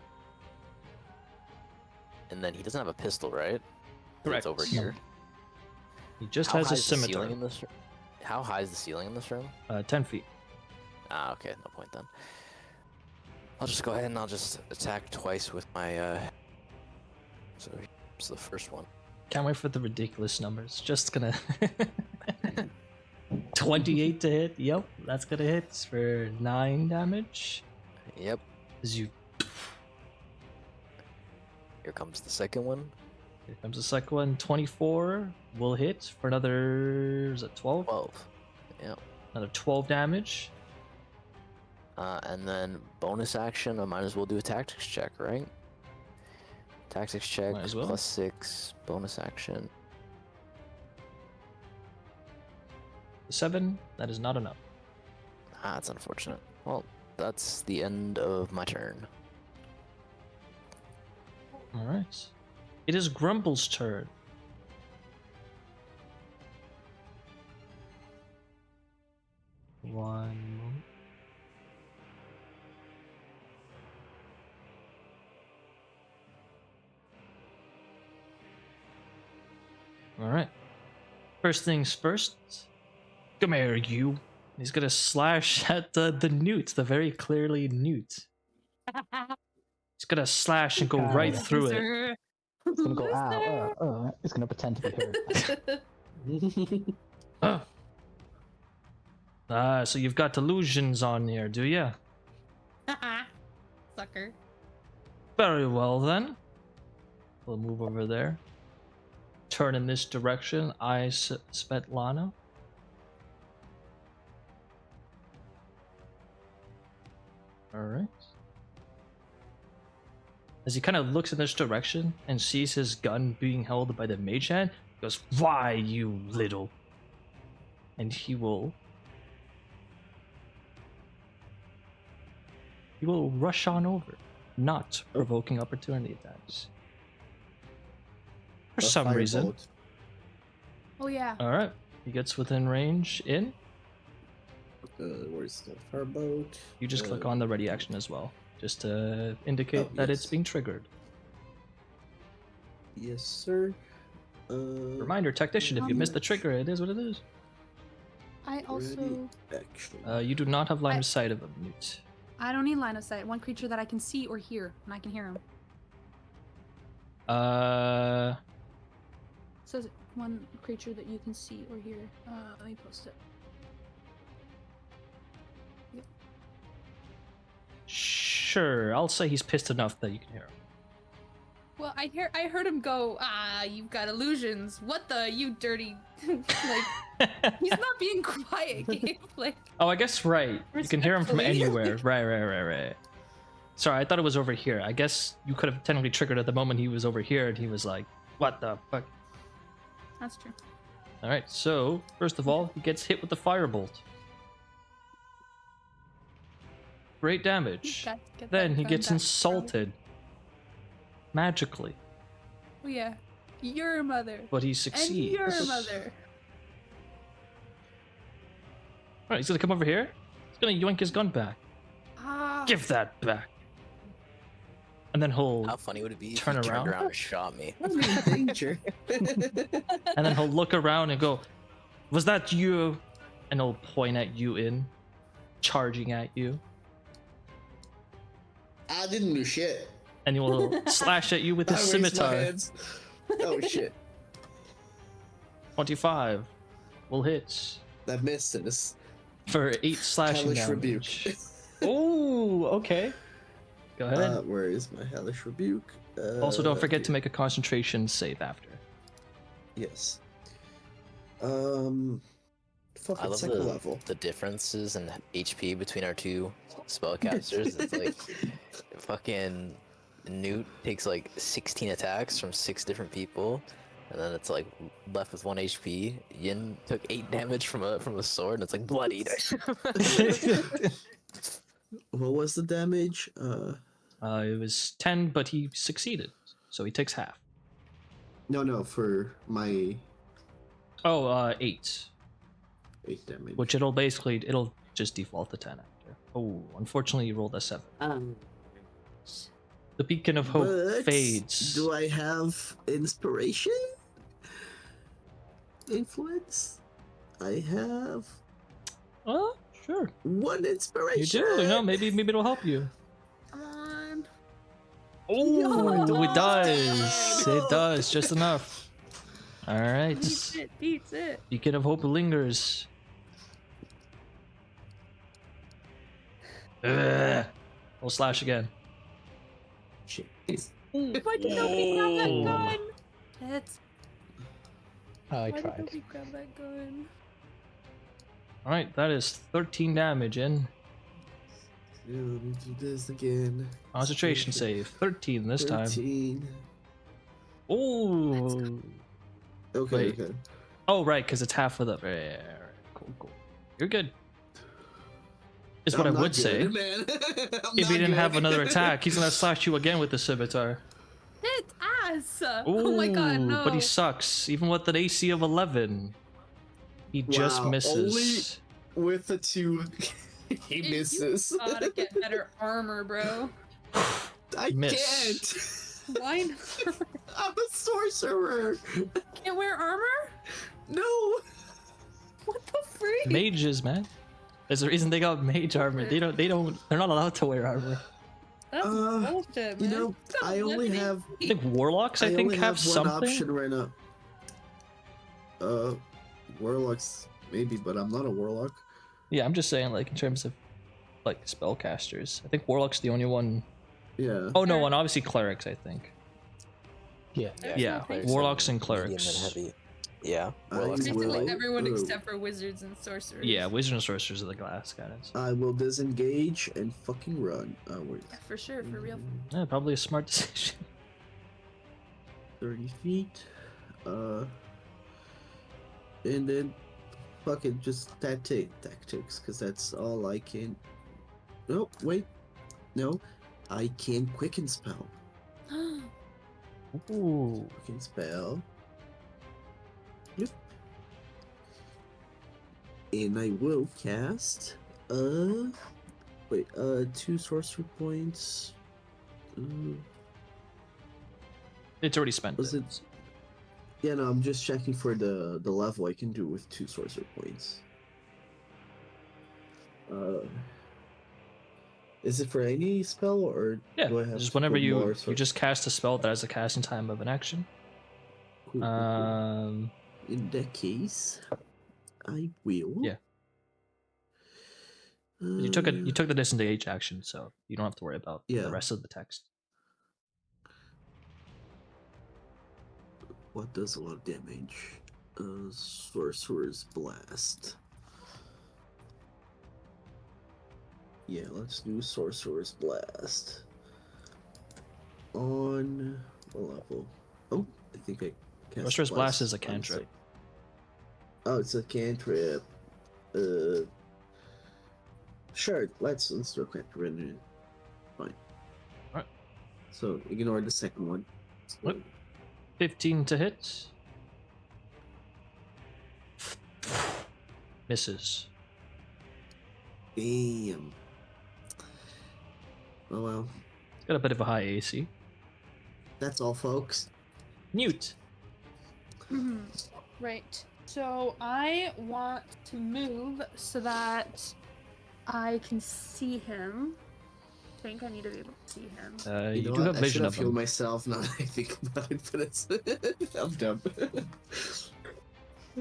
And then he doesn't have a pistol, right? Correct. It's over here. He just How has high a is the scimitar. ceiling in this room? How high is the ceiling in this room? 10 feet. Ah, okay, no point then. I'll just go ahead and I'll just attack twice with my, So here's the first one. Can't wait for the ridiculous numbers. Just gonna 28 to hit. Yep, that's gonna hit for 9 damage. Yep. As you Here comes the second one. Here comes the second one. 24 will hit for another. Is it 12? 12. Yep. Another 12 damage. And then bonus action, I might as well do a tactics check, right? Tactics check, Might as well. +6, bonus action. 7. That is not enough. Ah, that's unfortunate. Well, that's the end of my turn. All right. It is Grumble's turn. One moment. All right. First things first. Come here, you. He's gonna slash at the Newt, the very clearly Newt. He's gonna slash and go right through it. It's gonna go, ow, it's gonna pretend to be hurt. So you've got illusions on here, do ya? Sucker. Very well then. We'll move over there. Turn in this direction. Svetlana. Alright. As he kind of looks in this direction and sees his gun being held by the mage hand, he goes, "Why, you little?" And he will rush on over, not provoking opportunity attacks. For some reason. Firebolt. Oh yeah. Alright. He gets within range in. Where's the firebolt? You just click on the ready action as well, just to indicate that it's yes. being triggered. Yes, sir. Reminder, technician, if you missed the trigger, it is what it is. I also Action. You do not have line of sight of a Newt. I don't need line of sight. One creature that I can see or hear, and I can hear him. Says one creature that you can see or hear. Let me post it. Yep. Sure, I'll say he's pissed enough that you can hear him. Well, I heard him go, you've got illusions. What the, you dirty, like, he's not being quiet, Gabe. Like, Oh, I guess right. You can hear him from respectfully. anywhere. Right. Sorry, I thought it was over here. I guess you could have technically triggered at the moment he was over here, and he was like, "What the fuck?" That's true. All right. So first of all, he gets hit with the firebolt. Great damage. Get Then that he gun gets back, bro. insulted magically, Oh yeah, your mother. but he And succeeds. your mother. All right, he's gonna come over here. He's gonna yoink his gun back. Give that back. And then he'll How funny would it be if Turn he turned around. around and shot me? I'm in danger. and then he'll look around and go, "Was that you?" And he'll point at you in, charging at you, I didn't do shit. and he will slash at you with I his raised my scimitar. hands. Oh shit. 25 will hit That misses. for 8 slashing Hellish rebuke. damage. Oh, okay. Go ahead. Where is my hellish rebuke? Also, don't forget to make a concentration save after. Yes. I Fucking love second level. the differences in HP between our two spellcasters. It's like fucking Newt takes like 16 attacks from 6 different people, and then it's like left with 1 HP. Yin took 8 damage from a sword, and it's like bloodied. What was the damage? It was 10, but he succeeded, so he takes half. No, for my Oh, 8, 8 damage. which it'll just default to 10 after. Oh, unfortunately, you rolled a 7. The beacon of hope But fades. do I have inspiration? Influence? I have Oh, sure. 1 inspiration. You do. You know, maybe it'll help you. Come on. Oh, it does. It does just enough. All right. Beats it. Beacon of hope lingers. Ugh. We'll slash again. Jeez. Why did nobody grab that gun? Tits. I Why did tried. nobody grab that gun? All right, that is 13 damage in. Yeah, let me do this again. Concentration save. 13 this time. 13. Oh. Okay, Wait. okay. Oh, right, because it's half of the. Yeah, cool. You're good. Is what I I'm not would say. good, man. I'm If he not didn't have good. another attack, he's gonna slash you again with the scimitar. Hit ass! Ooh, Oh my god, no. but he sucks. Even with an AC of 11, he just Wow, misses. With the 2, he misses. You gotta get better armor, bro. I Miss. can't. Why not? I'm a sorcerer. Can't wear armor? No. What the freak? Mages, man. There's a reason they got mage armor. They're not allowed to wear armor. That's bullshit, man. You know, Stop I only limiting have. I think warlocks, I think, only have one something. option right now. Warlocks maybe, but I'm not a warlock. Yeah, I'm just saying, like, in terms of, like, spellcasters. I think warlock's the only one. Yeah. Oh, no, and obviously clerics, I think. Yeah. Yeah, clerics warlocks and medium clerics. heavy. Yeah, I warlocks and will- Basically clerics. everyone Ooh. except for wizards and sorcerers. Yeah, wizards and sorcerers are the glass guys. I will disengage and fucking run. Wait. Yeah, for sure, for real. Yeah, probably a smart decision. 30 feet. And then fucking just tactics, because that's all I can. No, wait. No, I can quicken spell. Ooh. Quicken spell. Yep. And I will cast. Wait. 2 sorcery points. It's already spent. Was it? Yeah, no, I'm just checking for the level I can do with 2 sorcery points. Is it for any spell or Yeah, do I have just to whenever put more you sor- just cast a spell that has a casting time of an action. Cool, cool, cool. In that case, I will. Yeah. You took the disengage action, so you don't have to worry about Yeah. the rest of the text. What does a lot of damage? Sorcerer's Blast. Yeah, let's do Sorcerer's Blast. On what level? Oh, I think I cast Sorcerer's Blast is a on the cantrip. sec- Oh, it's a cantrip. Sure, let's do a cantrip. Fine. Alright. So ignore the second one. What? 15 to hit. Misses. Damn. Oh well. Got a bit of a high AC. That's all, folks. Newt. Right. So I want to move so that I can see him. I think I need to be able to see him. You know do what? have I vision should of have healed him. myself now that I think about it, but it's I'm dumb.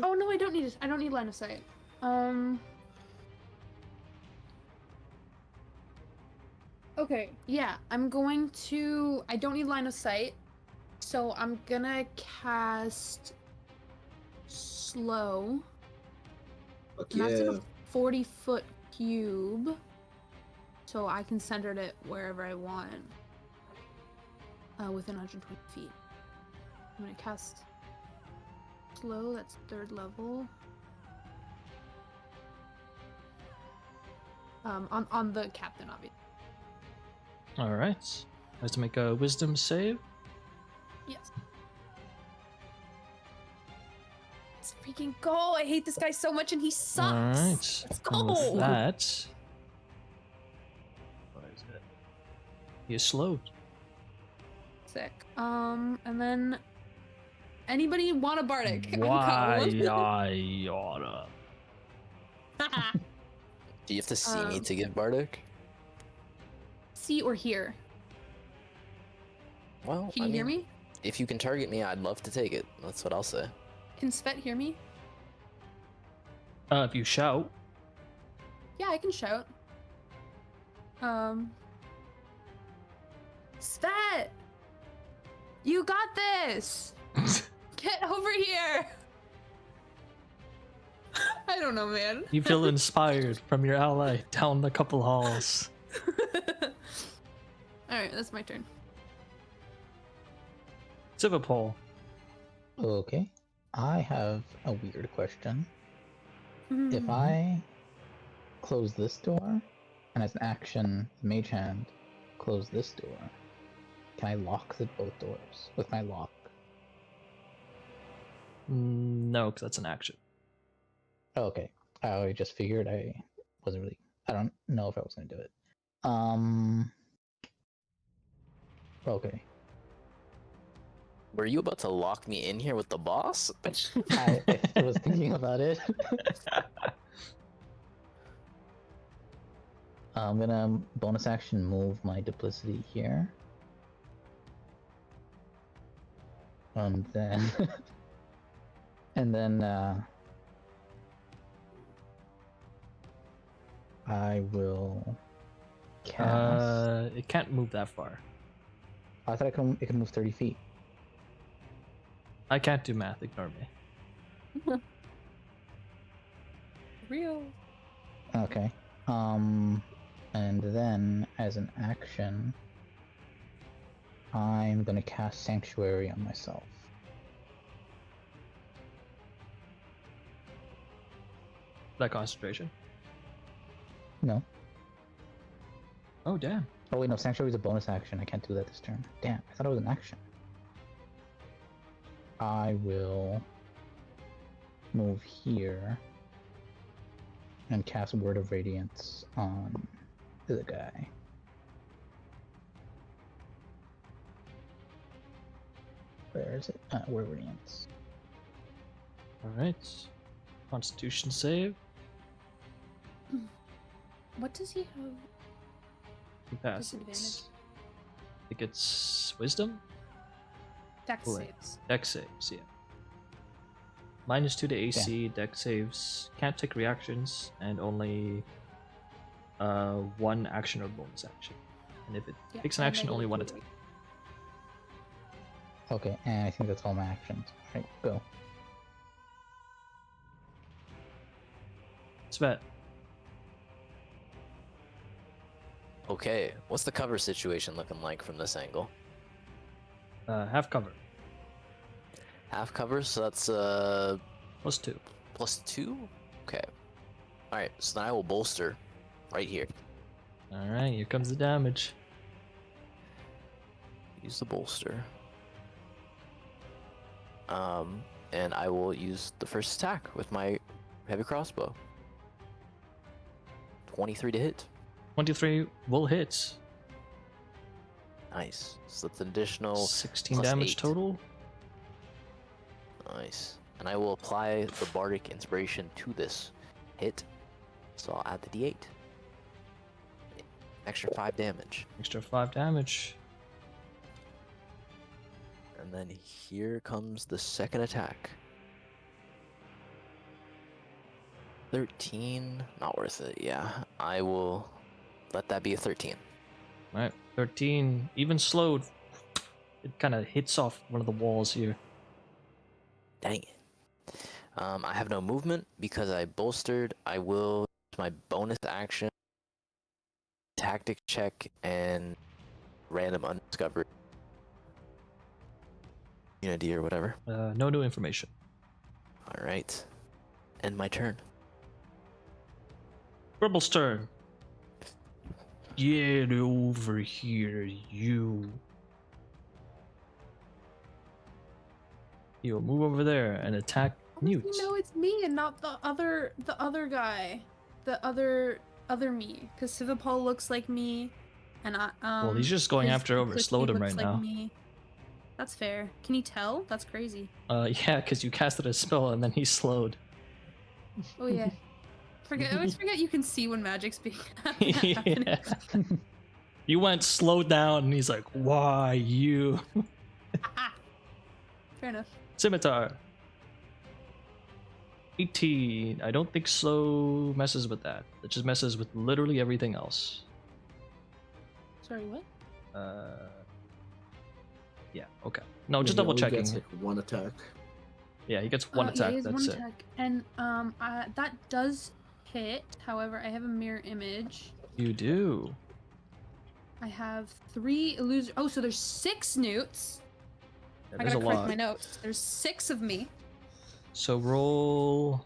Oh no, I don't need it. I don't need line of sight. Okay, yeah, I'm going to. I don't need line of sight, so I'm gonna cast slow. Fuck And that's in yeah. a 40-foot cube, so I can center it wherever I want. Within 120 feet. I'm gonna cast slow. That's 3rd level. On the captain, obviously. All right. Has to make a wisdom save. Yes. Let's freaking go! I hate this guy so much, and he sucks. All right. Let's And with go. that, what is it? He is slowed. Sick. And then anybody want a bardic? Why I'm coming. I oughta. Do you have to see me to get Bardic? See or hear? Well, Can you hear me? If you can target me, I'd love to take it. That's what I'll say. Can Svet hear me? If you shout. Yeah, I can shout. Svet! You got this! Get over here! I don't know, man. You feel inspired from your ally down the couple halls. Alright, that's my turn. Svipall. Okay. I have a weird question. Mm-hmm. If I close this door, and as an action, mage hand, close this door, can I lock both doors with my lock? No, because that's an action. Okay. I just figured I don't know if I was gonna do it. Okay. Were you about to lock me in here with the boss? I was thinking about it. I'm gonna bonus action move my duplicity here. And then I will cast. It can't move that far. I thought it can move 30 feet. I can't do math, ignore me. Real. Okay. And then as an action, I'm gonna cast Sanctuary on myself. That concentration. No. Oh, damn. Oh wait, no, Sanctuary is a bonus action. I can't do that this turn. Damn, I thought it was an action. I will move here and cast Word of Radiance on the guy. Where is it? Word of Radiance. Alright. Constitution save. What does he have? He passes. Disadvantage. I think it's wisdom? Dex Cool. saves. Dex saves, yeah. -2 to AC, dex saves, can't take reactions, and only one action or bonus action. And if it takes an and action, only one negative attack. Okay, and I think that's all my actions. Alright, go. Svet. Okay, what's the cover situation looking like from this angle? Half cover. Half cover, so that's +2. +2? Okay. Alright, so then I will bolster right here. Alright, here comes the damage. Use the bolster. And I will use the first attack with my heavy crossbow. 23 to hit. 23 will hit. Nice. So that's an additional 16 plus damage 8. total. Nice. And I will apply the Bardic Inspiration to this hit. So I'll add the D8. Extra 5 damage. Extra 5 damage. And then here comes the second attack. 13. Not worth it, yeah. I will let that be a 13. Alright, 13. Even slowed, it kind of hits off one of the walls here. Dang it. I have no movement because I bolstered. I will use my bonus action, tactic check, and random undiscovered unity or whatever. No new information. All right. End my turn. Rebel's turn. Get over here, you. You'll move over there and attack Newt. No, it's me and not the other guy, the other me. Because Svipall looks like me, and I Well, he's just going his after over eclipse slowed him looks right like now. me. That's fair. Can you tell? That's crazy. Yeah, because you casted a spell and then he slowed. Oh yeah. I always forget you can see when magic's being happening. Yeah. You went slow down, and he's like, "Why you?" Fair enough. Scimitar. 18. I don't think slow messes with that. It just messes with literally everything else. Sorry, what? Yeah. Okay. No, Yeah, just he double only checking. gets, like, one attack. Yeah, he gets one Yeah, attack. he has That's one it. attack. And that does hit. However, I have a mirror image. You do. I have 3 illusion. Oh, so there's 6 Newts. Yeah, I there's gotta a correct lot. my notes. There's 6 of me. So roll.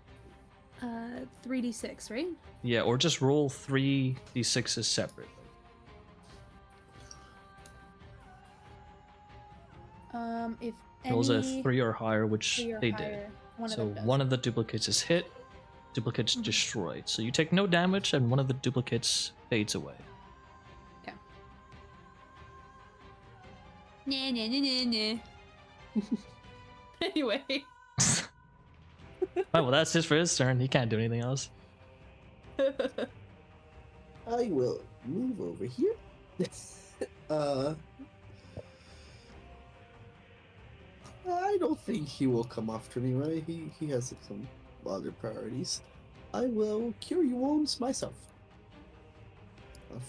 3d6, right? Yeah, or just roll 3d6s separately. If Rolls a any 3 or higher, which 3 or they higher, did. one So of them does. one of the duplicates is hit, duplicates destroyed. So you take no damage, and one of the duplicates fades away. Okay. Nah, nah, nah, nah, nah. Anyway. Oh, well, that's just for his turn. He can't do anything else. I will move over here. I don't think he will come after me, right? He has some other priorities. I will cure your wounds myself.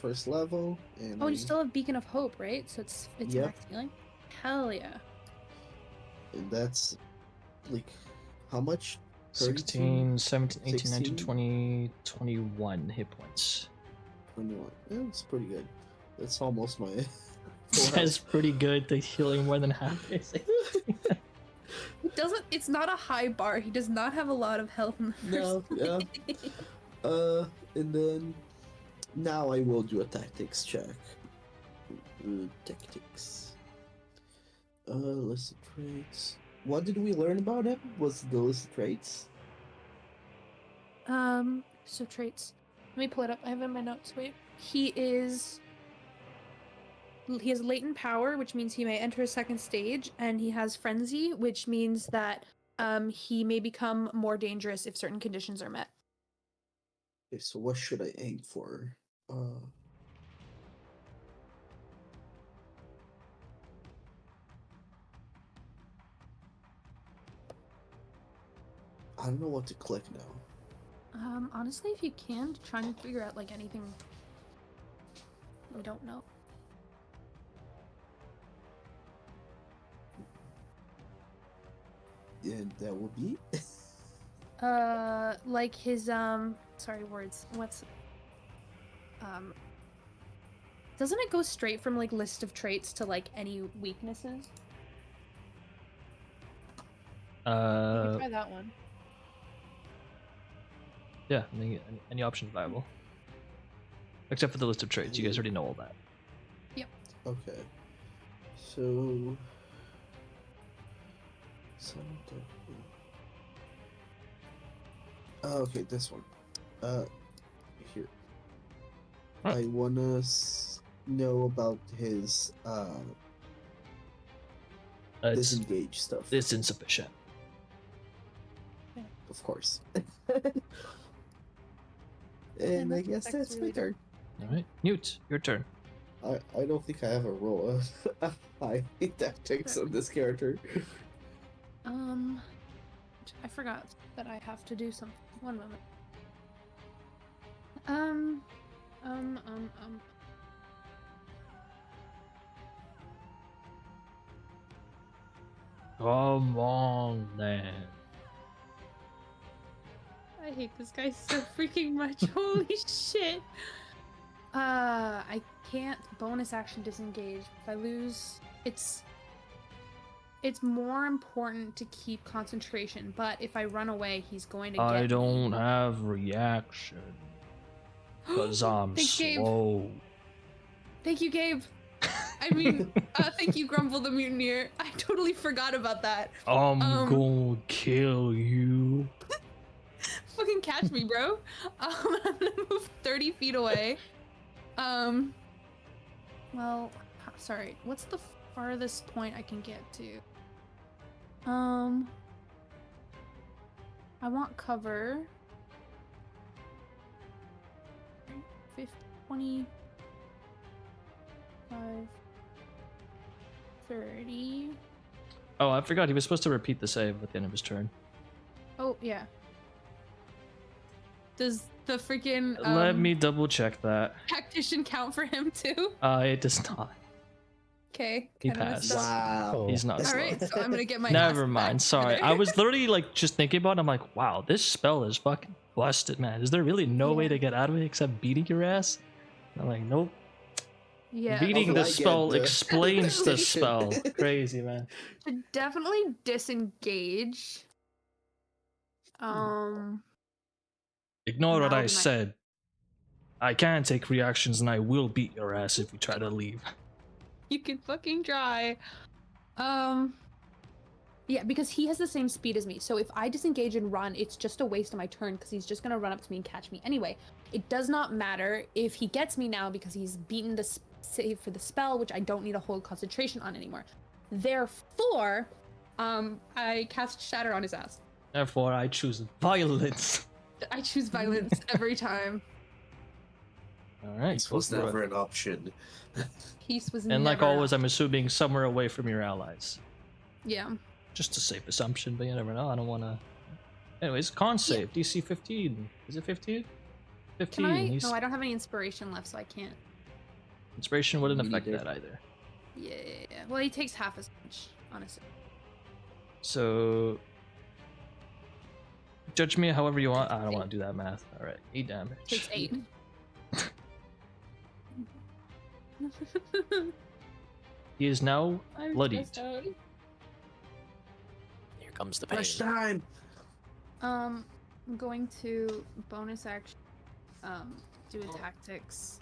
First level, and Oh, you still have Beacon of Hope, right? So it's Yep. max healing? Hell yeah. and that's like how much? 16, 17, 18, 19, 16? 20, 21 hit points. 21. Yeah, that's pretty good. That's almost my. That's pretty good. The healing more than half. It's not a high bar. He does not have a lot of health in the No, first yeah. And then now I will do a tactics check. Tactics. List of traits. What did we learn about him? Was the list of traits? So traits. Let me pull it up. I have it in my notes. Wait. He has latent power, which means he may enter a second stage, and he has frenzy, which means that he may become more dangerous if certain conditions are met. Okay, so what should I aim for? I don't know what to click now. Honestly, if you can, try and figure out like anything we don't know. And that will be. Like his sorry, words. What's doesn't it go straight from like list of traits to like any weaknesses? You can try that one. Yeah, any option viable. Except for the list of traits. You guys already know all that. Okay. So. Okay, this one. Here. Huh. I wanna know about his disengage stuff. It's insufficient. Of course. And I guess that's my turn. All right, Newt, your turn. I don't think I have a roll of high tactics on this character. I forgot that I have to do something. One moment. Come on, then. I hate this guy so freaking much. Holy shit. I can't bonus action disengage. If I lose, it's It's more important to keep concentration, but if I run away, he's going to get I me. don't have reaction. Because I'm Thanks, Gabe. slow. Thank you, Gabe. I mean, thank you, Grumble the Mutineer. I totally forgot about that. I'm gonna kill you. Fucking catch me, bro. I'm gonna move 30 feet away. Well, sorry. What's the farthest point I can get to? I want cover. 50, 20, 5, 30. Oh, I forgot he was supposed to repeat the save at the end of his turn. Oh, yeah. Does the freaking Let me double check that. tactician count for him too? It does not. Okay. He kinda messed passed. up. Wow. He's not. That's All right, so I'm gonna get my. Never ass mind. back Sorry, there. I was literally like just thinking about it. I'm like, wow, this spell is fucking busted, man. Is there really no way Yeah. to get out of it except beating your ass? And I'm like, nope. Yeah. Beating Also, the I get spell the- explains the spell. Crazy, man. Should definitely disengage. Ignore what That'll I be my- said. I can take reactions and I will beat your ass if you try to leave. You can fucking try. Yeah, because he has the same speed as me. So if I disengage and run, it's just a waste of my turn because he's just gonna run up to me and catch me anyway. It does not matter if he gets me now because he's beaten the save for the spell, which I don't need to hold concentration on anymore. Therefore, I cast Shatter on his ass. Therefore, I choose violence. I choose violence every time. Alright. This was never an option. Peace was And like never always, an I'm assuming somewhere away from your allies. yeah. Just a safe assumption, but you never know. I don't want to. Anyways, con save, DC 15. Is it 15? 15. Can I? He's... No, I don't have any inspiration left, so I can't. Inspiration wouldn't Me affect neither. that either. Yeah. Well, he takes half as much, honestly. So. Judge me however you want. I don't want to do that math. Alright, 8 damage. Takes 8. He is now I'm bloodied. stressed out. Here comes the pain. Rush time. I'm going to bonus action, do a tactics.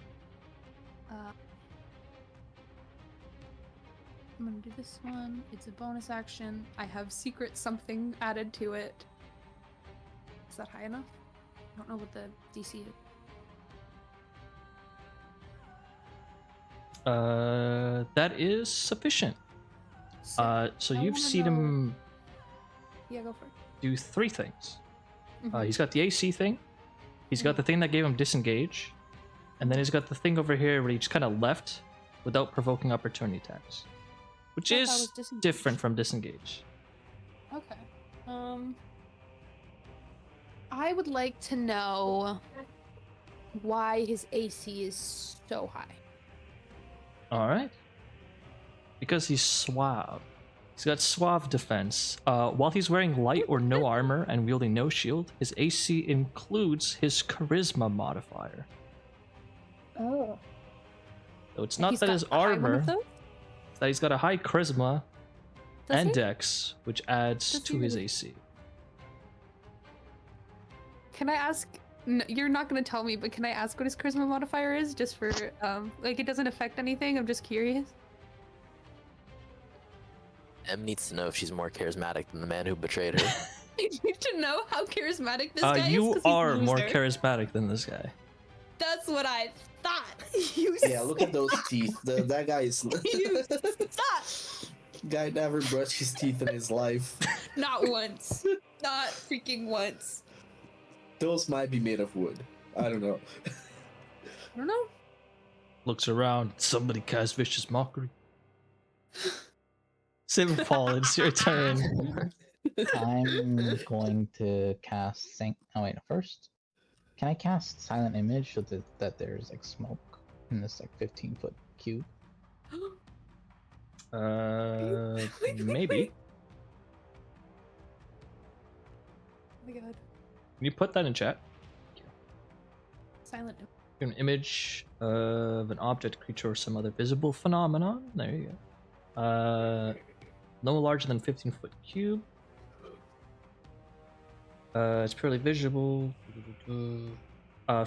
I'm gonna do this one. It's a bonus action. I have secret something added to it. Is that high enough? I don't know what the DC is. That is sufficient. So I you've wanna seen know- him Yeah, go for it. do 3 things. Mhm. He's got the AC thing. He's got the thing that gave him disengage, and then he's got the thing over here where he just kind of left without provoking opportunity attacks, which thought that is was disengage. different from disengage. Okay. I would like to know why his AC is so high. All right. Because he's suave. He's got suave defense. While he's wearing light or no armor and wielding no shield, his AC includes his charisma modifier. Oh. So it's not He's that got his a high one of armor, those? it's that he's got a high charisma Does and he? dex, which adds Does to he his really? AC. Can I ask? You're not gonna tell me, but can I ask what his charisma modifier is, just for like it doesn't affect anything? I'm just curious. Em needs to know if she's more charismatic than the man who betrayed her. I need to know how charismatic this guy is. You 'cause he's a are more loser. charismatic than this guy. That's what I thought. You Yeah, look at those teeth. That guy is. You thought. Guy never brushed his teeth in his life. Not once. Not freaking once. Those might be made of wood. I don't know. I don't know. Looks around. Somebody cast vicious mockery. Svipall, it's your turn. I'm going to cast Oh wait, first, can I cast Silent Image so that there's like smoke in this like 15-foot cube? Maybe. Oh my god. Can you put that in chat? Silent. An image of an object, creature, or some other visible phenomenon. There you go. no larger than 15-foot cube. It's purely visible.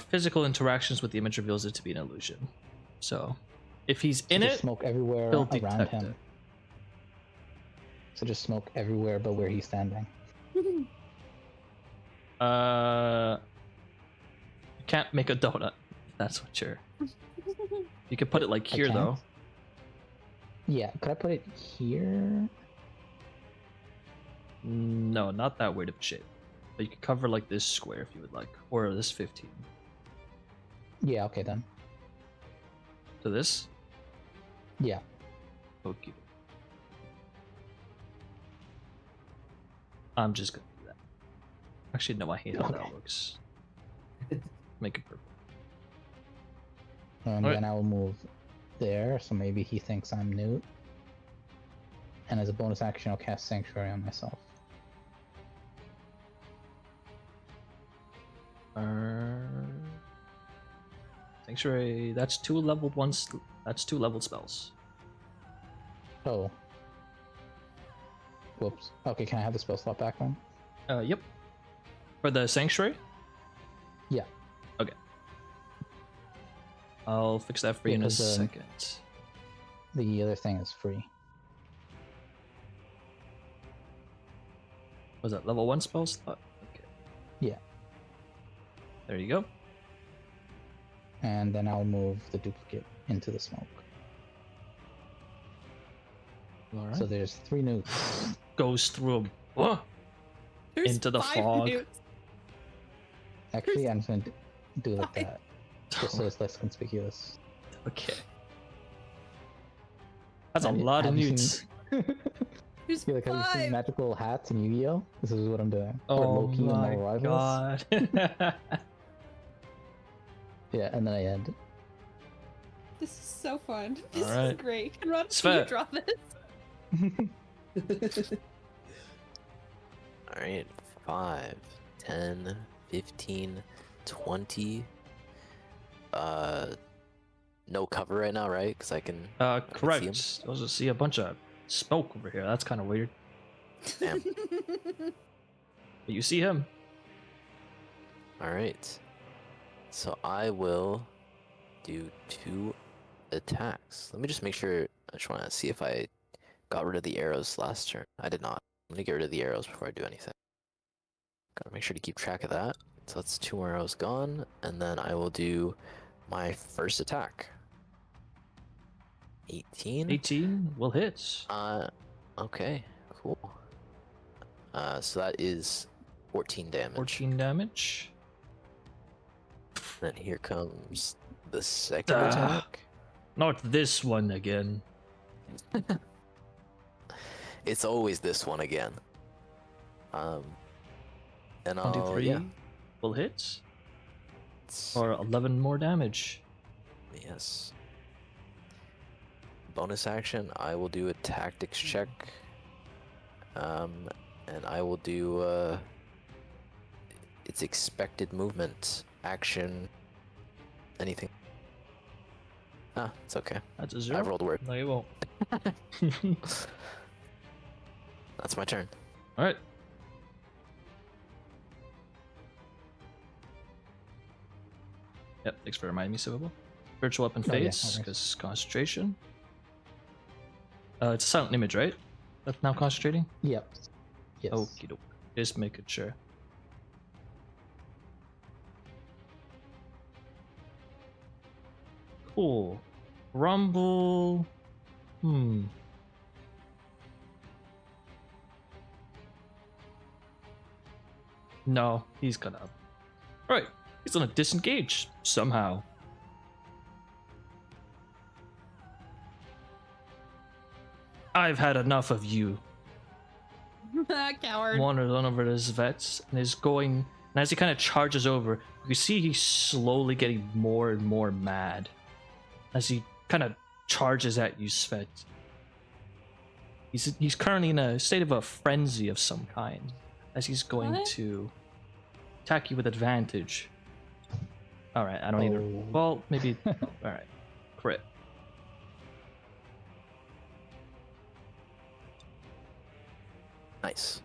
Physical interactions with the image reveals it to be an illusion. So, if he's in just it, smoke everywhere he'll around detect him. it. So just smoke everywhere but where he's standing. You can't make a donut. If that's what you're. You could put it like I here can't? though. Yeah, could I put it here? No, not that weird of a shape. But you could cover like this square if you would like, or this 15. Yeah, okay then. To this. Yeah. Okay. I'm just gonna do that. Actually, no, I hate how that looks. Make it purple. And Alright. then I will move there, so maybe he thinks I'm Newt. And as a bonus action, I'll cast Sanctuary on myself. Sanctuary. That's two leveled ones. That's two leveled spells. Oh. Whoops. Okay, can I have the spell slot back then? Yep. For the sanctuary. Yeah. Okay. I'll fix that for you in a because, second. The other thing is free. Was that level 1 spell slot? Okay. Yeah. There you go. And then I'll move the duplicate into the smoke. All right. So there's 3 Newts. Goes through him. Whoa! There's Into the 5 fog. Newts. Actually, I'm just going to do it like Fine. that. Just so it's less conspicuous. Okay. That's a Have you- lot of have you newts. seen- There's Yeah, like, have you seen 5. magical hats in Yu-Gi-Oh? This is what I'm doing. Or Oh Loki and my No Rivals. god. Yeah, and then I end. This is so fun. This Alright. is great. Conrado, can you Svet. draw this? Alright, 5, 10, 15, 20. No cover right now, right? Because I can. Correct. him. I also see a bunch of smoke over here. That's kind of weird. Damn. But you see him. Alright. So I will do 2 attacks. Let me just make sure. I just want to see if I got rid of the arrows last turn. I did not. I'm going to get rid of the arrows before I do anything. Gotta make sure to keep track of that. So that's 2 arrows gone. And then I will do my first attack. 18. 18 will hit. Okay, cool. So that is 14 damage. 14 damage. Then here comes the second Ah. attack. Not this one again. It's always this one again. And I'll 23 yeah. will hit. it's- Or 11 more damage. Yes. Bonus action, I will do a tactics check. And I will do its expected movement, action, anything. Ah, it's okay. That's a I 0. rolled a word. No, you won't. That's my turn. Alright. Yep, thanks for reminding me, Svipall. Virtual weapon Oh, yeah, fades, no worries. because concentration. It's a silent image, right? That's now concentrating? Yep. Yes. Okie doke. Just making sure. Cool. Rumble. No, he's gonna. Right, he's gonna disengage somehow. I've had enough of you. Coward. Wanders on over to his vets and is going. And as he kind of charges over, you see he's slowly getting more and more mad as he kind of charges at you, Svet. He's currently in a state of a frenzy of some kind as he's going What? to attack you with advantage. All right, I don't either. Oh. Well, maybe. All right, crit. Nice.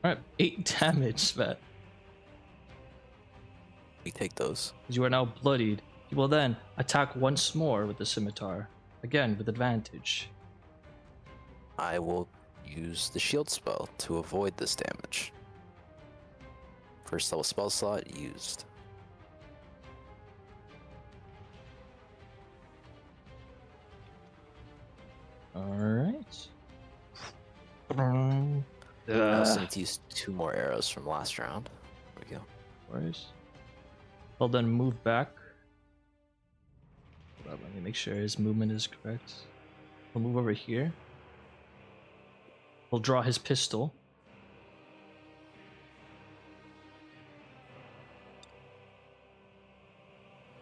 Alright, 8 damage, Svet. We take those. You are now bloodied. He will then attack once more with the scimitar. Again, with advantage. I will use the shield spell to avoid this damage. First level spell slot used. Alright. I also need to use 2 more arrows from last round. There we go. Worries. Well then move back. Hold on, let me make sure his movement is correct. He'll move over here. He'll draw his pistol.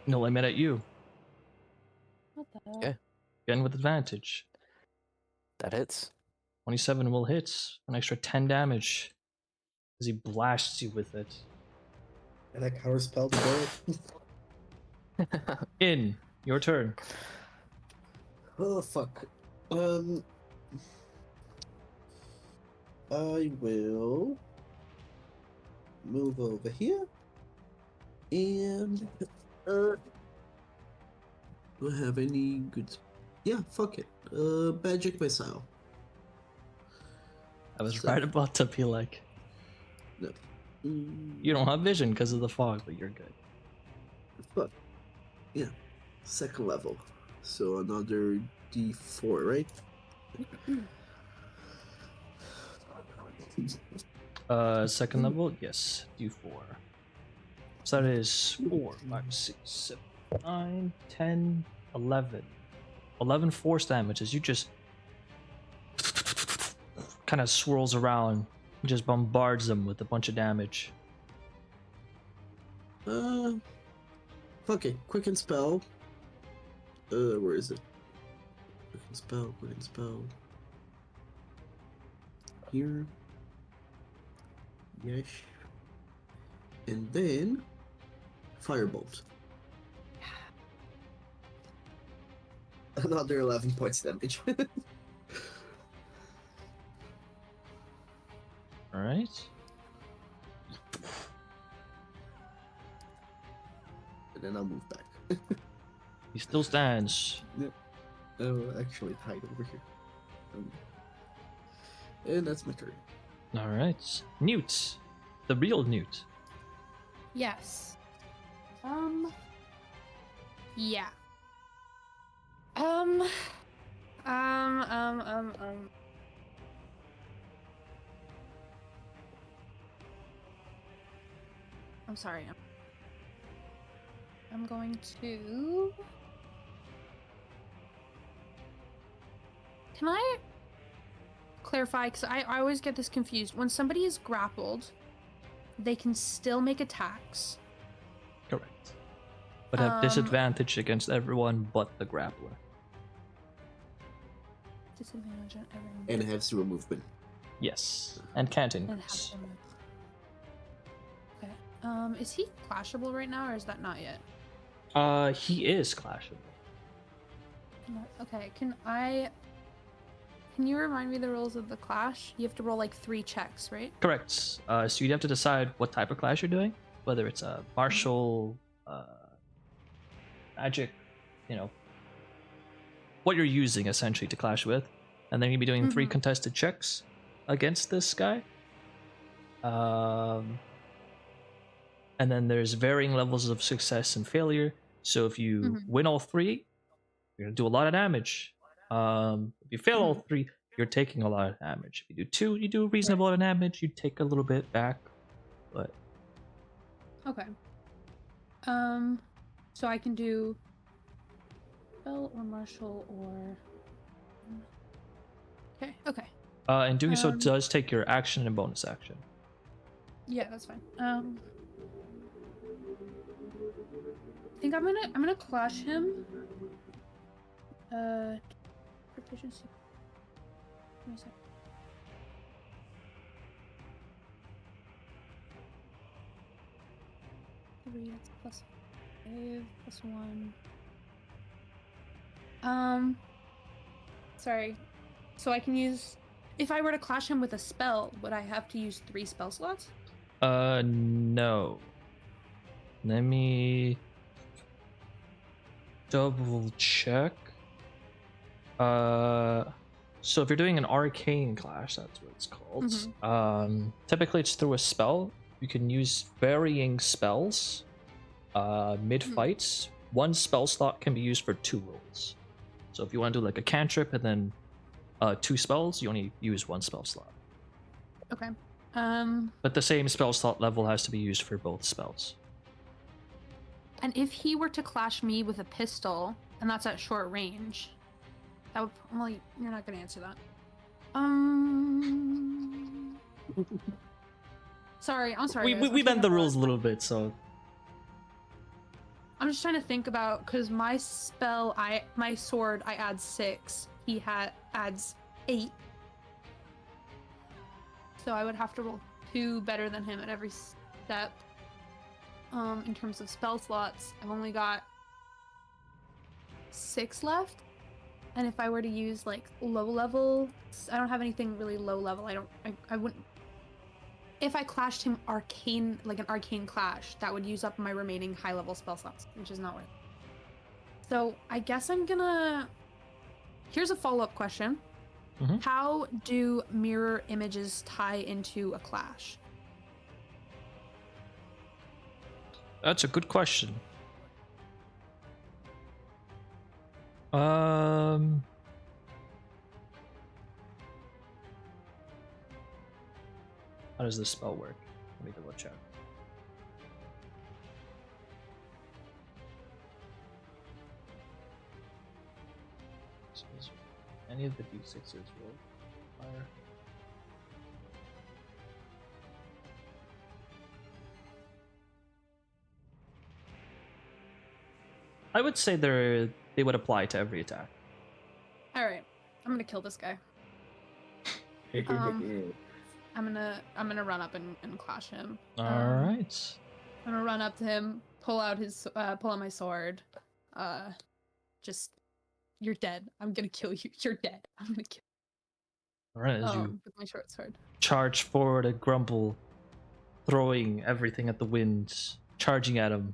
And he'll aim it at you. What the hell? Okay. Again with advantage. That hits. 27 will hit. An extra 10 damage. As he blasts you with it. And that counter spell to go. In. Your turn. Oh fuck. I will move over here and do I have any good? Yeah, fuck it. Magic missile. I was So- right about to be like, No. you don't have vision because of the fog, but you're good. Fuck. Yeah. Second level. So another D4, right? Second level, yes, do 4. So that is 4, 5, 6, 7, 9, 10, 11. 11 force damage as you just kind of swirls around, just bombards them with a bunch of damage. Fuck it. Quicken spell. Where is it? Quicken spell. Here. Yes. And then firebolt. Another 11 points damage. Alright. And then I'll move back. He still stands. Oh, actually, hide over here. And that's my turn. Alright. Newt. The real Newt. Yes. Yeah. I'm sorry. I'm going to. Can I clarify? Because I always get this confused. When somebody is grappled, they can still make attacks. Correct. But have disadvantage against everyone but the grappler. Disadvantage on everyone. And it has 0 movement. Yes. And can't And increase. have them. Okay. Is he clashable right now, or is that not yet? He is clashable. Okay. Can you remind me the rules of the clash? You have to roll like 3 checks, right? Correct. So you'd have to decide what type of clash you're doing, whether it's a martial, magic, what you're using essentially to clash with, and then you'd be doing 3 contested checks against this guy. And then there's varying levels of success and failure. So if you win all 3, you're gonna do a lot of damage. If you fail all 3, you're taking a lot of damage. If you do 2, you do a reasonable amount of damage. You take a little bit back, but Okay. So I can do spell or martial or. Okay. and doing so does take your action and bonus action. Yeah, that's fine. I think I'm gonna clash him. Proficiency. Give me a sec. Three, that's plus 5, plus 1. Sorry. So I can use If I were to clash him with a spell, would I have to use 3 spell slots? No. Let me double check. So if you're doing an arcane clash, that's what it's called. Typically it's through a spell. You can use varying spells mid fights. One spell slot can be used for 2 rolls. So if you want to do like a cantrip and then 2 spells, you only use 1 spell slot. Okay. But the same spell slot level has to be used for both spells. And if he were to clash me with a pistol, and that's at short range, that would. Well, you're not gonna answer that. Sorry, I'm sorry. We bend the rules a little bit, so. I'm just trying to think about, because my spell, my sword, I add 6. He adds 8. So I would have to roll 2 better than him at every step. In terms of spell slots, I've only got 6 left. And if I were to use like low level, I don't have anything really low level. I wouldn't. If I clashed him arcane, like an arcane clash, that would use up my remaining high level spell slots, which is not worth it. So I guess I'm gonna. Here's a follow-up question. How do mirror images tie into a clash? That's a good question. How does this spell work? Let me double check. Any of the d6s roll fire? I would say they would apply to every attack. All right, I'm gonna kill this guy. I'm gonna run up and clash him. All right. I'm gonna run up to him, pull out my sword. Just, you're dead. I'm gonna kill you. You're dead. I'm gonna kill you. All right, as you with my short sword. charge forward and grumble, throwing everything at the wind, charging at him.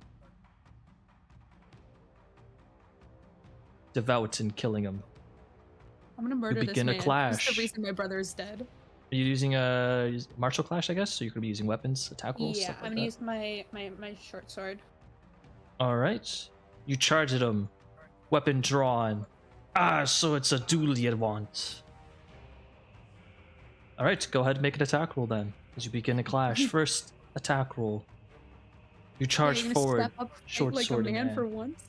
Devout and killing him. I'm gonna murder this begin a man. clash. That's the reason my brother is dead. Are you using a martial clash, I guess? So you could be using weapons, attack rolls, Yeah, stuff like I'm that. gonna use my short sword. All right. You charge at him. Weapon drawn. So it's a duel you want. All right, go ahead and make an attack roll then. As you begin a clash. First attack roll. You charge You're gonna forward. step up Short like sword a in man hand. for once.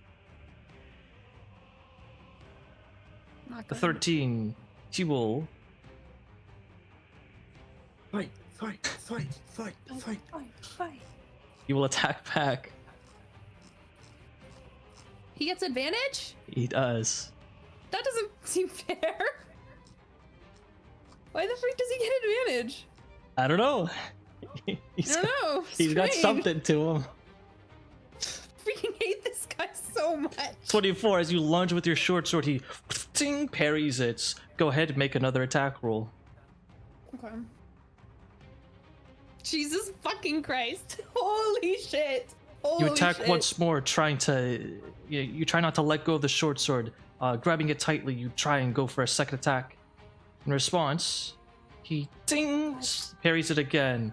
Not The good. 13. He will. Fight. Fight. He will attack back. He gets advantage? He does. That doesn't seem fair. Why the freak does he get advantage? I don't know. I don't know. He's got Strange. something to him. Freaking hate this guy so much. 24. As you lunge with your short sword, he ting, parries it. Go ahead and make another attack roll. Okay. Jesus fucking Christ. Holy shit. You attack once more, trying to. You try not to let go of the short sword. Grabbing it tightly, you try and go for a second attack. In response, he dings, parries it again.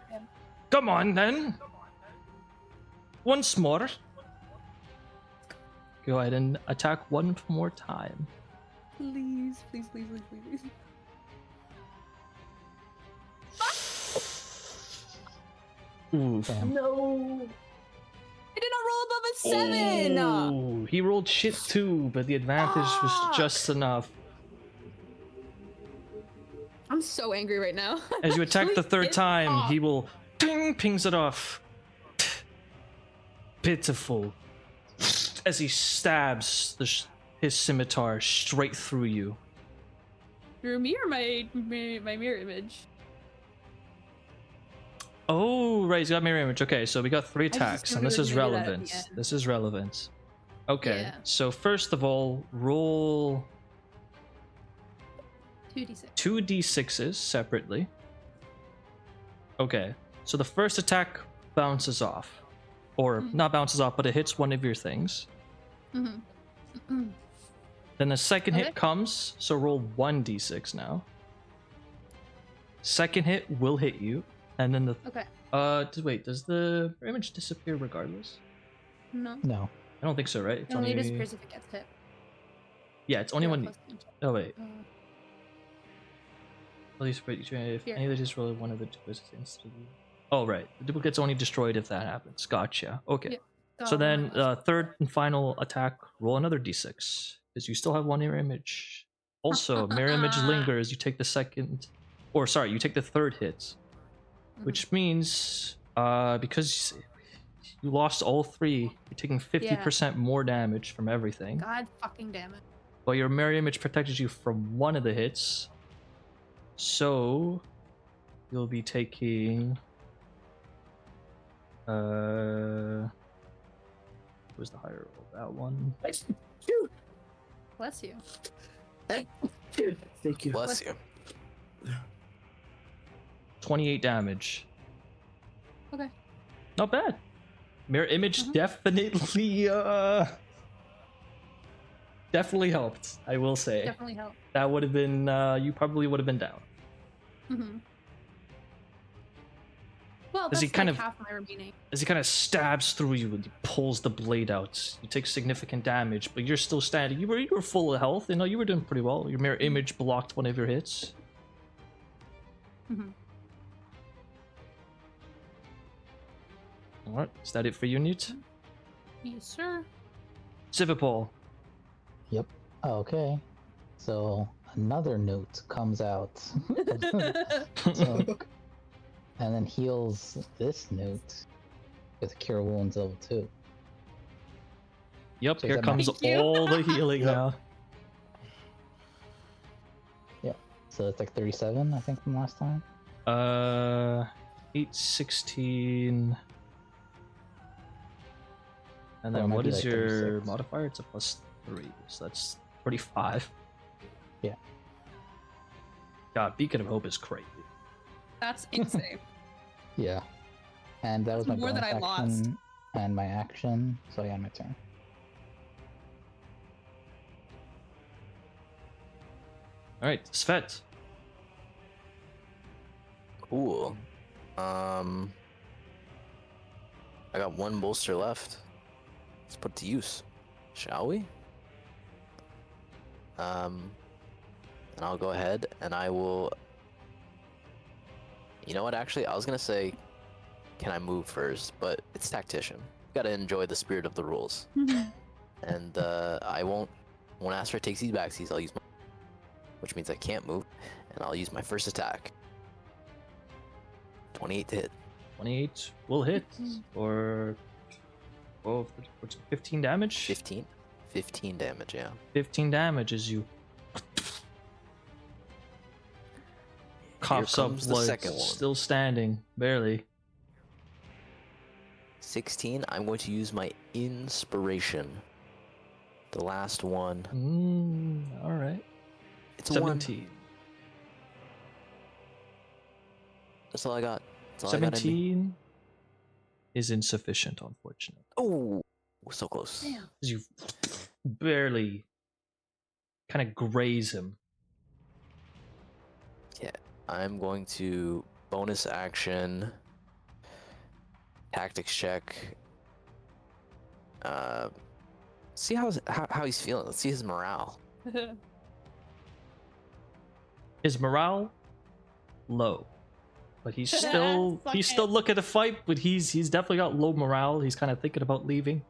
Come on then. Once more. Go ahead and attack one more time. Please. Ooh. No. I did not roll above a 7. Oh, he rolled shit too, but the advantage was just enough. I'm so angry right now. As you attack the third Pissed time, off. he will pings it off. Pitiful. As he stabs his scimitar straight through you. Through me or my mirror image? Oh, right, he's got mirror image. Okay, so we got 3 just attacks, don't and this really is know that at the relevant. end. This is relevant. Okay, Yeah. so first of all, roll. 2d6. 2d6s separately. Okay, so the first attack bounces off. Or not bounces off, but it hits one of your things. Mm-hmm. Then the second Okay. hit comes, so roll 1d6 now. Second hit will hit you, and then the Okay. wait, does the image disappear regardless? No. No. I don't think so, right? It only disappears if it gets hit. Yeah, it's only Zero when. plus danger. Oh wait, Uh, at least if Here. any of the just roll one of the duplicates. Oh right, the duplicate's only destroyed if that happens. Gotcha. Okay. Yeah. So Oh, then, my third and final attack, roll another d6 because you still have one mirror image. Also, mirror image lingers. You take the second, or sorry, you take the third hit, which means because you lost all three, you're taking 50% more damage from everything. God fucking damn it. But your mirror image protected you from one of the hits, so you'll be taking. Was the higher roll? That one. Bless you. Thank you. Bless you. 28 damage. Okay. Not bad. Mirror image definitely helped, I will say. Definitely help. That would have been you probably would have been down. Mm-hmm. Well, Does that's he kind like of- half my remaining. As he kind of stabs through you and he pulls the blade out. You take significant damage, but you're still standing. You were full of health, you were doing pretty well. Your mirror image blocked one of your hits. Mm-hmm. Alright, is that it for you, Newt? Yes, sir. Svipall. Yep. Okay. So another note comes out. So- and then heals this note with Cure Wounds level 2. Yep, So here is that comes Thank you. all the healing Yep. now. So it's like 37, I think, from last time. 8, 16. And Or it then might what be is like your 36. modifier? It's a +3, so that's 35. Yeah. God, Beacon of Hope is crazy. That's insane. Yeah. And that was my More than bonus I lost. action and my action, so yeah, my turn. Alright, Svet. Cool. I got one bolster left. Let's put it to use, shall we? And I'll go ahead and I will. You know what? Actually, I was gonna say, can I move first? But it's tactician. Gotta enjoy the spirit of the rules. And I won't. When Astra takes these backsies, I'll use my, which means I can't move, and I'll use my first attack. 28 to hit. 28 will hit. Or 12, 15 damage? 15? 15 damage, yeah. 15 damage as you coughs up comes the blood, second one. still standing, barely. 16, I'm going to use my inspiration. The last one. Alright. It's a 1. 17. That's all I got. That's all I got in me. 17 is insufficient, unfortunately. Oh, so close. Damn. As you barely kind of graze him. I'm going to bonus action, tactics check. See how he's feeling. Let's see his morale. His morale low, but he's still looking to fight. But he's definitely got low morale. He's kind of thinking about leaving.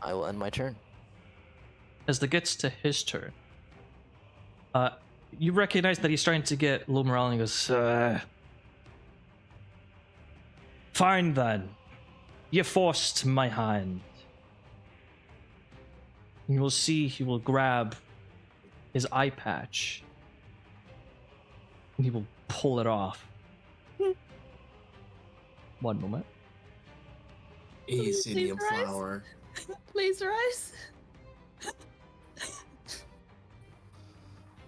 I will end my turn. As it gets to his turn, you recognize that he's starting to get low morale, and he goes, "Fine then, you forced my hand." And you will see he will grab his eye patch and he will pull it off. One moment. Easy, Idiom Laser eyes? Flower. Laser eyes?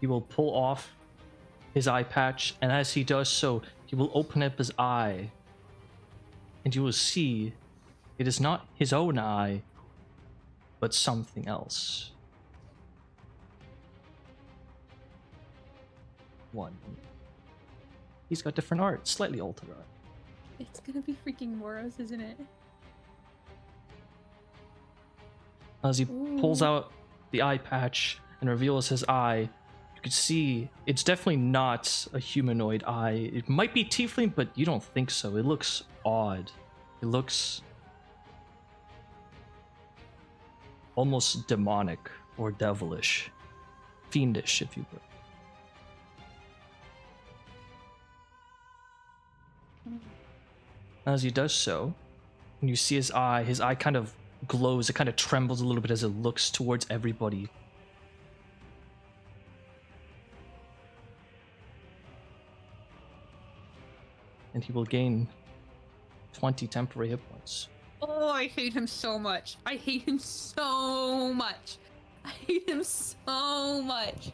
he will pull off his eye patch, and as he does so, he will open up his eye, and you will see it is not his own eye, but something else. One. He's got different art, slightly altered art. It's gonna be freaking Moros, isn't it? As he pulls out the eye patch and reveals his eye, you can see it's definitely not a humanoid eye. It might be tiefling, but you don't think so. It looks odd. It looks almost demonic or devilish. Fiendish, if you will. As he does so, and you see his eye kind of glows, it kind of trembles a little bit as it looks towards everybody. And he will gain 20 temporary hit points. Oh, I hate him so much. I hate him so much. I hate him so much.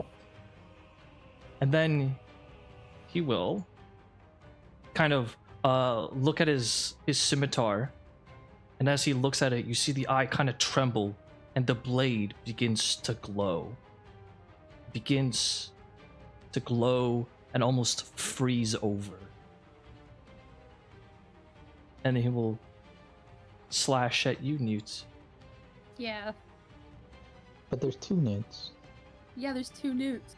And then he will kind of look at his scimitar, and as he looks at it, you see the eye kind of tremble, and the blade begins to glow. It begins to glow and almost freeze over. And he will slash at you, Newt. Yeah. But there's 2 Newts. Yeah, there's 2 Newts.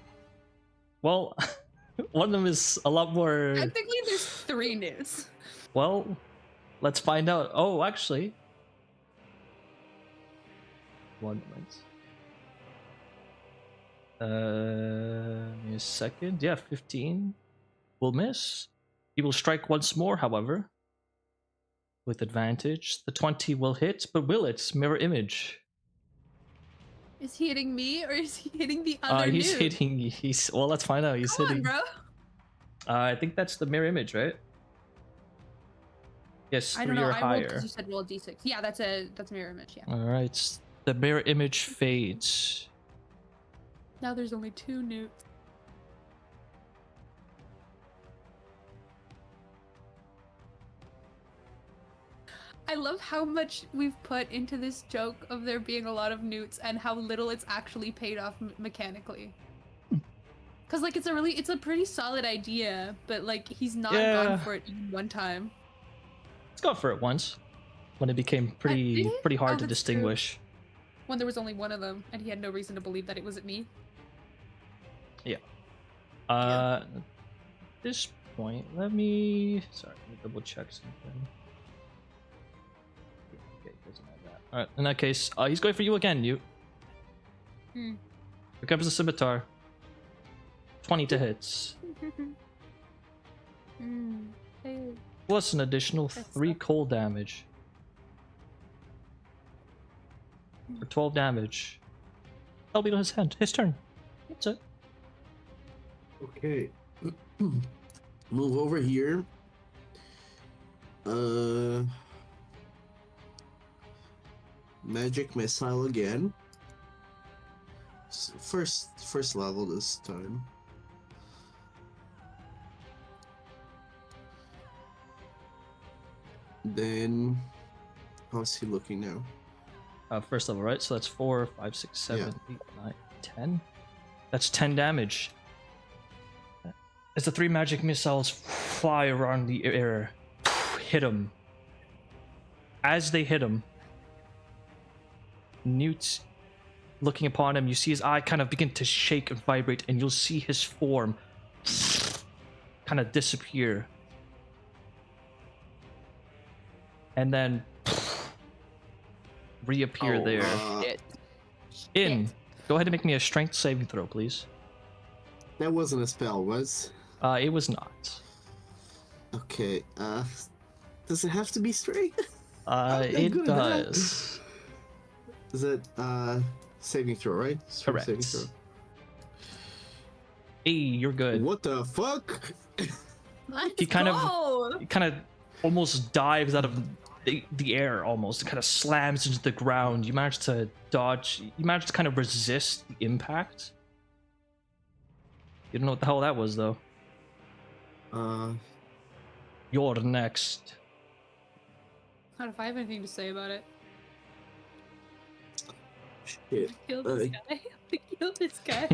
Well, one of them is a lot more... Technically, there's 3 Newts. Well, let's find out. Oh, actually... One moment. Give me a second. Yeah, 15 will miss. He will strike once more, however, with advantage. The 20 will hit, but will it? Mirror image. Is he hitting me, or is he hitting the other He's Newt? hitting... Well, let's find out. He's Come hitting... on, bro. I think that's the mirror image, right? Yes, I 3 don't know. or I rolled higher. because you said roll d6. Yeah, that's a mirror image. Yeah. All right, the mirror image fades. Now there's only 2 Newts. I love how much we've put into this joke of there being a lot of Newts and how little it's actually paid off mechanically. Cause like it's a pretty solid idea, but like he's not Yeah. gone for it even one time. Let's go for it once, when it became pretty did it? pretty hard Oh, to that's true. distinguish. When there was only one of them, and he had no reason to believe that it wasn't me. At this point, let me double check something. Okay, doesn't have that. All right, in that case, he's going for you again, Newt. Hmm. Here comes the scimitar. 20 to hits, Hey. plus an additional That's 3 not- cold damage. For 12 damage. That'll be his hand. His turn. That's it. Okay. Move over here. Magic missile again. First level this time. Then, how's he looking now? First level, right? So that's 4, 5, 6, 7, Yeah. 8, 9, 10. That's 10 damage. As the 3 magic missiles fly around the air, hit him. As they hit him, Newt, looking upon him, you see his eye kind of begin to shake and vibrate, and you'll see his form kind of disappear. And then reappear Oh, there. Shit. In. Go ahead and make me a strength saving throw, please. That wasn't a spell, was? It was not. Okay. Does it have to be straight? It good at that. does. Is it saving throw, right? Strength Correct. Saving Hey, you're throw. good. What the fuck? Let's He kind of- go! He kind of almost dives out of the air, almost. It kind of slams into the ground. You manage to dodge. You manage to kind of resist the impact. You don't know what the hell that was, though. You're next. Not if I have anything to say about it. Shit. Kill this guy. Kill this guy.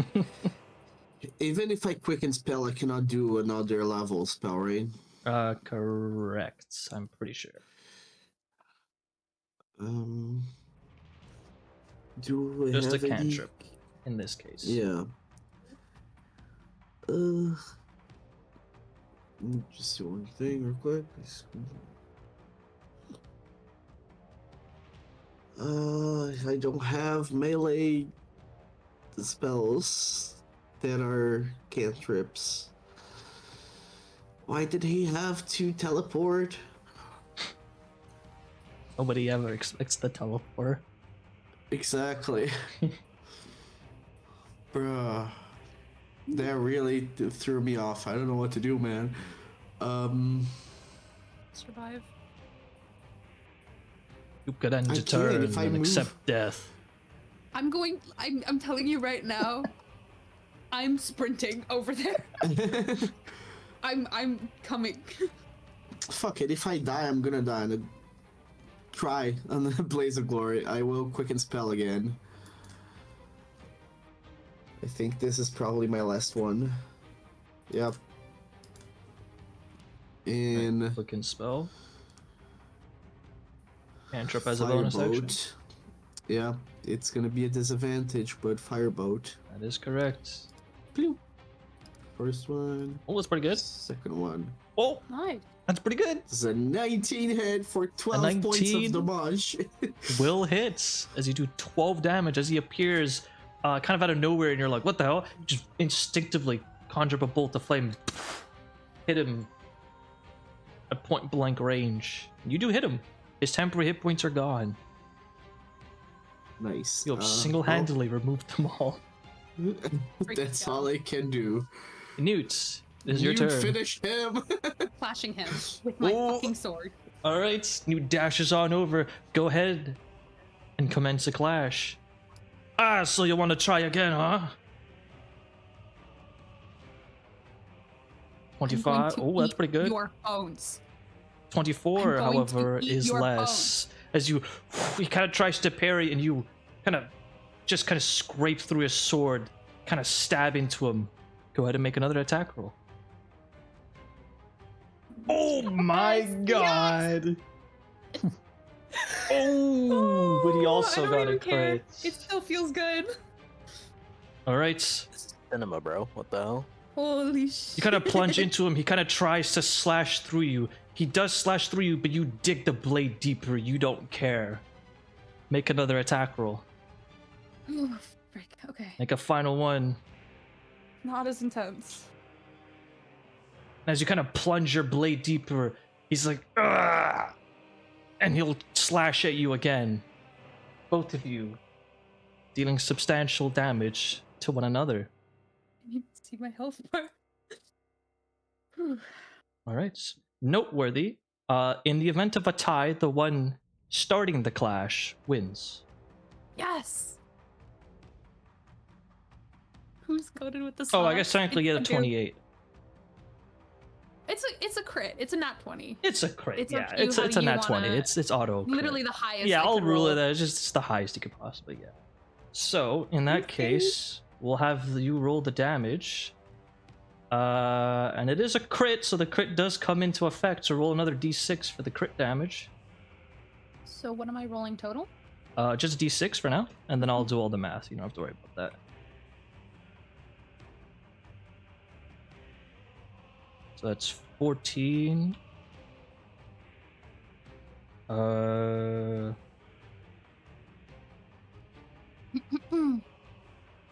Even if I quicken spell, I cannot do another level spell, right? Correct. I'm pretty sure. Do I Just a have any... cantrip in this case. Yeah. Just do one thing real quick. I don't have melee spells that are cantrips. Why did he have to teleport? Nobody ever expects the teleport. Exactly. Bruh. That really threw me off. I don't know what to do, man. Survive. You could end I your can't turn if I and move. accept death. I'm telling you right now, I'm sprinting over there. I'm coming. Fuck it, if I die, I'm gonna die in a try on the Blaze of Glory. I will quicken spell again. I think this is probably my last one. Yep. In Quicken spell. Cantrip as a bonus action. Firebolt. Yeah, it's gonna be a disadvantage, but Firebolt. That is correct. Pew. First one. Oh, that's pretty good. Second one. Oh, Nice. that's pretty good. This is a 19 hit for 12 points 19? of damage. Will hits as you do 12 damage as he appears kind of out of nowhere, and you're like, what the hell? You just instinctively conjure up a bolt of flame, hit him at point blank range. You do hit him. His temporary hit points are gone. Nice. You have single-handedly removed them all. That's all I can do. Newt, it is your You turn. finish him. Flashing him with my Oh. fucking sword. All right, Newt dashes on over. Go ahead and commence a clash. Ah, so you want to try again, huh? I'm going 25. to Oh, that's eat pretty good. Your bones. 24, I'm going to however, eat is your less. As he kind of tries to parry, and you kind of scrape through his sword, kind of stab into him. Go ahead and make another attack roll. Oh my god! Oh, but he also I don't got even a care. crit. It still feels good. All right. This is cinema, bro. What the hell? Holy shit. You kind of plunge into him. He kind of tries to slash through you. He does slash through you, but you dig the blade deeper. You don't care. Make another attack roll. Oh, frick. Okay. Make a final one. Not as intense. As you kind of plunge your blade deeper, he's like, "Ugh!" And he'll slash at you again. Both of you dealing substantial damage to one another. I need to see my health bar. Whew. All right. Noteworthy, in the event of a tie, the one starting the clash wins. Yes. Who's coded with the Oh, I slash? guess technically you had a It's a 28. It's a crit. It's a nat 20. It's a crit, It's yeah. up to you It's how a you nat 20. wanna- It's auto crit. Literally the highest. Yeah, I I'll could rule roll. it as just the highest you could possibly get. So, in that Okay. case, we'll have you roll the damage. And it is a crit, so the crit does come into effect, so roll another d6 for the crit damage. So what am I rolling total? Just d6 for now, and then I'll do all the math. You don't have to worry about that. So that's 14.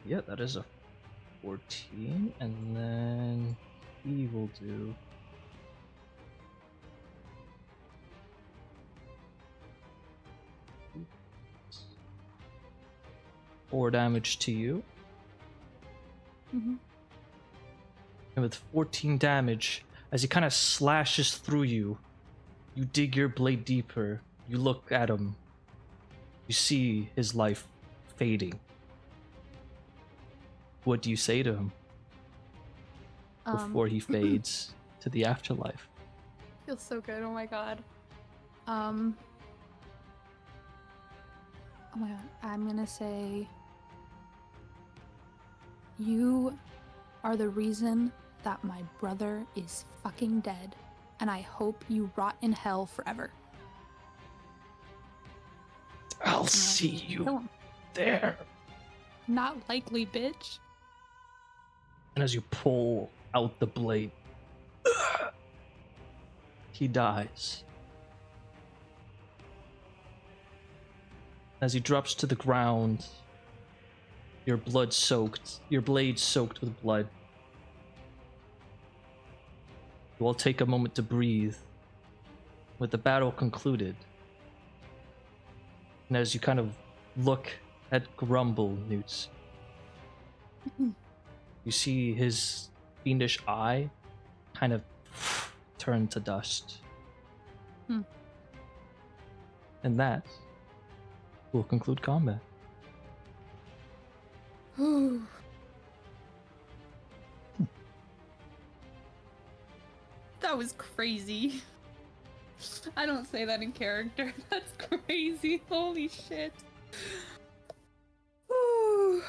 Yeah, that is a 14, and then he will do 4 damage to you. Mhm. And with 14 damage, as he kind of slashes through you, you dig your blade deeper. You look at him. You see his life fading. What do you say to him? before he fades to the afterlife. Feels so good. Oh my god. Oh my god. I'm gonna say you are the reason that my brother is fucking dead, and I hope you rot in hell forever. I'll see you there. Not likely, bitch. And as you pull out the blade, he dies. As he drops to the ground, your blade soaked with blood. You all take a moment to breathe. With the battle concluded, and as you kind of look at Grumble, Newt, you see his fiendish eye kind of turn to dust. And that will conclude combat. That was crazy. I don't say that in character. That's crazy. Holy shit. Whew.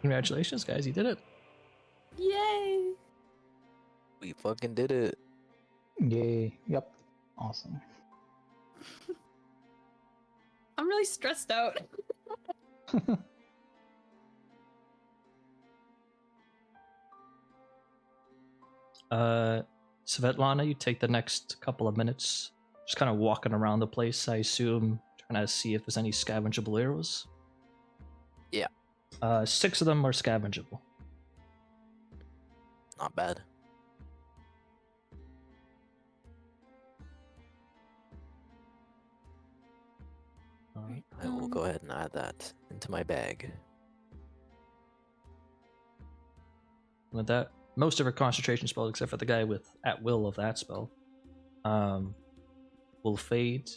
Congratulations, guys, you did it. Yay. We fucking did it. Yay. Yep. Awesome. I'm really stressed out. Svetlana, you take the next couple of minutes just kind of walking around the place, I assume, trying to see if there's any scavengeable arrows. Yeah. 6 of them are scavengeable. Not bad. Alright. I will go ahead and add that into my bag. With that, most of her concentration spells, except for the guy with at will of that spell, will fade.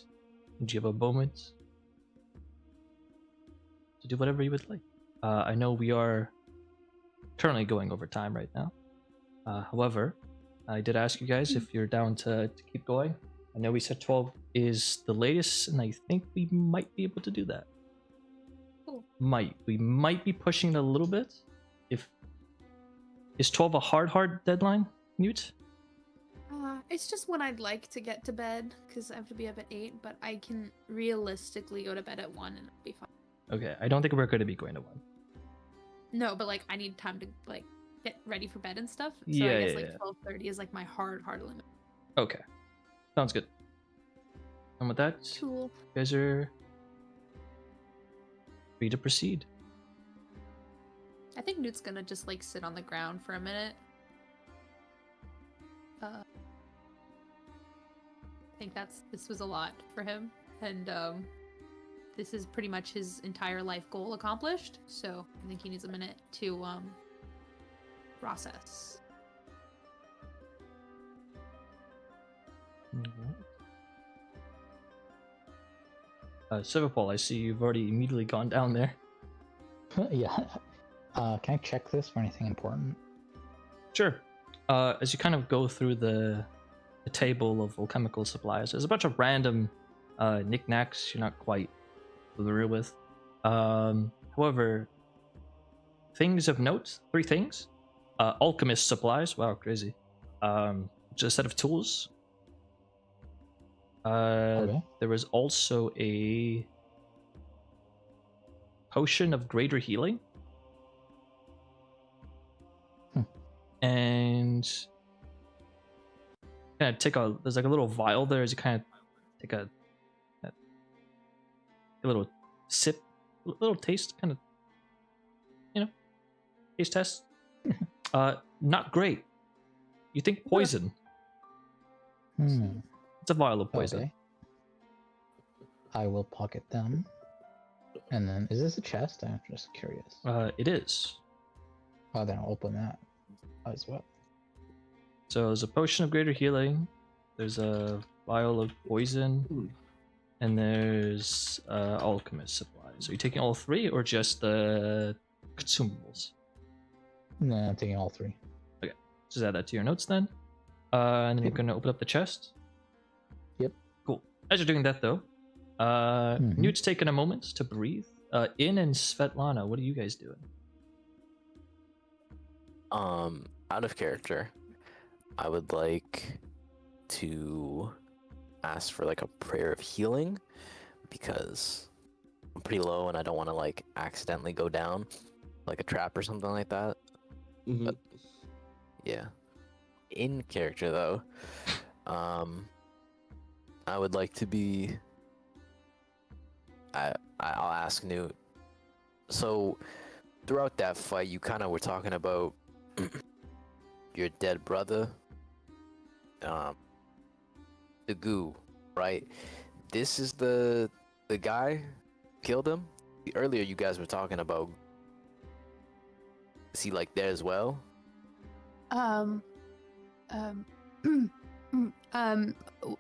Do you have a moment to do whatever you would like? I know we are currently going over time right now. However, I did ask you guys if you're down to keep going. I know we said 12 is the latest, and I think we might be able to do that. Cool. We might be pushing it a little bit. Is 12 a hard deadline, Newt? It's just when I'd like to get to bed, because I have to be up at 8, but I can realistically go to bed at 1 and it'll be fine. Okay, I don't think we're going to be going to 1. No, but like I need time to like get ready for bed and stuff. So Yeah, I guess yeah, like 12:30 is like my hard limit. Okay, sounds good. And with that, Cool. you guys are free to proceed. I think Newt's gonna just like sit on the ground for a minute. I think this was a lot for him, and this is pretty much his entire life goal accomplished. So I think he needs a minute to process. Svipall, I see you've already immediately gone down there. Yeah. Can I check this for anything important? Sure. As you kind of go through the table of alchemical supplies, there's a bunch of random knickknacks you're not quite familiar with. However, things of note, 3 things. Alchemist supplies, wow, crazy. Just a set of tools. Okay. There was also a potion of greater healing. And kind of there's like a little vial there as you kind of take a little sip, a little taste, kind of, taste test. Not great. You think poison. It's a vial of poison. Okay. I will pocket them. And then, is this a chest? I'm just curious. It is. Oh, then I'll open that as well. So there's a potion of greater healing. There's a vial of poison. And there's alchemist supplies. Are you taking all 3 or just the consumables? No, I'm taking all 3. Just add that to your notes then. And then you're going to open up the chest. Yep. Cool. As you're doing that, though, Newt's taking a moment to breathe. In and Svetlana, what are you guys doing? Out of character, I would like to ask for like a prayer of healing because I'm pretty low and I don't want to like accidentally go down like a trap or something like that. Mhm. But yeah, in character though, I would like to be. I'll ask Newt. So throughout that fight, you kind of were talking about your dead brother, DaGoo, right? This is the guy who killed him. Earlier, you guys were talking about. Is he like there as well?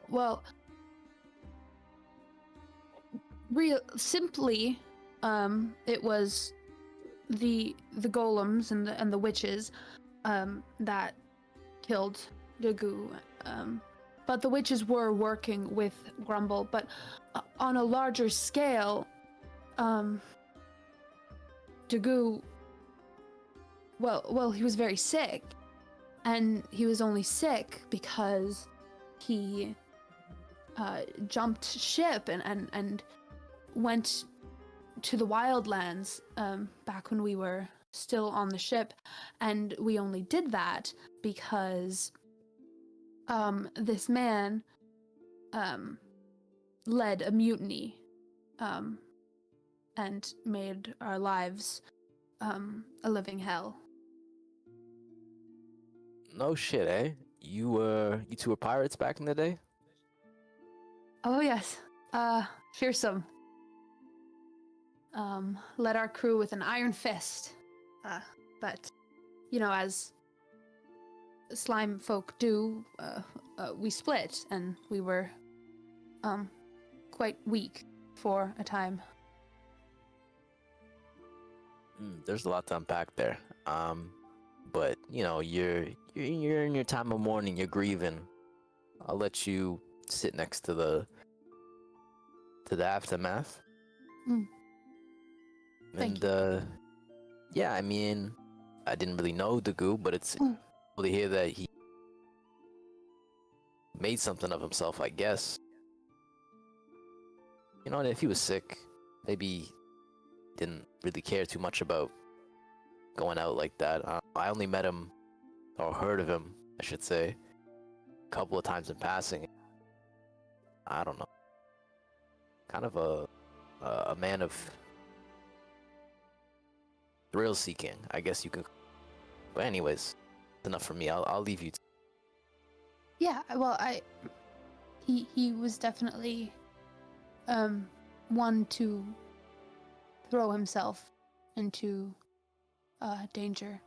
Well, real simply, it was the golems and the witches, that killed DaGoo. But the witches were working with Grumble, but on a larger scale, DaGoo, well, he was very sick, and he was only sick because he jumped ship and went to the wildlands back when we were still on the ship, and we only did that because this man led a mutiny and made our lives a living hell. No shit, eh? You two were pirates back in the day? Oh yes, fearsome. Led our crew with an iron fist. But, you know, as slime folk do, we split, and we were, quite weak for a time. There's a lot to unpack there. But you know, you're in your time of mourning. You're grieving. I'll let you sit next to the aftermath. Thank And yeah, I mean, I didn't really know DaGoo, but it's cool to hear that he made something of himself, I guess. You know, and if he was sick, maybe he didn't really care too much about going out like that. I only met him, or heard of him, I should say, a couple of times in passing. I don't know. Kind of a man of thrill seeking, I guess you could. But anyways, enough for me. I'll leave you. Yeah, well, he was definitely one to throw himself into danger.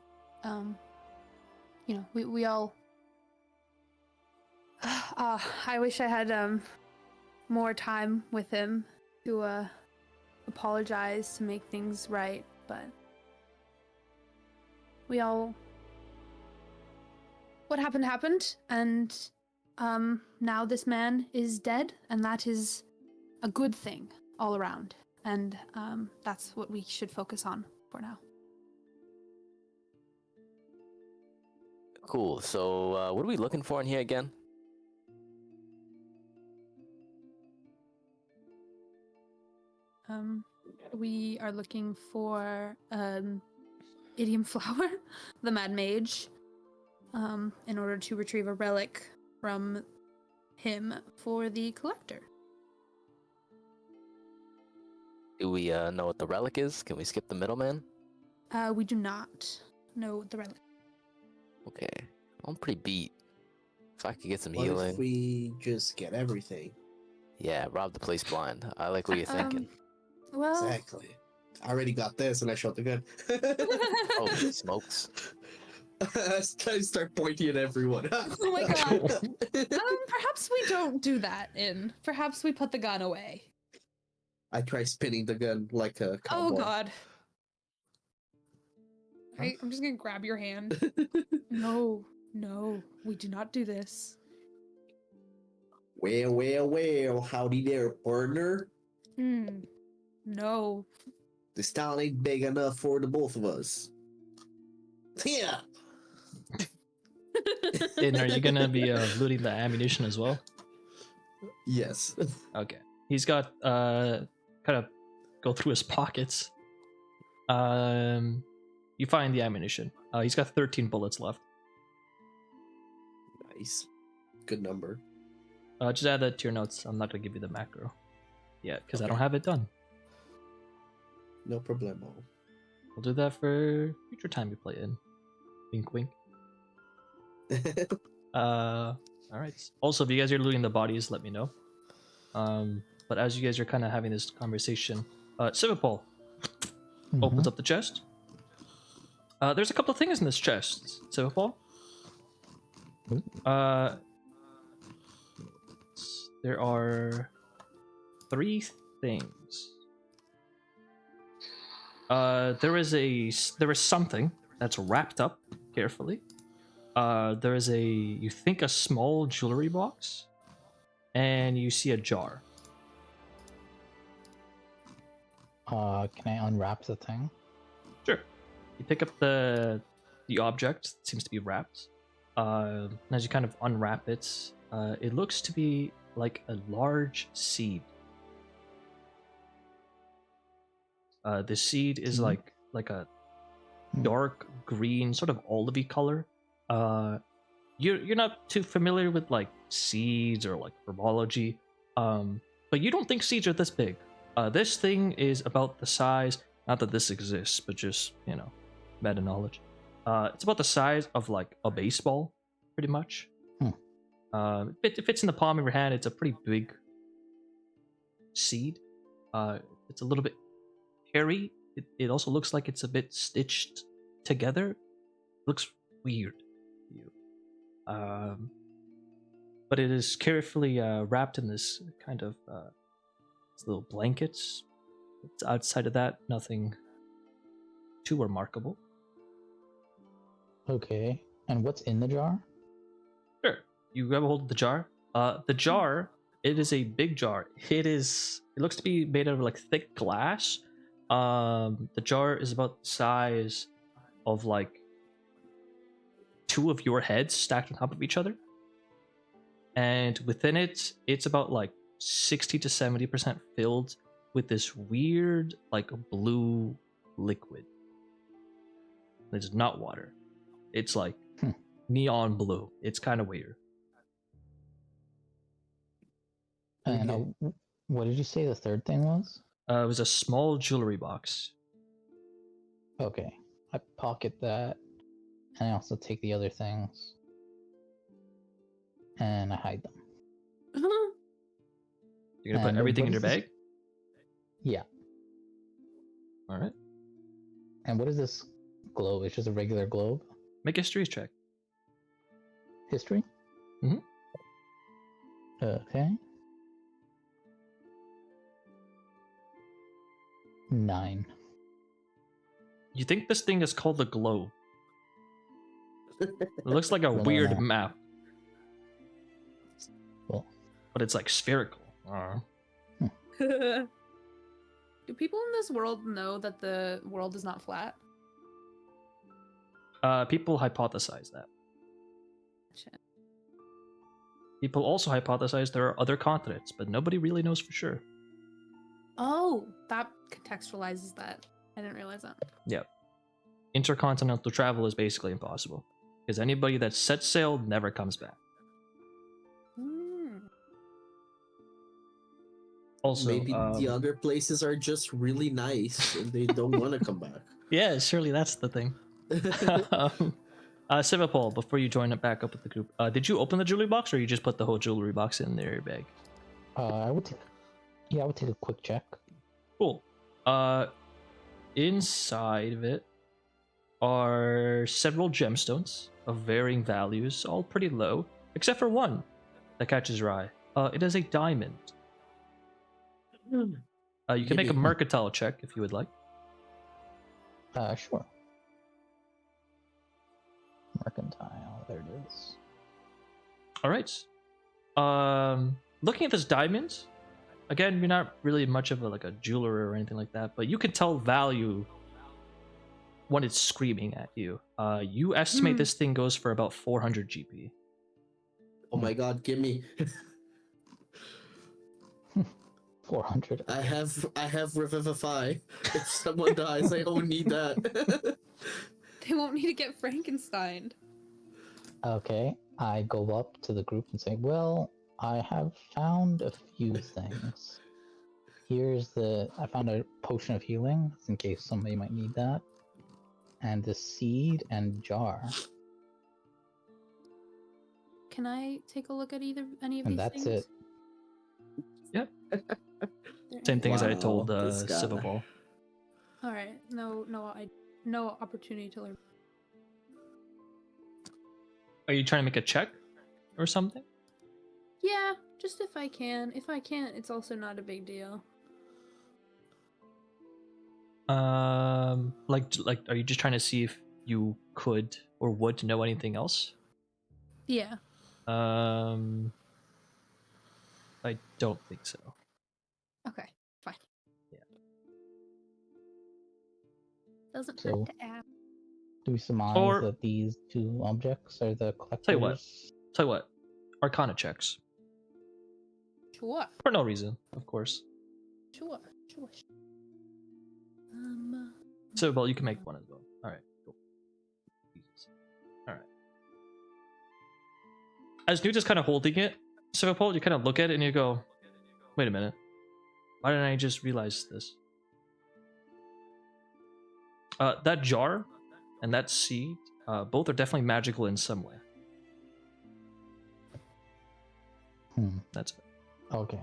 You know, we all I wish I had more time with him to apologize, to make things right, but we all, what happened, and now this man is dead, and that is a good thing all around, and that's what we should focus on for now. Cool. So, what are we looking for in here again? We are looking for Idiom Flower, the Mad Mage, in order to retrieve a relic from him for the collector. Do we know what the relic is? Can we skip the middleman? We do not know the relic. Okay. I'm pretty beat. If I could get some What healing. if we just get everything? Yeah, rob the place blind. I like what you're thinking. Well, Exactly. I already got this, and I shot the gun. Holy smokes. I start pointing at everyone. oh my god. Perhaps we don't do that, Perhaps we put the gun away. I try spinning the gun like a cowboy. Oh god. I'm just gonna grab your hand. No, we do not do this. Well, howdy there, partner. No. This town ain't big enough for the both of us. Yeah. And are you gonna be looting the ammunition as well? Yes. Okay. He's got kind of go through his pockets. You find the ammunition. He's got 13 bullets left. Nice. Good number. Just add that to your notes. I'm not gonna give you the macro yet because I don't Okay. have it done. No problemo. We'll do that for future time we play in. Wink, wink. All right. Also, if you guys are looting the bodies, let me know. But as you guys are kind of having this conversation, Svipall opens up the chest. There's a couple of things in this chest, Svipall. There are 3 things. There is something that's wrapped up carefully. There is you think a small jewelry box, and you see a jar. Can I unwrap the thing? Sure. You pick up the object. It seems to be wrapped. And as you kind of unwrap it, it looks to be like a large seed. The seed is like a dark green, sort of olivey color. You're not too familiar with like seeds or like herbology, but you don't think seeds are this big. This thing is about the size, not that this exists, but just, meta knowledge. It's about the size of like a baseball, pretty much. It fits in the palm of your hand. It's a pretty big seed. It's a little bit hairy. It also looks like it's a bit stitched together. Looks weird to you. But it is carefully wrapped in this kind of this little blankets. It's outside of that, nothing too remarkable. Okay. And what's in the jar? Sure. You grab a hold of the jar. The jar, it is a big jar. It looks to be made out of like thick glass. The jar is about the size of like 2 of your heads stacked on top of each other. And within it, it's about like 60 to 70% filled with this weird like blue liquid. It's not water. It's like neon blue. It's kind of weird. And what did you say the third thing was? It was a small jewelry box. Okay. I pocket that. And I also take the other things. And I hide them. You're gonna put everything in your bag? Yeah. Alright. And what is this globe? It's just a regular globe? Make a history check. History? Mm-hmm. Okay. 9. You think this thing is called the globe? It looks like a Well, weird no. map, Well, but it's like spherical. Do people in this world know that the world is not flat? People hypothesize that. Shit. People also hypothesize there are other continents, but nobody really knows for sure. Oh, that contextualizes that. I didn't realize that. Yeah. Intercontinental travel is basically impossible, because anybody that sets sail never comes back. Also, maybe the other places are just really nice and they don't want to come back. Yeah, surely that's the thing. Svipall, before you join it back up with the group, did you open the jewelry box, or you just put the whole jewelry box in their bag? I would take a quick check. Cool. Inside of it are several gemstones of varying values, all pretty low, except for one that catches your eye. It is a diamond. You can make a mercantile check if you would like. Sure. Mercantile. There it is. All right. Looking at this diamond, again, you're not really much of a jeweler or anything like that, but you can tell value when it's screaming at you. You estimate this thing goes for about 400 GP. Oh my god, give me. 400. I have Revivify. If someone dies, I don't need that. They won't need to get Frankenstein. Okay, I go up to the group and say, well, I have found a few things. I found a potion of healing, in case somebody might need that. And the seed and jar. Can I take a look at any of And these that's things? it. Yep. There Same thing as I Wow, told this guy. Svipall. All right. No opportunity to learn. Are you trying to make a check or something? Yeah, just if I can. If I can't, it's also not a big deal. Like, are you just trying to see if you could or would know anything else? Yeah. I don't think so. Okay. Fine. Yeah. Doesn't So- hurt to ask. Do we surmise Or- that these two objects are the collectors? Tell you what, Arcana checks Sure. for no reason, of course. Sure. So, well, you can make one as well. All right, cool. Jesus. All right. As Newt is kind of holding it, Svipall, you kind of look at it and you go, "Wait a minute, why didn't I just realize this?" That jar and that seed, both are definitely magical in some way. That's it. Okay.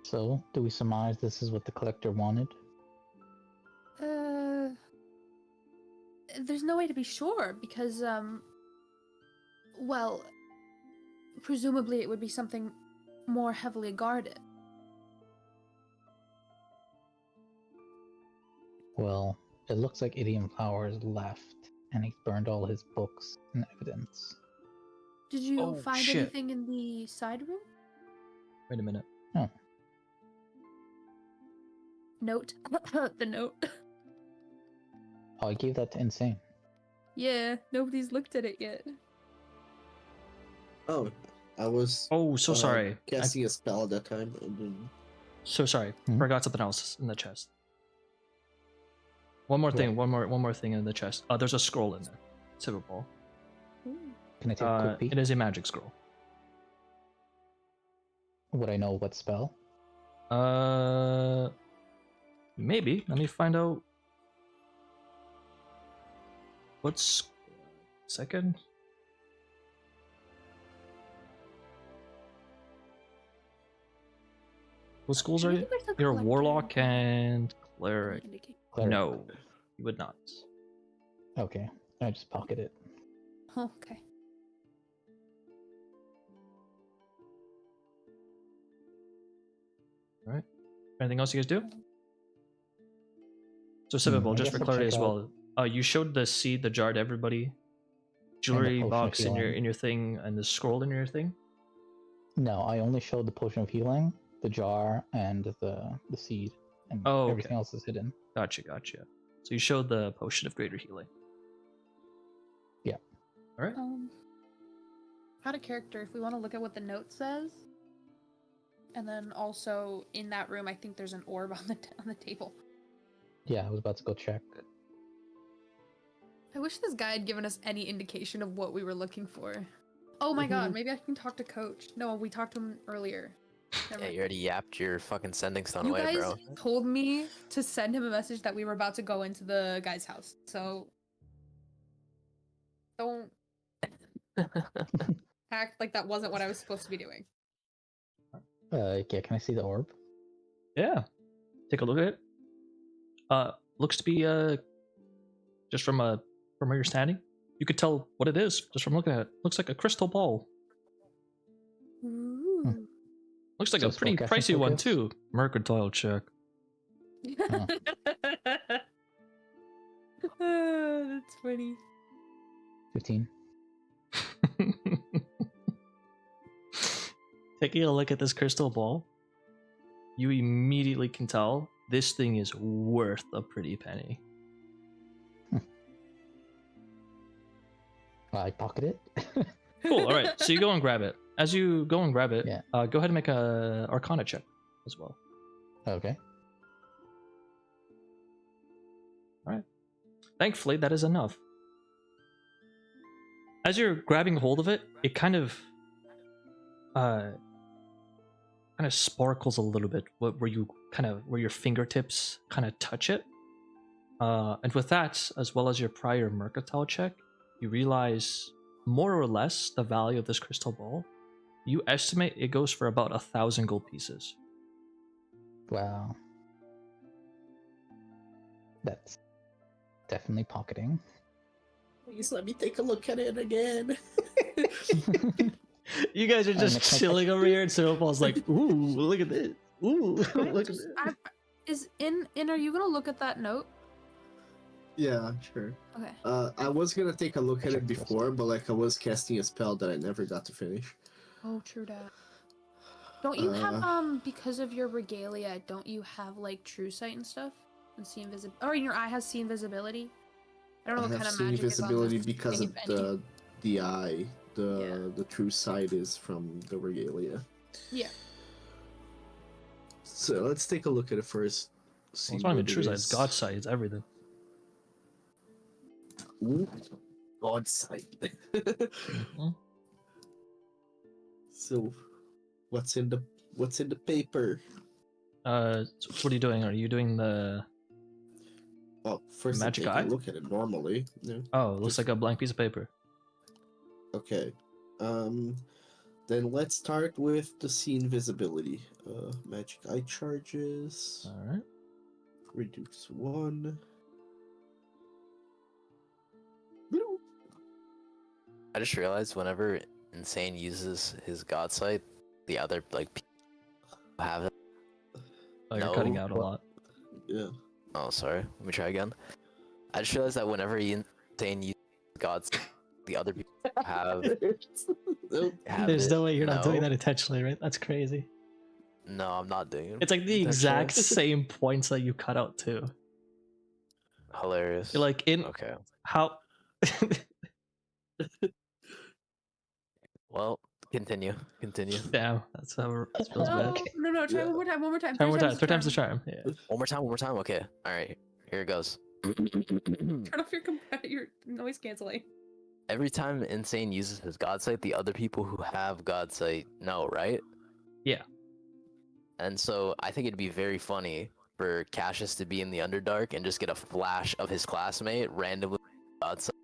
So, do we surmise this is what the collector wanted? There's no way to be sure because, well, presumably it would be something more heavily guarded. Well, it looks like Idiom Flower is left, and he's burned all his books and evidence. Did you Oh, find shit. anything in the side room? Wait a minute. Note. The note. Oh, I gave that to Insane. Yeah, nobody's looked at it yet. Oh, I was Oh, so sorry. casting a spell at that time. And then... So sorry. Forgot something else in the chest. One more thing. One more thing in the chest. There's a scroll in there. Svipall. Can I take a quick peek? It is a magic scroll. Would I know what spell? Maybe. Let me find out. What's second? What schools are you? You're a warlock and cleric. Cleric. No, you would not. Okay, I just pocket it. Okay. All right. Anything else you guys do? So Svipall, I just guess for I'll clarity check as well. You showed the seed, the jar to everybody. Jewelry potion of box in healing. your thing, and the scroll in your thing. No, I only showed the potion of healing, the jar, and the seed, and Oh, everything okay. else is hidden. Gotcha. So you showed the potion of greater healing. Yeah. All right. Out of character, if we want to look at what the note says, and then also in that room, I think there's an orb on the table. Yeah, I was about to go check. I wish this guy had given us any indication of what we were looking for. Oh my god, maybe I can talk to Coach. No, we talked to him earlier. Never Yeah, mind. you already yapped your fucking sending stone You away, guys bro. told me to send him a message that we were about to go into the guy's house. So don't act like that wasn't what I was supposed to be doing. Yeah, can I see the orb? Yeah. Take a look at it. Looks to be just from where you're standing, you could tell what it is just from looking at it. Looks like a crystal ball. Ooh. Looks like So a pretty spellcasting pricey one focus? too. Mercantile check. That's funny. 15. Taking a look at this crystal ball, you immediately can tell this thing is worth a pretty penny. I pocket it. Cool. All right. So you go and grab it. As you go and grab it, Yeah. go ahead and make a Arcana check as well. Okay. All right. Thankfully, that is enough. As you're grabbing hold of it, it kind of sparkles a little bit where your fingertips kind of touch it. And with that, as well as your prior mercantile check, you realize more or less the value of this crystal ball. You estimate it goes for about 1,000 gold pieces. Wow. That's definitely pocketing. Please let me take a look at it again. You guys are just it's like- chilling over here, and Svipall's like, "Ooh, look at this! Ooh, look at this!" Is in are you gonna look at that note? Yeah, sure. Okay. I was gonna take a look at it before, but like I was casting a spell that I never got to finish. Oh, true that. Don't you have because of your regalia? Don't you have like true sight and stuff and see invisibility? Or your eye has see invisibility. I don't know I what have kind of seen magic invisibility is on this because thing, of if any. the eye. The true sight is from the regalia. Yeah. So let's take a look at it first. See It's not even what it true sight; it's is. God sight. It's everything. Ooh, God sight. Mhm. So, what's in the paper? So what are you doing? Are you doing the? Well, first I Magic take eye? a look at it normally. Yeah. Oh, it looks like a blank piece of paper. Okay. Then let's start with the see invisibility. Magic eye charges. All right. Reduce 1. I just realized whenever Insane uses his god sight, the other people have it. Oh, you're cutting No. out a lot. Yeah. Oh, sorry. Let me try again. I just realized that whenever Insane uses God's, the other people have Nope. There's it. no way you're not doing No. that intentionally, right? That's crazy. No, I'm not doing it. It's like the Intentional. exact same points that you cut out too. Hilarious. You're like in Okay. how. Well, continue. Damn, that feels bad. No, try Yeah. one more time. One more time. Try one more time. Three Third time's the charm. Yeah. One more time. Okay. All right. Here it goes. Turn off your noise canceling. Every time Insane uses his god sight, the other people who have god sight know, right? Yeah. And so I think it'd be very funny for Cassius to be in the Underdark and just get a flash of his classmate randomly god sight.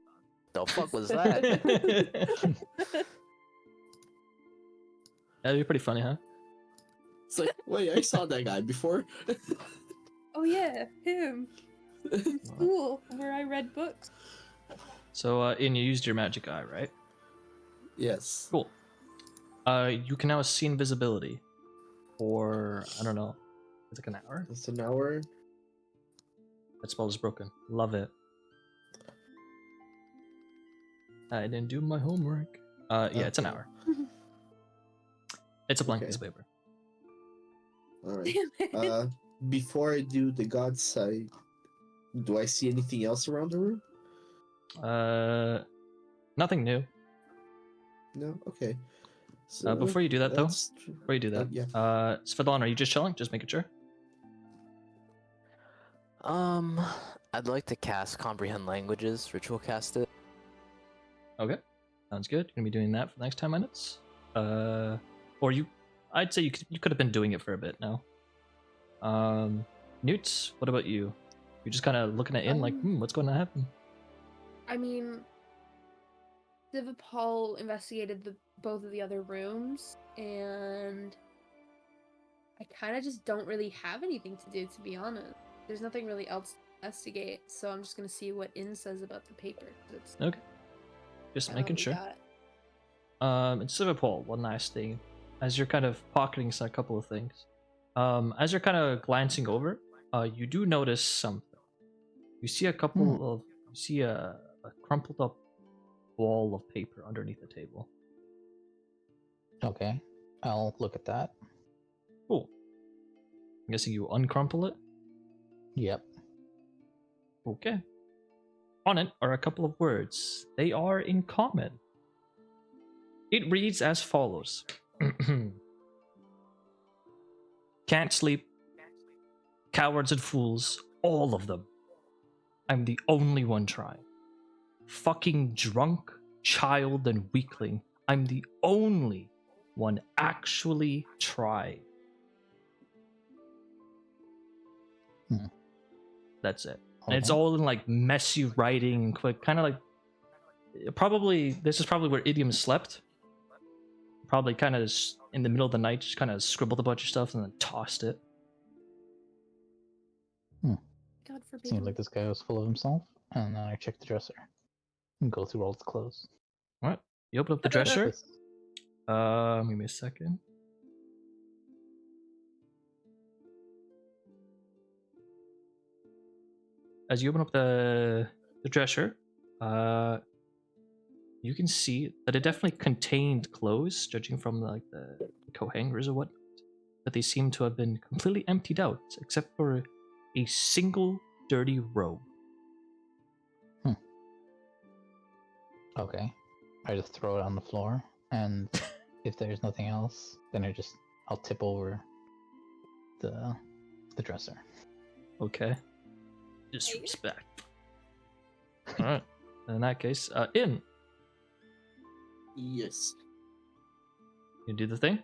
The fuck was that? That'd be pretty funny, huh? It's like, wait, I saw that guy before. Oh yeah, him. School where I read books. So, and you used your magic eye, right? Yes. Cool. You can now see invisibility for, I don't know, it's like an hour. It's an hour. That spell is broken. Love it. I didn't do my homework. Yeah, it's an Okay. hour. It's a blank Okay. piece of paper. All right. Damn it. Before I do the god sight, do I see anything else around the room? Nothing new. No. Okay. So Before you do that, though, let's- before you do that, yeah. Svipall, are you just chilling? Just making sure. I'd like to cast Comprehend Languages, ritual cast it. Okay, sounds good. You're gonna be doing that for the next 10 minutes. I'd say you could have been doing it for a bit now. Newt, what about you? You're just kind of looking at like, what's going to happen? I mean, Svipall investigated both of the other rooms, and I kind of just don't really have anything to do, to be honest. There's nothing really else to investigate, so I'm just gonna see what In says about the paper. 'Cause it's Okay, just kinda making what we sure. got. And Svipall, one nice thing, as you're kind of pocketing a couple of things. As you're kind of glancing over, you do notice something. You see a couple of You see a crumpled up ball of paper underneath the table. Okay, I'll look at that. Cool. I'm guessing you uncrumple it? Yep. Okay. On it are a couple of words. They are in common. It reads as follows. Can't sleep. Cowards and fools. All of them. I'm the only one trying. Fucking drunk, child, and weakling. I'm the only one actually trying. That's it. And it's all in like messy writing and quick, kind of like probably this is probably where Idiom slept. Probably kind of in the middle of the night, just kind of scribbled a bunch of stuff and then tossed it. God forbid. Seems like this guy was full of himself. And then I check the dresser and go through all his clothes. All right, you open up the dresser. Give me a second. As you open up the dresser, you can see that it definitely contained clothes, judging from like the coat hangers or whatnot. But they seem to have been completely emptied out, except for a single dirty robe. Okay. I just throw it on the floor, and if there's nothing else, then I'll tip over the dresser. Okay. Disrespect. Alright. In that case, In. Yes. You do the thing?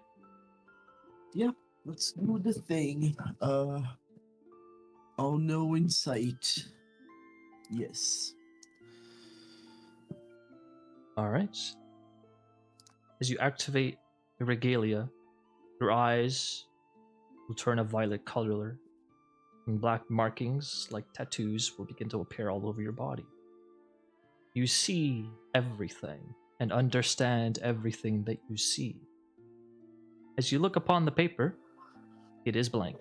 Yeah, let's do the thing. All knowing sight. Yes. Alright. As you activate your regalia, your eyes will turn a violet color, and black markings like tattoos will begin to appear all over your body. You see everything and understand everything that you see. As you look upon the paper, it is blank.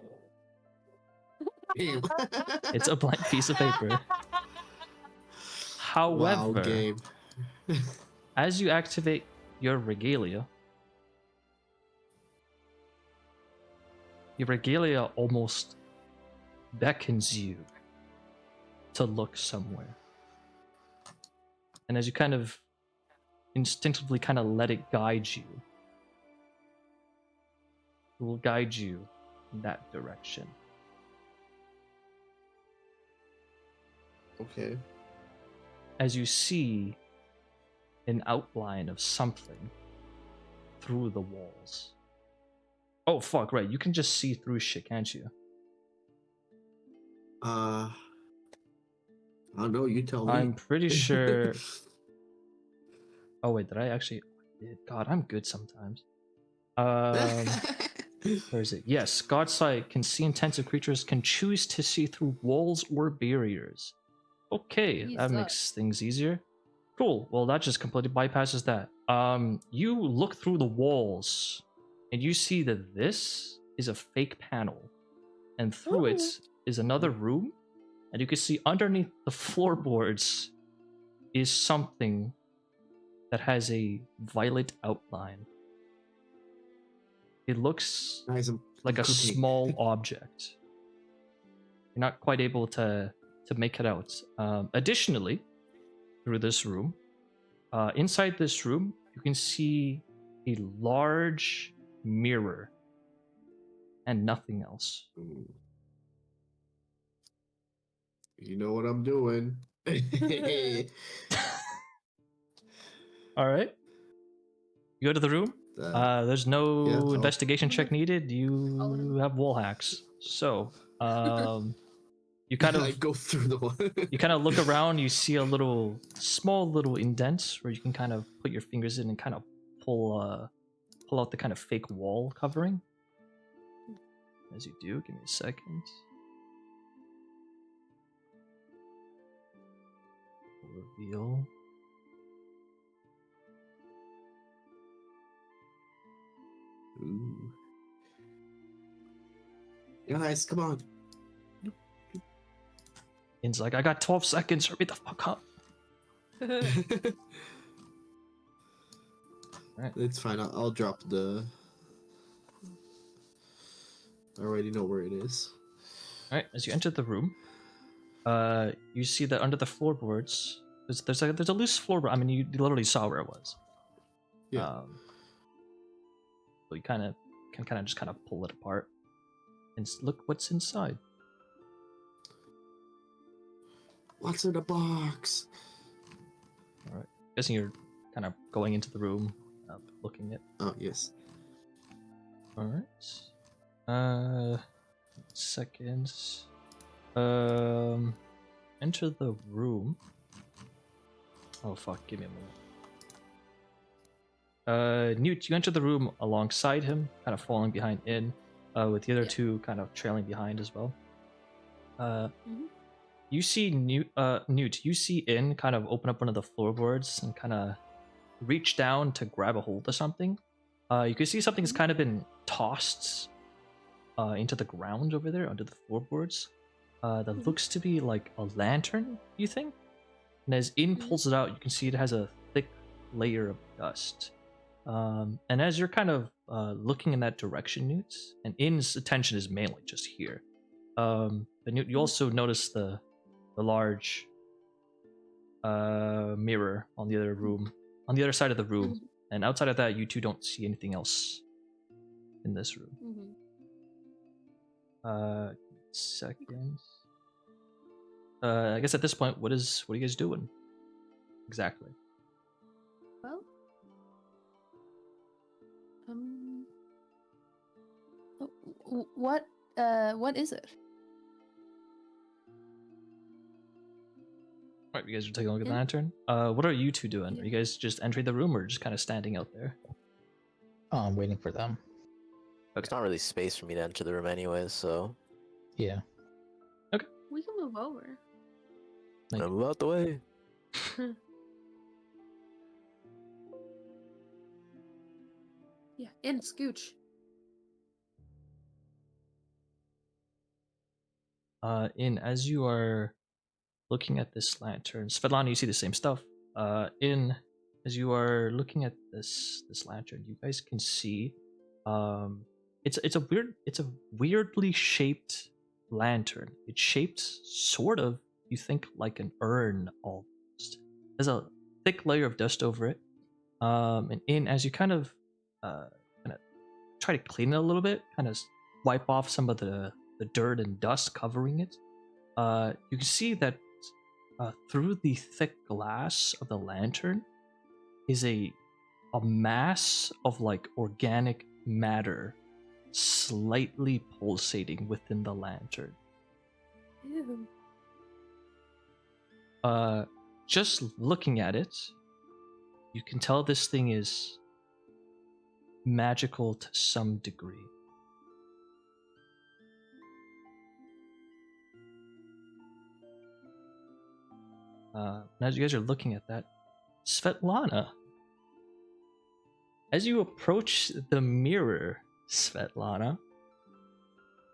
It's a blank piece of paper. However, wow, game. as you activate your regalia almost beckons you to look somewhere. And as you kind of instinctively kind of let it guide you, it will guide you in that direction. Okay. As you see an outline of something through the walls. Oh fuck, right, you can just see through shit, can't you? I don't know, you tell me. I'm pretty sure... Oh wait, did I actually... God, I'm good sometimes. Where is it? Yes, God's sight can see intensive creatures, can choose to see through walls or barriers. Okay, that makes things easier. Cool, well that just completely bypasses that. You look through the walls, and you see that this is a fake panel. And through it is another room, and you can see underneath the floorboards is something that has a violet outline. It looks like a small object. You're not quite able to make it out. Additionally, through this room, inside this room, you can see a large mirror and nothing else. You know what I'm doing. All right. You go to the room. There's no investigation check needed. You have wall hacks. So, you kind of I go through the one. You kind of look around. You see a small little indent where you can kind of put your fingers in and kind of pull out the kind of fake wall covering. As you do, give me a second. Reveal. Ooh. Guys, come on. In's like, I got 12 seconds. Hurry the fuck up. Right. It's fine. I'll drop the. I already know where it is. All right. As you enter the room, you see that under the floorboards, there's a loose floorboard. I mean, you literally saw where it was. Yeah. So you can just pull it apart and look what's inside. What's in the box? All right. Guessing you're kind of going into the room, looking at. Oh yes. All right. Seconds. Enter the room. Oh fuck! Give me a moment. Newt, you enter the room alongside him, kind of falling behind In, with the other two kind of trailing behind as well. You see Newt, you see In kind of open up one of the floorboards and kind of reach down to grab a hold of something. You can see something's kind of been tossed into the ground over there under the floorboards. That looks to be like a lantern, you think? And as In pulls it out, you can see it has a thick layer of dust. And as you're kind of looking in that direction, Newt, and In's attention is mainly just here. But Newt, you also notice the large mirror on the other side of the room, and outside of that, you two don't see anything else in this room. Seconds. I guess at this point, what are you guys doing exactly? Well, what is it? All right, you guys are taking a look at the lantern. What are you two doing? Are you guys just entering the room or just kind of standing out there? Oh, I'm waiting for them. There's not really space for me to enter the room anyways, so Yeah. We can move over. move out the way. Yeah, in scooch. In as you are looking at this lantern, Svetlana, you see the same stuff. In as you are looking at this lantern, you guys can see, it's a weirdly shaped lantern. It's shaped sort of, you think, like an urn almost. There's a thick layer of dust over it. And In as you kind of try to clean it a little bit, kind of wipe off some of the dirt and dust covering it, you can see that through the thick glass of the lantern is a mass of like organic matter slightly pulsating within the lantern. Ew. Just looking at it, you can tell this thing is magical to some degree. As you guys are looking at that, Svetlana, as you approach the mirror, Svetlana,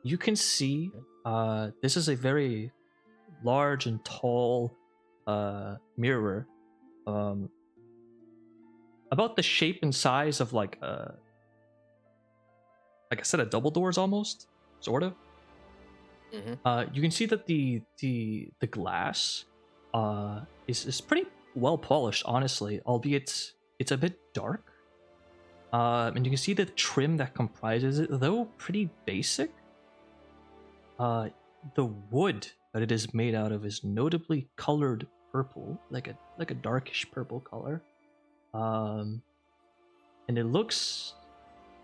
you can see this is a very large and tall mirror, about the shape and size of like a set of double doors almost, sort of. You can see that the glass is pretty well polished, honestly, albeit it's a bit dark. And you can see the trim that comprises it, though pretty basic. The wood that it is made out of is notably colored purple, like a darkish purple color. And it looks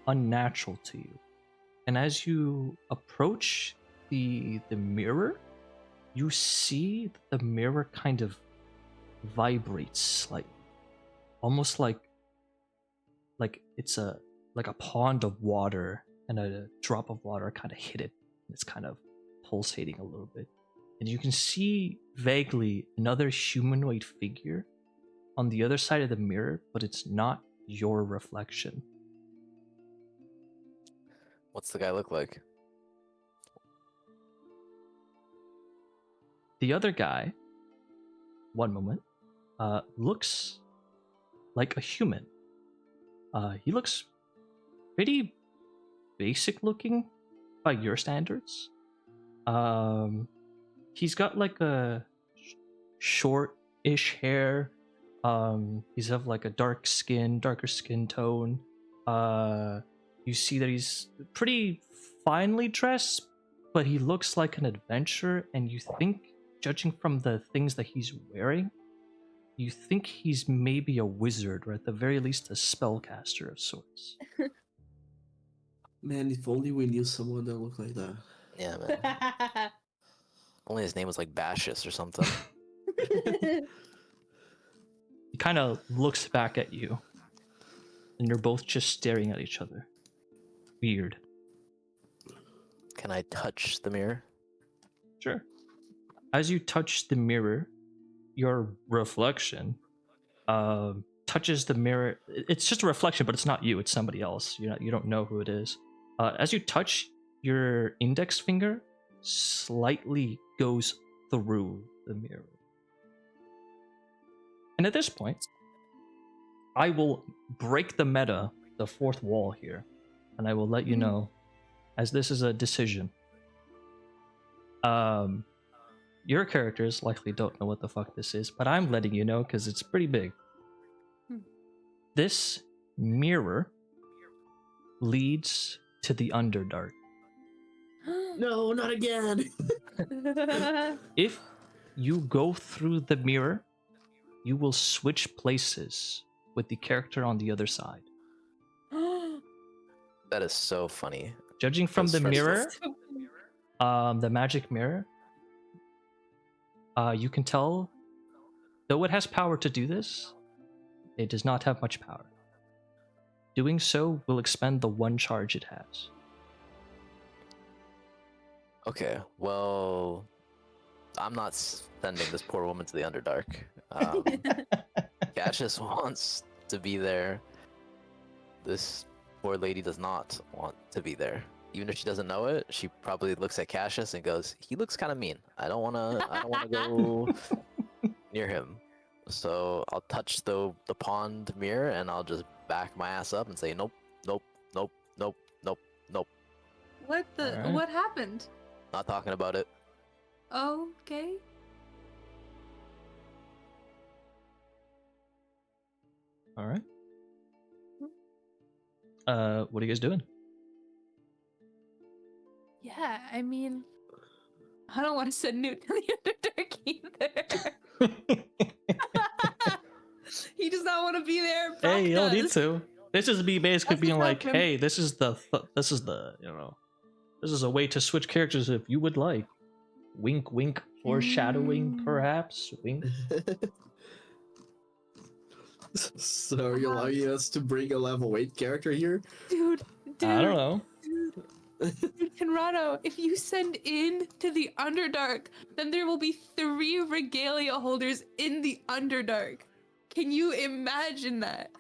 unnatural to you. And as you approach the mirror, you see the mirror kind of vibrates slightly, almost like it's a pond of water, and a drop of water kind of hit it, and it's kind of pulsating a little bit. And you can see vaguely another humanoid figure on the other side of the mirror, but it's not your reflection. What's the guy look like? The other guy, one moment, looks like a human. He looks pretty basic looking by your standards. He's got like a short-ish hair. He's of like a darker skin tone. You see that he's pretty finely dressed, but he looks like an adventurer, and you think, judging from the things that he's wearing, you think he's maybe a wizard, or at the very least a spellcaster of sorts. Man, if only we knew someone that looked like that. Yeah, man. Only his name was like Bashus or something. He kind of looks back at you, and you're both just staring at each other. Weird. Can I touch the mirror? Sure. As you touch the mirror, your reflection touches the mirror. It's just a reflection, but it's not you. It's somebody else. You don't know who it is. As you touch, your index finger slightly goes through the mirror. And at this point, I will break the meta, the fourth wall here, and I will let you know, as this is a decision. Your characters likely don't know what the fuck this is, but I'm letting you know because it's pretty big. This mirror leads to the Underdark. No, not again. If you go through the mirror, you will switch places with the character on the other side. That is so funny. Judging from the That's mirror, the magic mirror, you can tell, though it has power to do this, it does not have much power. Doing so will expend the one charge it has. Okay, well, I'm not sending this poor woman to the Underdark. Cassius wants to be there. This poor lady does not want to be there. Even if she doesn't know it, she probably looks at Cassius and goes, "He looks kind of mean. I don't wanna go near him." So I'll touch the pond mirror and I'll just back my ass up and say, "Nope, nope, nope, nope, nope, nope." What the? Alright. What happened? Not talking about it. Okay. All right. What are you guys doing? Yeah, I mean, I don't want to send Newt to the Underdark either. He does not want to be there. Brock Hey, you don't need does. to. This is me basically That's being what's like, happening. hey, this is the this is a way to switch characters if you would like. Wink, wink, foreshadowing, perhaps. Wink. So are you allowing us to bring a level 8 character here? Dude, I don't know. Dude, Conrado, if you send in to the Underdark, then there will be 3 regalia holders in the Underdark. Can you imagine that?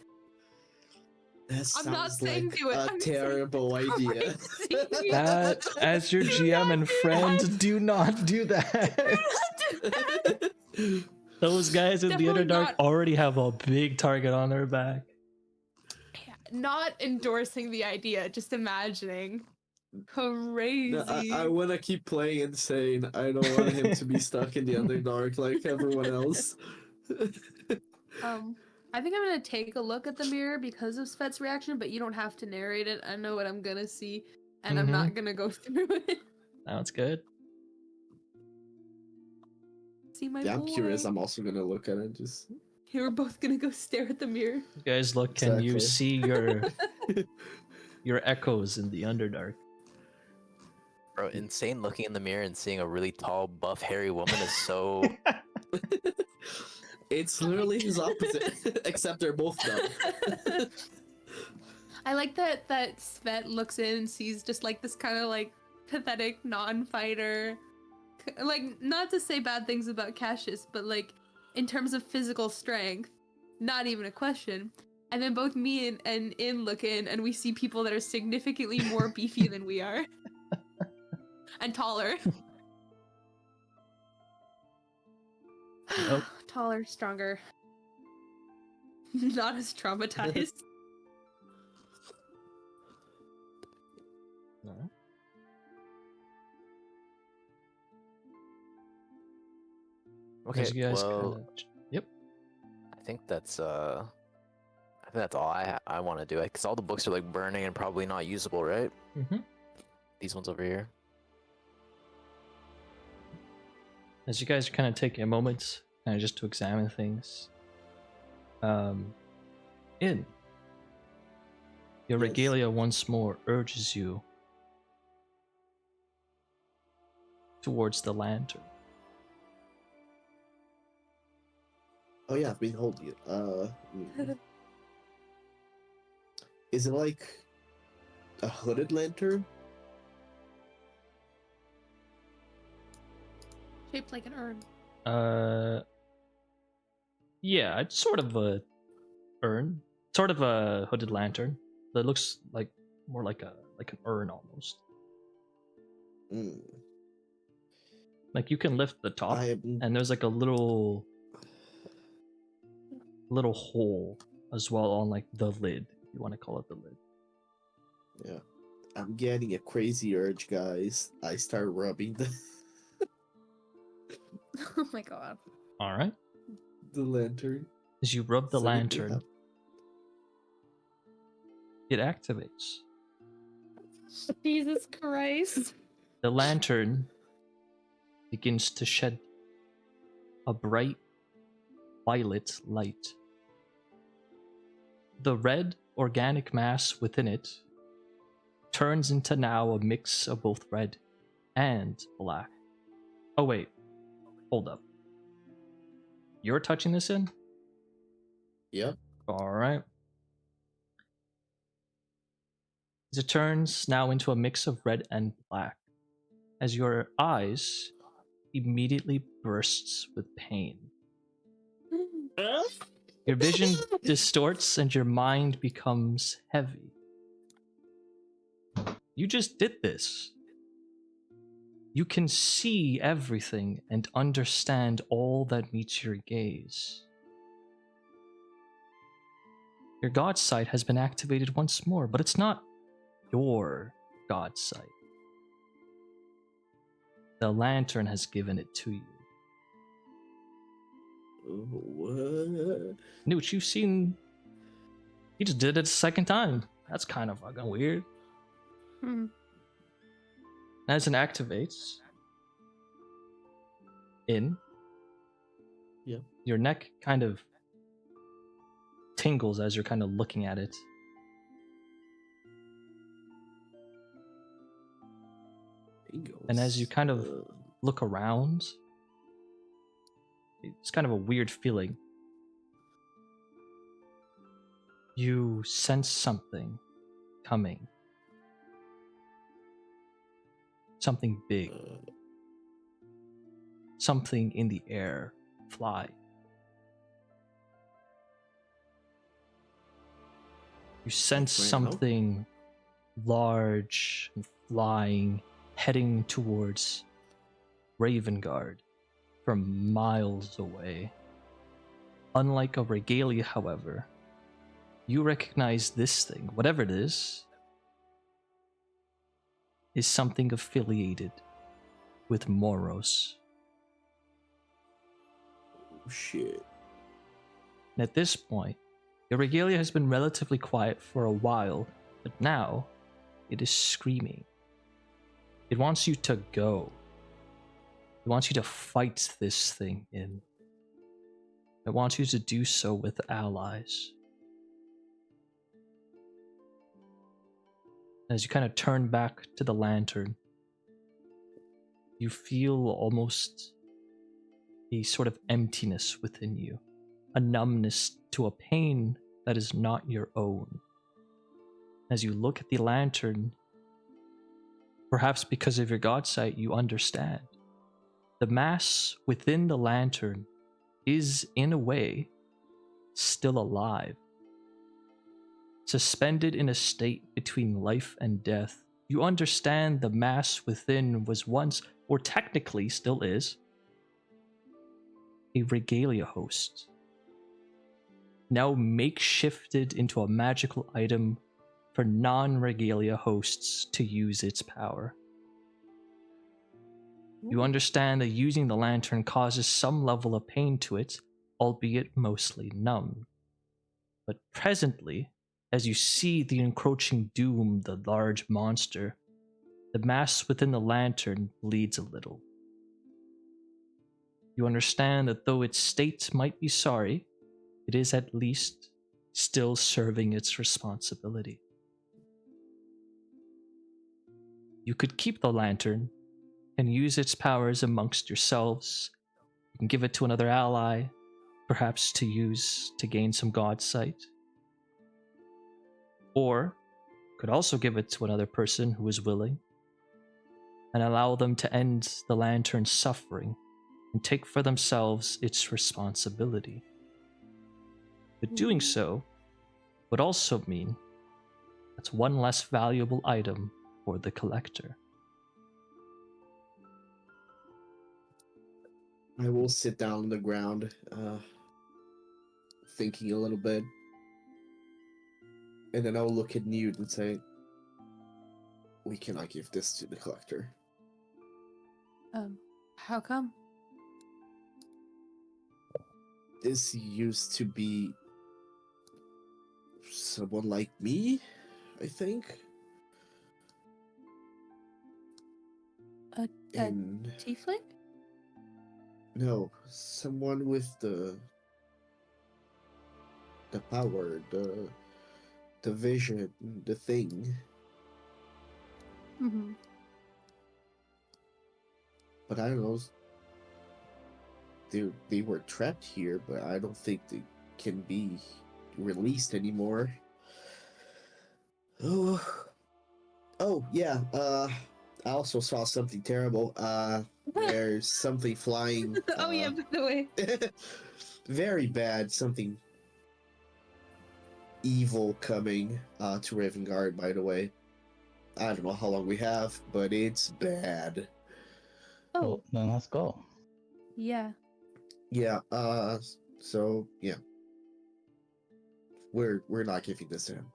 That I'm not sounds saying like do it. a I'm saying terrible idea. crazy. That, as your GM and friend, do not do that. Those guys in the Definitely Underdark not. already have a big target on their back. Not endorsing the idea, just imagining. Crazy. No, I want to keep playing and saying I don't want him to be stuck in the Underdark like everyone else. I think I'm gonna take a look at the mirror because of Svet's reaction, but you don't have to narrate it. I know what I'm gonna see, and I'm not gonna go through it. Sounds good. See my Yeah, I'm boy. curious. I'm also gonna look at it. Just Okay, we're both gonna go stare at the mirror. You guys look, can you see Exactly. your echoes in the Underdark? Bro, insane looking in the mirror and seeing a really tall, buff, hairy woman is so... it's literally his opposite, except they're both dumb. I like that Svet looks in and sees just like this kind of like pathetic non-fighter. Like, not to say bad things about Cassius, but like in terms of physical strength, not even a question. And then both me and In look in and we see people that are significantly more beefy than we are. And taller. Nope. Taller, stronger. Not as traumatized. Alright. Okay, As you guys well, kinda... Yep. I think that's all I want to do. Because all the books are like burning and probably not usable, right? Mm-hmm. These ones over here. As you guys are kind of taking a moment, kind of just to examine things, in your Yes. regalia once more urges you towards the lantern. Oh yeah, I've been holding it. Is it like a hooded lantern? Shaped like an urn. Yeah, it's sort of a urn, sort of a hooded lantern. That looks like more like an urn almost. Mm. Like you can lift the top, I am. and there's like a little hole as well on like the lid, if you want to call it the lid. Yeah, I'm getting a crazy urge, guys. I start rubbing Oh my god. All right. the lantern. As you rub the Does it make me lantern, happy? it activates. Jesus Christ. The lantern begins to shed a bright violet light. The red organic mass within it turns into now a mix of both red and black. Oh wait, hold up. You're touching this in? Yep. Alright. As it turns now into a mix of red and black, as your eyes immediately bursts with pain. Your vision distorts and your mind becomes heavy. You just did this. You can see everything and understand all that meets your gaze. Your god sight has been activated once more, but it's not your god sight. The lantern has given it to you. What? Newt, you've seen... He just did it a second time. That's kind of fucking weird. As it activates, your neck kind of tingles as you're kind of looking at it. And as you kind of look around, it's kind of a weird feeling. You sense something coming. Something big. Something in the air. Fly. You sense Right now? something large and flying, heading towards Ravengarde from miles away. Unlike a regalia, however, you recognize this thing, whatever it is something affiliated with Moros. Oh, shit. And at this point, your regalia has been relatively quiet for a while, but now it is screaming. It wants you to go. It wants you to fight this thing in. It wants you to do so with allies. As you kind of turn back to the lantern, you feel almost a sort of emptiness within you, a numbness to a pain that is not your own. As you look at the lantern, perhaps because of your god sight, you understand. The mass within the lantern is, in a way, still alive. Suspended in a state between life and death, you understand the mass within was once, or technically still is, a regalia host, now makeshifted into a magical item for non-regalia hosts to use its power. You understand that using the lantern causes some level of pain to it, albeit mostly numb. But presently, as you see the encroaching doom, the large monster, the mass within the lantern bleeds a little. You understand that though its state might be sorry, it is at least still serving its responsibility. You could keep the lantern and use its powers amongst yourselves. You can give it to another ally, perhaps to use to gain some god sight. Or could also give it to another person who is willing and allow them to end the lantern's suffering and take for themselves its responsibility. But doing so would also mean that's one less valuable item for the collector. I will sit down on the ground, thinking a little bit. And then I'll look at Newt and say, we cannot give this to the collector. How come? This used to be someone like me, I think. A And tiefling? no, someone with the power, the vision, the thing. Mm-hmm. But I don't know. They were trapped here, but I don't think they can be released anymore. Oh yeah. I also saw something terrible. There's something flying. Oh yeah, by the way. Very bad. Something evil coming to Ravengarde. By the way, I don't know how long we have, but it's bad. Oh, Well, then let's go. yeah. Yeah. So yeah, we're not giving this to him.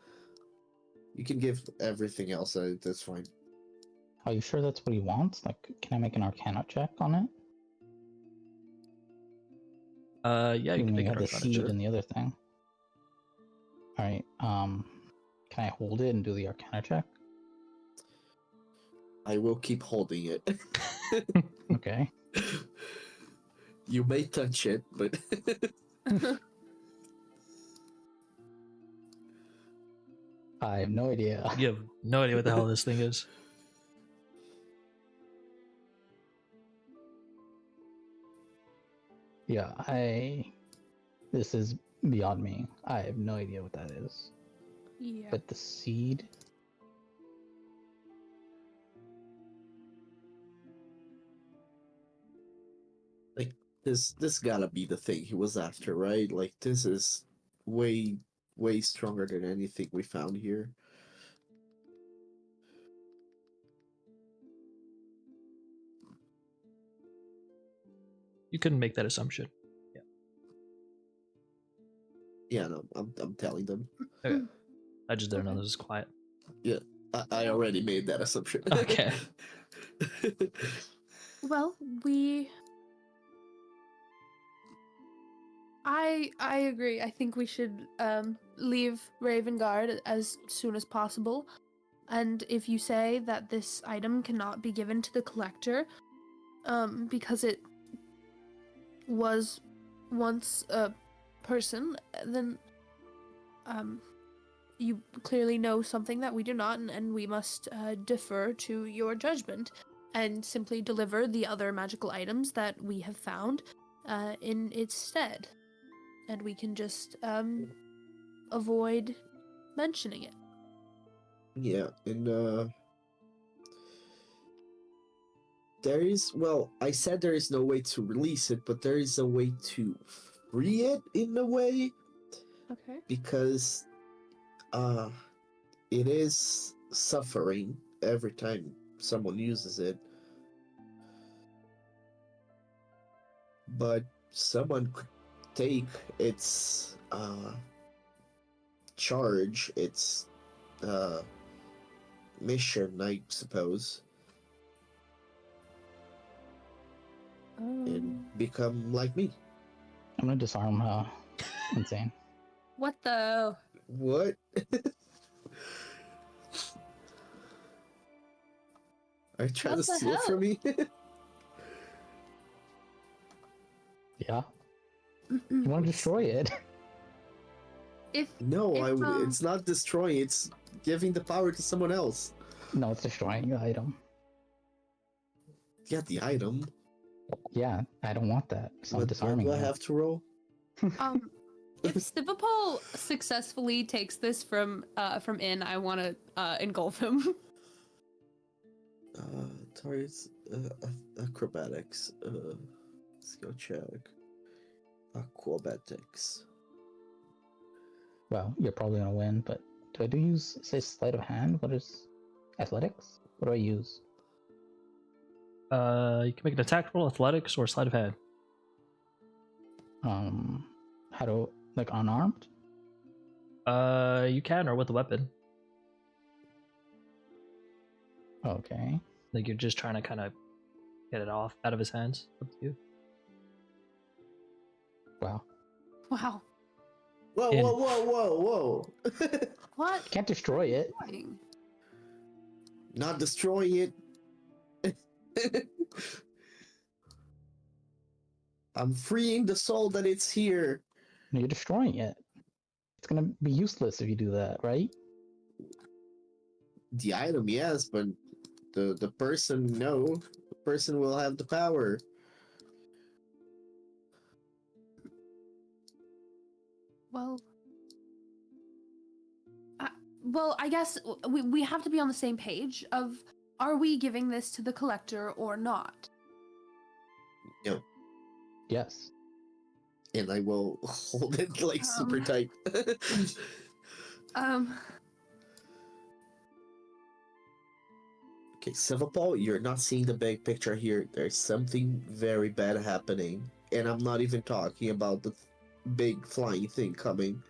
You can give everything else. That's fine. Are you sure that's what he wants? Like, can I make an Arcana check on it? Yeah, you can make you an have the Arcana seed check. and the other thing. All right. Can I hold it and do the Arcana check? I will keep holding it. Okay. You may touch it, but I have no idea. You have no idea what the hell this thing is. Yeah, this is beyond me. I have no idea what that is. Yeah. But the seed. like this gotta be the thing he was after, right? Like this is way stronger than anything we found here. You couldn't make that assumption. Yeah, no, I'm telling them. Okay. I just didn't know this was quiet. Yeah, I already made that assumption. Okay. Well, I agree. I think we should leave Ravengarde as soon as possible. And if you say that this item cannot be given to the collector, because it was once a person, then you clearly know something that we do not, and we must defer to your judgment and simply deliver the other magical items that we have found in its stead. And we can just avoid mentioning it. Yeah, and there is, well, I said there is no way to release it, but there is a way to free it in a way, Okay. because it is suffering every time someone uses it. But someone could take its charge, its mission, I suppose, and become like me. I'm gonna disarm Insane. What the? What? Are you trying What to the steal from me? Yeah. You want to destroy it? If No, If, it's not destroying, it's giving the power to someone else. No, it's destroying the item. Yeah, the item. Yeah, I don't want that. So I'm What disarming do I it. have to roll? If Svipall successfully takes this from in, I want to engulf him. Targets acrobatics. Skill check. Acrobatics. Well, you're probably gonna win, but do I use, say, sleight of hand? What is athletics? What do I use? You can make an attack roll, athletics, or sleight of hand. How do, like, unarmed? You can, or with a weapon. Okay. Like you're just trying to kind of get it out of his hands. Up to you. Wow. Wow. Whoa, In- whoa, whoa, whoa, whoa! What? Can't destroy it. Doing? Not destroying it. I'm freeing the soul that it's here. No, you're destroying it. It's gonna be useless if you do that, right? The item, yes, but the person, no. The person will have the power. Well, I guess we have to be on the same page of, are we giving this to the collector or not? No. Yes. And I will hold it like super tight. Okay, Svipall, you're not seeing the big picture here. There's something very bad happening. And I'm not even talking about the big flying thing coming.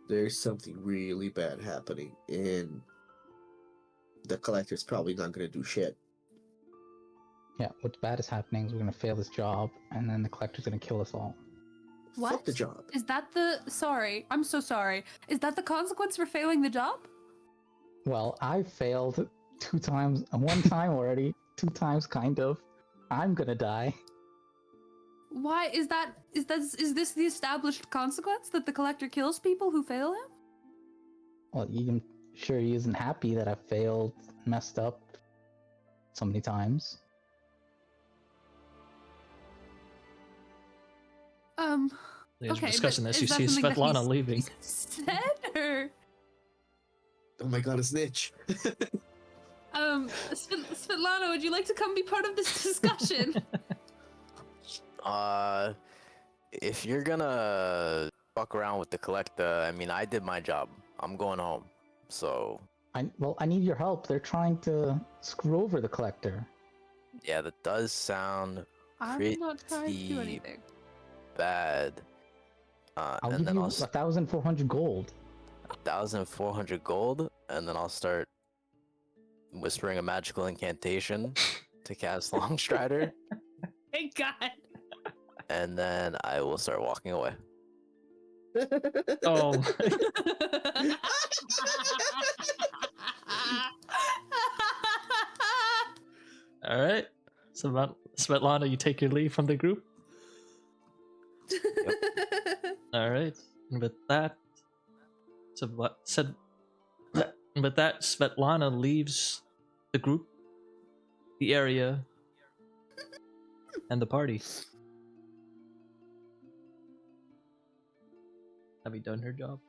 There's something really bad happening. And the collector's probably not going to do shit. Yeah, what's bad is happening is we're gonna fail this job, and then the collector's gonna kill us all. What? Fuck the job. Is that the... Sorry, I'm so sorry. Is that the consequence for failing the job? Well, I failed 2 times, 1 time already, 2 times kind of. I'm gonna die. Why is this the established consequence, that the collector kills people who fail him? Well, I'm sure he isn't happy that I failed, messed up so many times. He's Okay, discussing but this. You is that see something that Svetlana leaving. Said, or Oh my god, a snitch. Svetlana, would you like to come be part of this discussion? If you're gonna fuck around with the collector, I mean, I did my job. I'm going home. So I need your help. They're trying to screw over the collector. yeah, that does sound I'm not trying to do anything. bad. I'll and give then you I'll 1,400 gold. 1,400 gold, and then I'll start whispering a magical incantation to cast Longstrider, Thank God. and then I will start walking away. Oh. All right. So Svetlana, you take your leave from the group. All right. And with that, Svetlana leaves the group, the area, and the party. Have you done her job?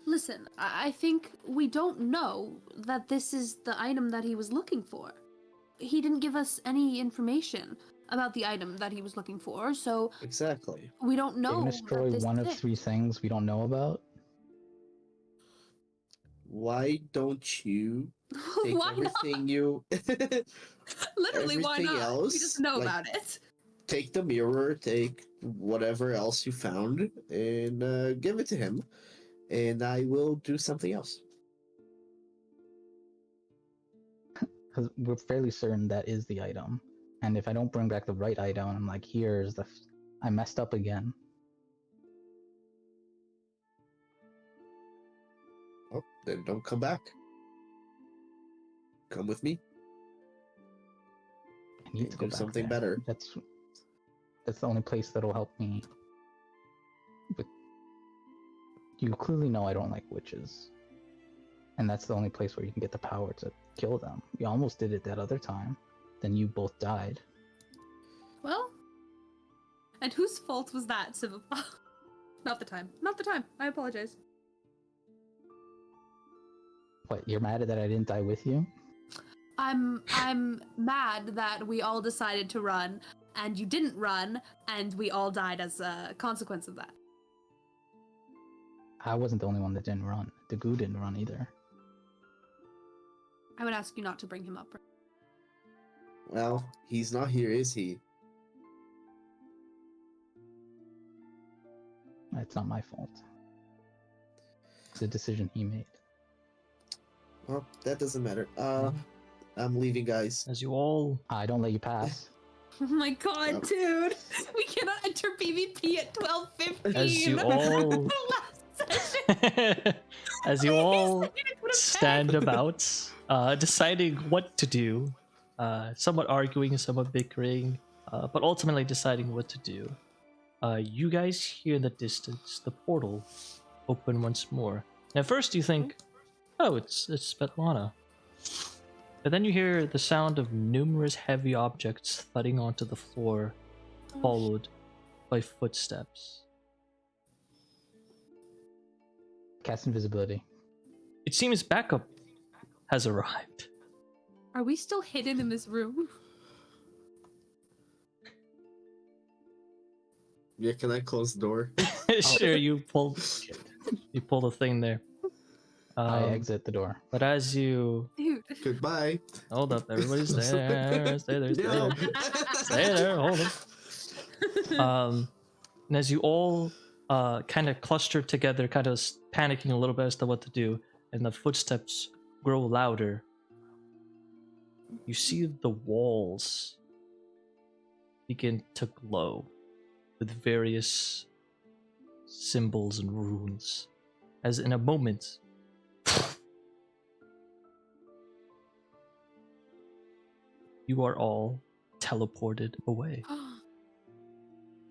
Listen, I think we don't know that this is the item that he was looking for. He didn't give us any information about the item that he was looking for, so Exactly. we don't They're know. gonna destroy that this one is of it. 3 things we don't know about. Why don't you Take Why not? everything you. Literally, why everything not? else, We just know like- about it. Take the mirror, take whatever else you found, and give it to him, and I will do something else. Because we're fairly certain that is the item. And if I don't bring back the right item, I'm like, here's the... I messed up again. Oh, then don't come back. Come with me. I need to and go do back something there. better. That's the only place that'll help me. But you clearly know I don't like witches. And that's the only place where you can get the power to kill them. You almost did it that other time. Then you both died. Well, and whose fault was that, Svipall? Not the time. Not the time. I apologize. What, you're mad that I didn't die with you? I'm mad that we all decided to run and you didn't run and we all died as a consequence of that. I wasn't the only one that didn't run. DaGoo didn't run either. I would ask you not to bring him up. Well, he's not here, is he? It's not my fault. It's a decision he made. Well, that doesn't matter. I'm leaving, guys. As you all I don't let you pass. Oh my god, Yep. dude! We cannot enter PvP at 12:15. As you all- as you all stand about, deciding what to do, somewhat arguing, somewhat bickering, but ultimately deciding what to do. You guys hear in the distance the portal open once more. Now, first you think, oh, it's Svetlana. But then you hear the sound of numerous heavy objects thudding onto the floor, followed by footsteps. Cast invisibility. It seems backup has arrived. Are we still hidden in this room? Yeah, can I close the door? Sure, you pull the thing there. I exit the door. But as you Dude. Goodbye. hold up, everybody's there. Stay there. Stay No. there. Stay there. Hold up. And as you all kind of cluster together, kind of panicking a little bit as to what to do, and the footsteps grow louder, you see the walls begin to glow with various symbols and runes, as in a moment you are all teleported away.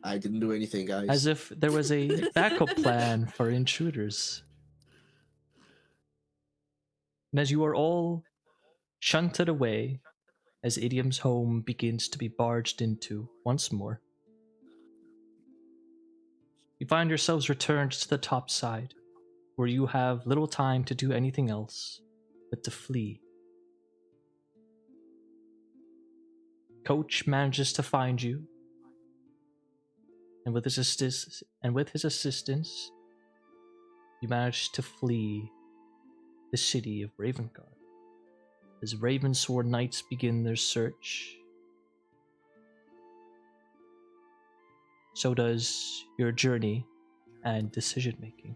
I didn't do anything, guys. As if there was a backup plan for intruders. And as you are all shunted away, as Idiom's home begins to be barged into once more, you find yourselves returned to the top side, where you have little time to do anything else but to flee. Coach manages to find you, and with his assistance, you manage to flee the city of Ravengarde. As Ravensword Knights begin their search, so does your journey and decision making.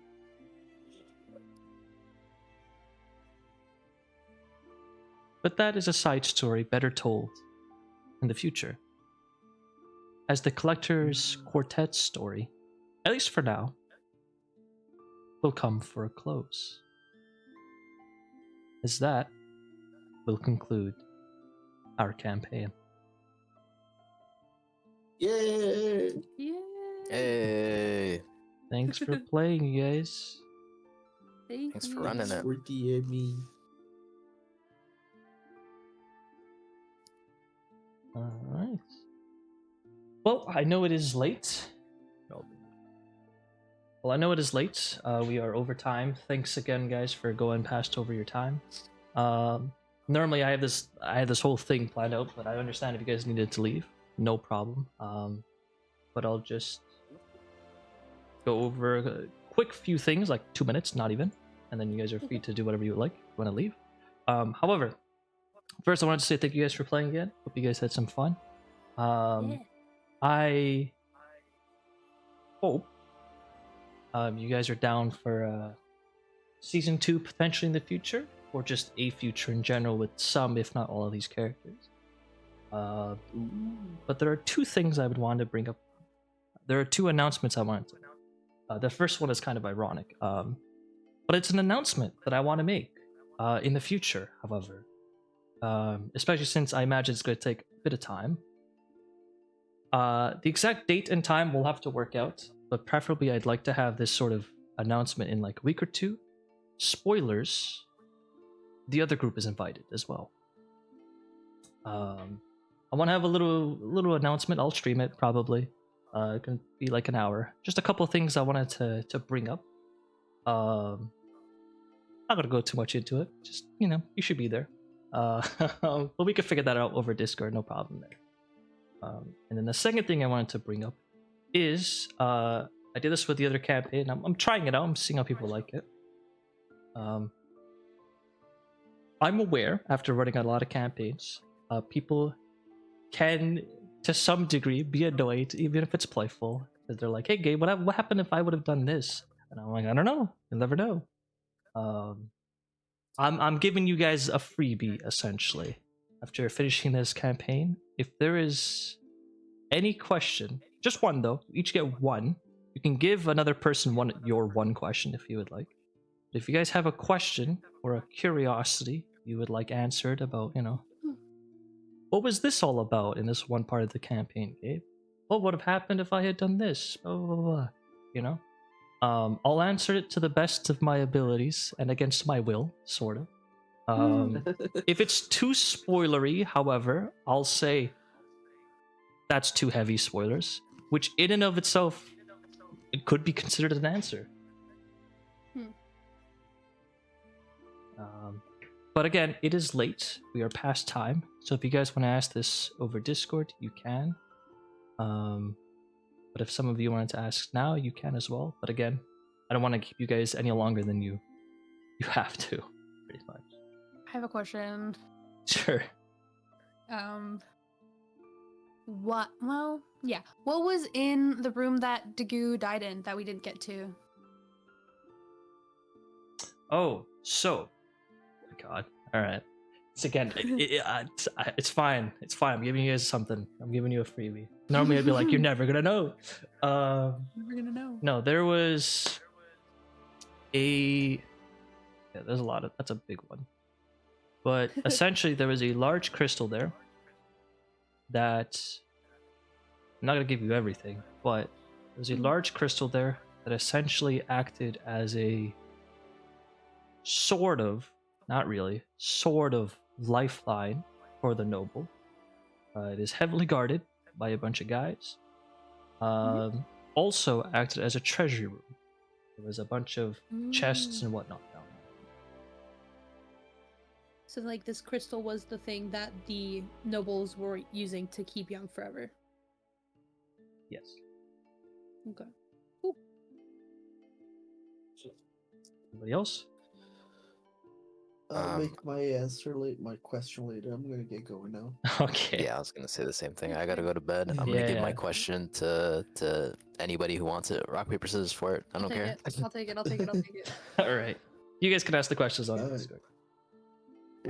But that is a side story better told in the future, as the Collector's Quartet story, at least for now, will come for a close. As that will conclude our campaign. Yay! Yeah. Hey, Thanks for playing, you guys. thanks for running it. For DMing. Alright. Well, I know it is late. Well, I know it is late. We are over time. Thanks again, guys, for going past over your time. Normally, I had this whole thing planned out, but I understand if you guys needed to leave, no problem. But I'll just go over a quick few things, like 2 minutes, not even, and then you guys are free to do whatever you would like. If you want to leave. However, first I wanted to say thank you guys for playing again. Hope you guys had some fun. Yeah. I hope you guys are down for season 2 potentially in the future, or just a future in general with some, if not all, of these characters. But there are two things I would want to bring up. There are two announcements I wanted to. The first one is kind of ironic, but it's an announcement that I want to make in the future. However, especially since I imagine it's going to take a bit of time. The exact date and time we'll have to work out, but preferably I'd like to have this sort of announcement in like a week or two. Spoilers, the other group is invited as well. I want to have a little announcement. I'll stream it probably. It can be like an hour. Just a couple of things I wanted to bring up. Not gonna go too much into it. Just, you should be there. But we can figure that out over Discord. No problem there. And then the second thing I wanted to bring up is I did this with the other campaign. I'm trying it out. I'm seeing how people like it. I'm aware, after running a lot of campaigns, people can, to some degree, be annoyed, even if it's playful. Because they're like, hey, Gabe, what happened if I would have done this? And I'm like, I don't know. You'll never know. I'm giving you guys a freebie, essentially. After finishing this campaign, if there is any question, just one though, you each get one. You can give another person your one question if you would like. If you guys have a question or a curiosity you would like answered about, what was this all about in this one part of the campaign, Gabe? What would have happened if I had done this? Blah, blah, blah, blah. I'll answer it to the best of my abilities and against my will, sort of. If it's too spoilery, however, I'll say that's too heavy spoilers, which in and of itself, it could be considered an answer. But again, it is late. We are past time. So if you guys want to ask this over Discord, you can. But if some of you wanted to ask now, you can as well. But again, I don't want to keep you guys any longer than you have to, pretty much. I have a question. Sure. What was in the room that DaGoo died in that we didn't get to? Oh, so, God, all right. It's again, it's fine. It's fine. I'm giving you guys something. I'm giving you a freebie. Normally, I'd be like, you're never gonna know. Never gonna know. No, there was there's a lot of. That's a big one. But essentially, there was a large crystal there. That I'm not gonna give you everything, but there's a large crystal there that essentially acted as a sort of, not really, sort of lifeline for the noble. It is heavily guarded by a bunch of guys. Also acted as a treasury room. There was a bunch of chests and whatnot down there. So, like, this crystal was the thing that the nobles were using to keep young forever. Yes. Okay. Anybody else? I'll make my my question later. I'm gonna get going now. Okay. Yeah, I was gonna say the same thing. I gotta go to bed. I'm gonna give my question to anybody who wants it. Rock, paper, scissors for it. I don't care. I'll take it. All right. You guys can ask the questions on Discord.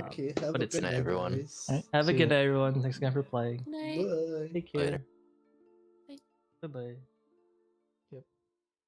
Okay, but have a it's good night, night, everyone. guys. All right. Have a See good ya. day, everyone. Thanks again for playing. Night. Bye. Take care. Later. Bye-bye.